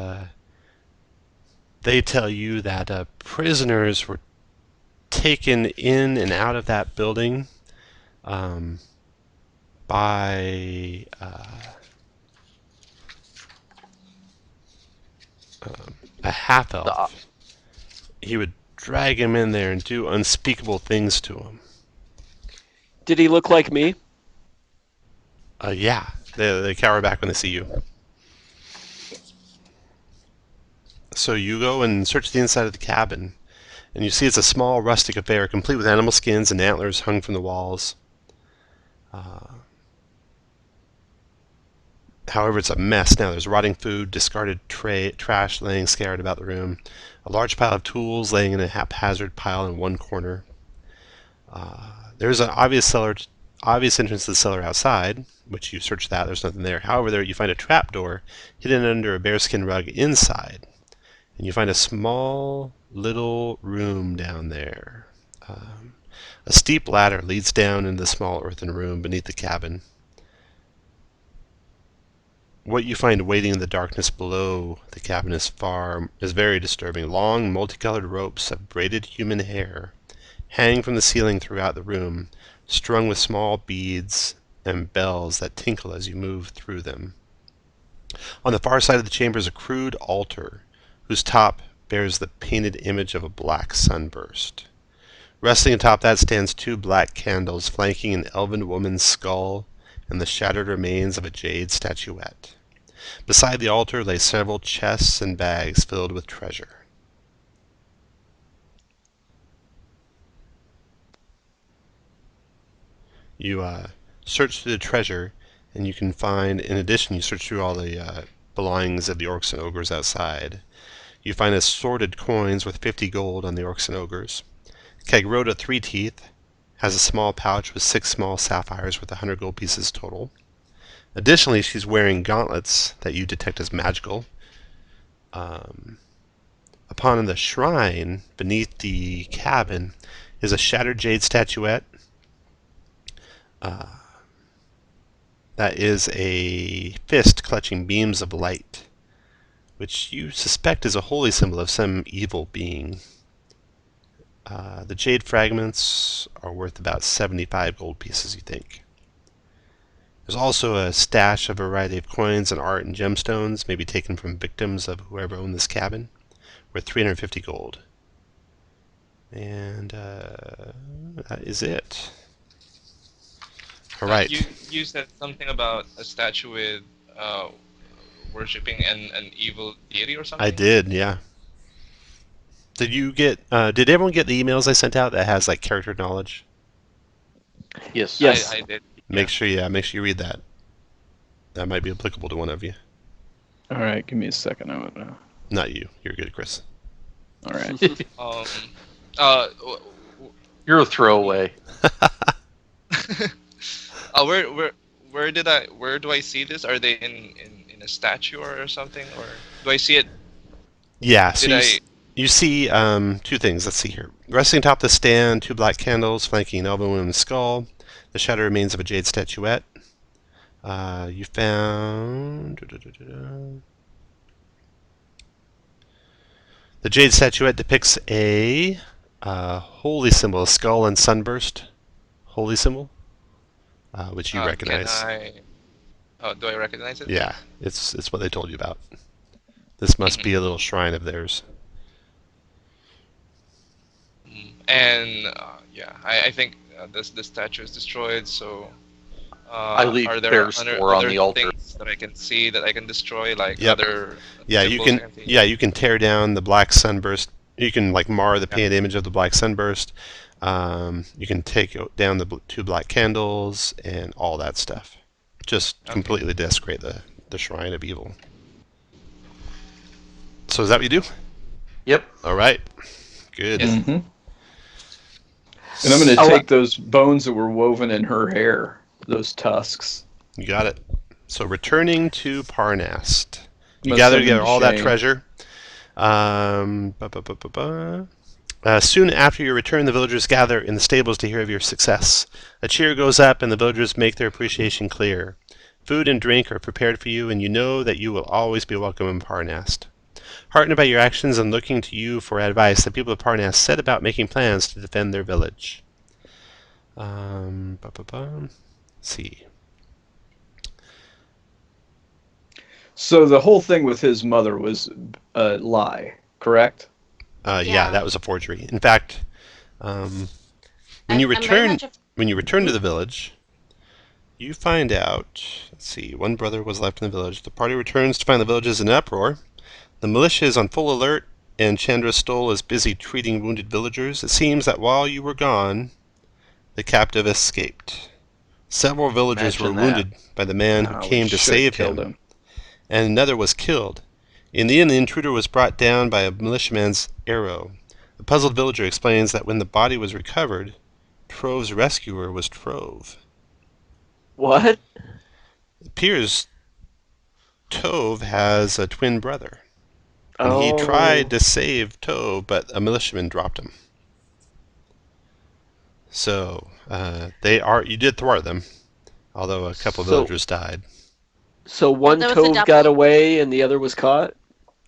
they tell you that prisoners were taken in and out of that building by a half-elf. He would drag him in there and do unspeakable things to him. Did he look like me? Yeah, they cower back when they see you. So you go and search the inside of the cabin, and you see it's a small rustic affair, complete with animal skins and antlers hung from the walls. However, it's a mess now. There's rotting food, discarded trash laying scattered about the room, a large pile of tools laying in a haphazard pile in one corner. There's an obvious entrance to the cellar outside, which you search that. There's nothing there. However, there you find a trapdoor hidden under a bearskin rug inside, and you find a small little room down there. A steep ladder leads down into the small earthen room beneath the cabin. What you find waiting in the darkness below the cabin is very disturbing. Long, multicolored ropes of braided human hair hang from the ceiling throughout the room, strung with small beads and bells that tinkle as you move through them. On the far side of the chamber is a crude altar, whose top bears the painted image of a black sunburst. Resting atop that stands 2 black candles, flanking an elven woman's skull and the shattered remains of a jade statuette. Beside the altar lay several chests and bags filled with treasure. You search through the treasure, and you can find, in addition, you search through all the belongings of the orcs and ogres outside. You find assorted coins worth 50 gold on the orcs and ogres. Kegrota 3-Teeth has a small pouch with 6 small sapphires worth 100 gold pieces total. Additionally, she's wearing gauntlets that you detect as magical. Upon the shrine beneath the cabin is a shattered jade statuette. That is a fist clutching beams of light, which you suspect is a holy symbol of some evil being. The jade fragments are worth about 75 gold pieces, you think. There's also a stash of a variety of coins and art and gemstones, maybe taken from victims of whoever owned this cabin, worth 350 gold. And that is it. All right. You said something about a statue with worshipping an evil deity or something? I did, yeah. Did you get? Did everyone get the emails I sent out that has like character knowledge? Yes. Yes. I did. Make sure you read that. That might be applicable to one of you. All right, give me a second. I don't know. Not you. You're good, Chris. All right. You're a throwaway. Where do I see this? Are they in a statue or something, or do I see it? Yeah. So you see 2 things. Let's see here. Resting atop the stand, 2 black candles flanking an elven woman's skull. The shattered remains of a jade statuette. You found... The jade statuette depicts a holy symbol, a skull and sunburst holy symbol, which you recognize. Do I recognize it? Yeah, it's what they told you about. This must be a little shrine of theirs. And I think the statue is destroyed, so I leave are there Bear's Store on the altar. things that I can see that I can destroy, like Yep. other Yeah, you symbols I can. see? Yeah, you can tear down the black sunburst. You can like mar the painted image of the black sunburst. You can take down the 2 black candles and all that stuff. just Okay. completely desecrate the shrine of evil. So is that what you do? Yep. All right. Good. Yes. Mm-hmm. And I'm going to I'll- take those bones that were woven in her hair, those tusks. You got it. So returning to Parnast. You Let's gather send them together to all that Shane. treasure. Soon after your return, the villagers gather in the stables to hear of your success. A cheer goes up, and the villagers make their appreciation clear. Food and drink are prepared for you, and you know that you will always be welcome in Parnast. Heartened by your actions and looking to you for advice, the people of Parnast set about making plans to defend their village. Let's see. So the whole thing with his mother was a lie, correct? Yeah, Yeah. that was a forgery. In fact, when you I'm very return much to the village, you find out. Let's see. One brother was left in the village. The party returns to find the village is in uproar. The militia is on full alert, and Chandra Stoll is busy treating wounded villagers. It seems that while you were gone, the captive escaped. Several villagers were Imagine that. wounded by the man who Ah, we came to should've save killed him, and another was killed. In the end, the intruder was brought down by a militiaman's arrow. The puzzled villager explains that when the body was recovered, Trove's rescuer was Trove. What? It appears Tove has a twin brother, and he Oh. tried to save Tove, but a militiaman dropped him. So you did thwart them, although a couple of So- villagers died. So one there was a Tove double. got away and the other was caught?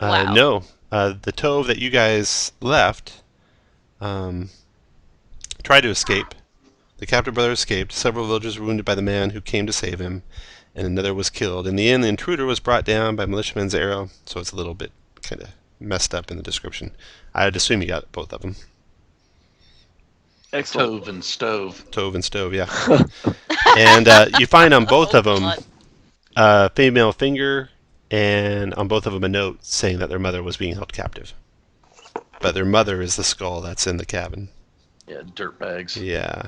Wow. No, the Tove that you guys left tried to escape. The captive brother escaped. Several villagers were wounded by the man who came to save him, and another was killed. In the end, the intruder was brought down by militiaman's arrow, so it's a little bit kind of messed up in the description. I'd assume you got both of them. Excellent. Tove and stove. Tove and Stove, yeah. And you find on both Oh, of them God. a female finger, and on both of them a note saying that their mother was being held captive. But their mother is the skull that's in the cabin. Yeah, dirtbags. Yeah.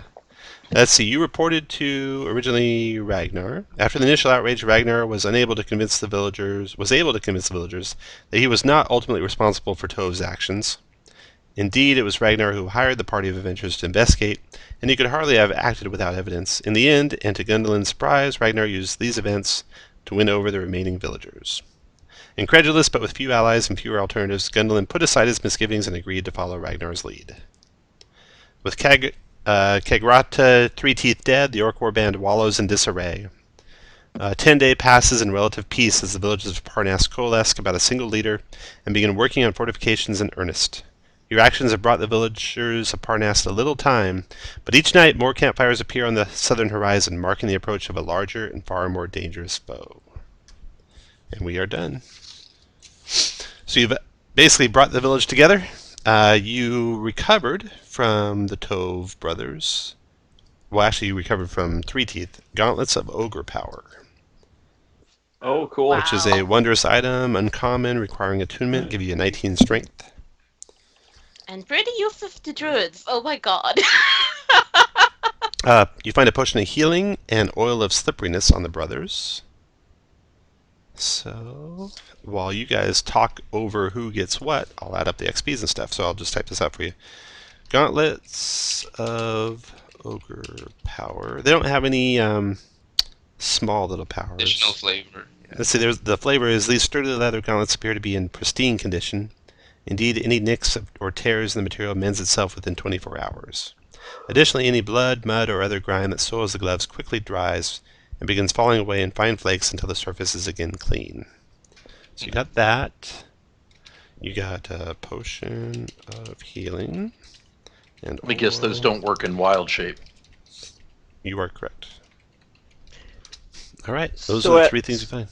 Let's see. You reported to originally Ragnar. After the initial outrage, Ragnar was able to convince the villagers that he was not ultimately responsible for Tove's actions. Indeed, it was Ragnar who hired the party of adventurers to investigate, and he could hardly have acted without evidence. In the end, and to Gundalin's surprise, Ragnar used these events to win over the remaining villagers. Incredulous but with few allies and fewer alternatives, Gundalin put aside his misgivings and agreed to follow Ragnar's lead. With Kegrata Three Teeth dead, the Orc warband wallows in disarray. 10 day passes in relative peace as the villages of Parnast coalesce about a single leader and begin working on fortifications in earnest. Your actions have brought the villagers of Parnast a little time, but each night more campfires appear on the southern horizon, marking the approach of a larger and far more dangerous foe. And we are done. So you've basically brought the village together. You recovered from the Tove brothers. Well, actually, you recovered from Three Teeth, Gauntlets of Ogre Power, Oh, cool. Wow. which is a wondrous item, uncommon, requiring attunement, give you a 19 strength. And pretty useless to druids. Oh my god. You find a potion of healing and oil of slipperiness on the brothers. So, while you guys talk over who gets what, I'll add up the XPs and stuff, so I'll just type this out for you. Gauntlets of Ogre Power. They don't have any small little powers. Additional flavor. Let's see, the flavor is these sturdy leather gauntlets appear to be in pristine condition. Indeed, any nicks or tears in the material mends itself within 24 hours. Additionally, any blood, mud, or other grime that soils the gloves quickly dries and begins falling away in fine flakes until the surface is again clean. So you got that. You got a potion of healing. And Let me guess, those oil. don't work in wild shape. You are correct. All right, those So are the at- three things you find.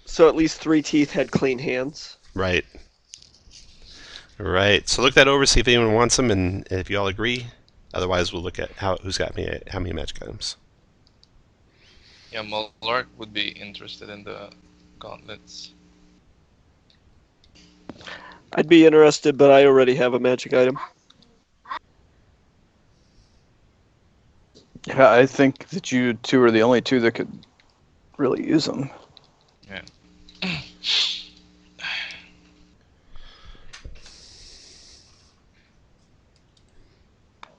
So at least Three Teeth had clean hands. Right. Right. So look that over, see if anyone wants them, and if you all agree. Otherwise, we'll look at who's got how many magic items. Yeah, Molark would be interested in the gauntlets. I'd be interested, but I already have a magic item. Yeah, I think that you two are the only two that could really use them. Yeah.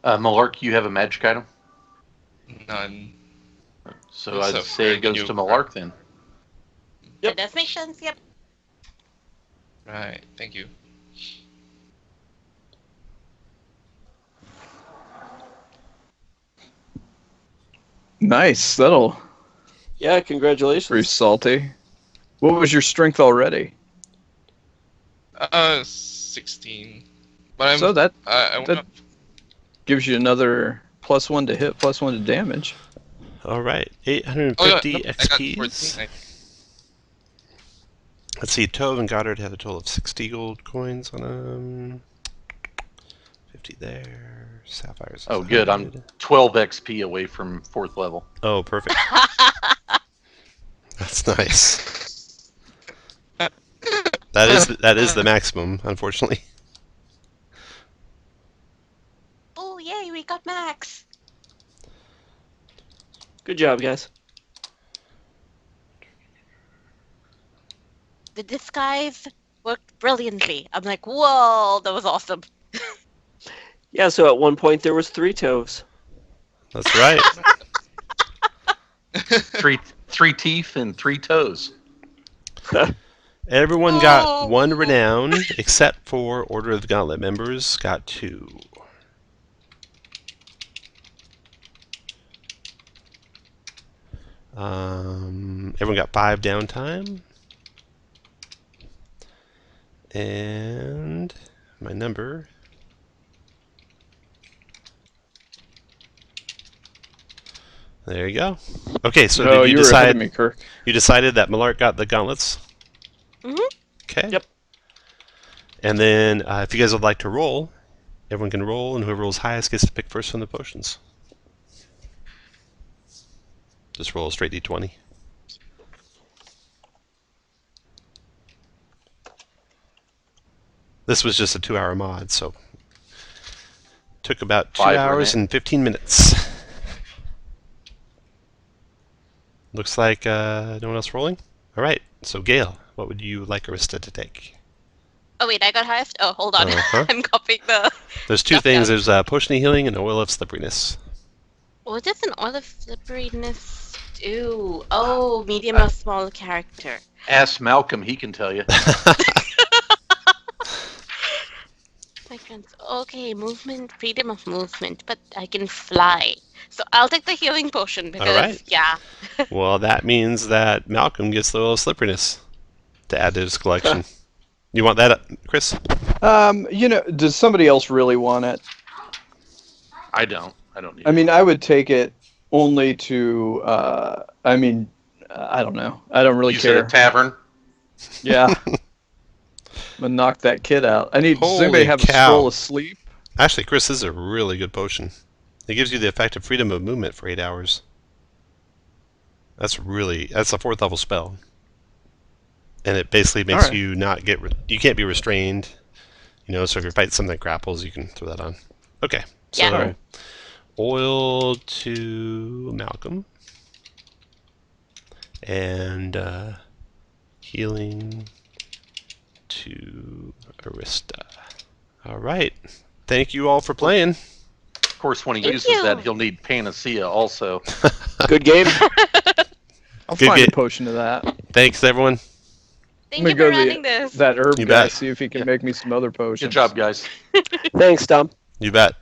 Malark, you have a magic item? None. So That's I'd a say very it goes good to new Malark then. Yep. That does make sense. Yep. Right. Thank you. Nice. That'll Yeah, pretty congratulations. salty. What was your strength already? 16. But I'm. So that I that wanna, gives you another +1 to hit, +1 to damage. All right, oh yeah, 850 no, I got 14. XPs. Let's see, Tove and Goddard had a total of 60 gold coins on them. 50 there. Sapphires. Oh, good. I'm 12 XP away from 4th level. Oh, perfect. That's nice. That is the maximum, unfortunately. Oh, yay, we got Max. Good job, guys. The disguise worked brilliantly. I'm like, whoa, that was awesome. Yeah, so at one point there was 3 Toves. That's right. Three teeth and 3 toes. Everyone got 1 renown, except for Order of the Gauntlet members got 2. Everyone got 5 downtime. And my number. There you go. Okay, so Oh, did you you were ahead decide? of me, Kirk. You decided that Malark got the gauntlets. Mhm. Okay. Yep. And then, if you guys would like to roll, everyone can roll, and whoever rolls highest gets to pick first from the potions. Just roll a straight d20. This was just a 2-hour mod, so took about 2 5 hours and 15 minutes. Looks like no one else rolling. All right. So Gale, what would you like Arista to take? Oh, wait, I got highest? Oh, hold on. Uh-huh. I'm copying the... There's 2 Stuff things. down. There's potion of healing and oil of slipperiness. What does an oil of slipperiness do? Oh, medium or small character. Ask Malcolm, he can tell you. My friends. Okay, movement, freedom of movement, but I can fly. So I'll take the healing potion because, right. yeah. Well, that means that Malcolm gets the oil of slipperiness to add to his collection. You want that, Chris? Does somebody else really want it? I don't need I it. mean, I would take it only to. I don't know. I don't really Use it care. at tavern. Yeah. I'm gonna knock that kid out. Does anybody Holy have cow. a scroll of sleep? Actually, Chris, this is a really good potion. It gives you the effect of freedom of movement for 8 hours. That's a 4th level spell. And it basically makes Alright. you not get... you can't be restrained. So if you're fighting something that grapples, you can throw that on. Okay. So, Yeah. Alright. oil to Malcolm. And healing to Arista. All right. Thank you all for playing. Of course, when he Thank uses you. that, he'll need Panacea also. Good game. I'll Good find game. a potion of that. Thanks, everyone. Thank Let me you go for to running this. that herb You guy, bet. see if he can make me some other potions. Good job, guys. Thanks, Tom. You bet.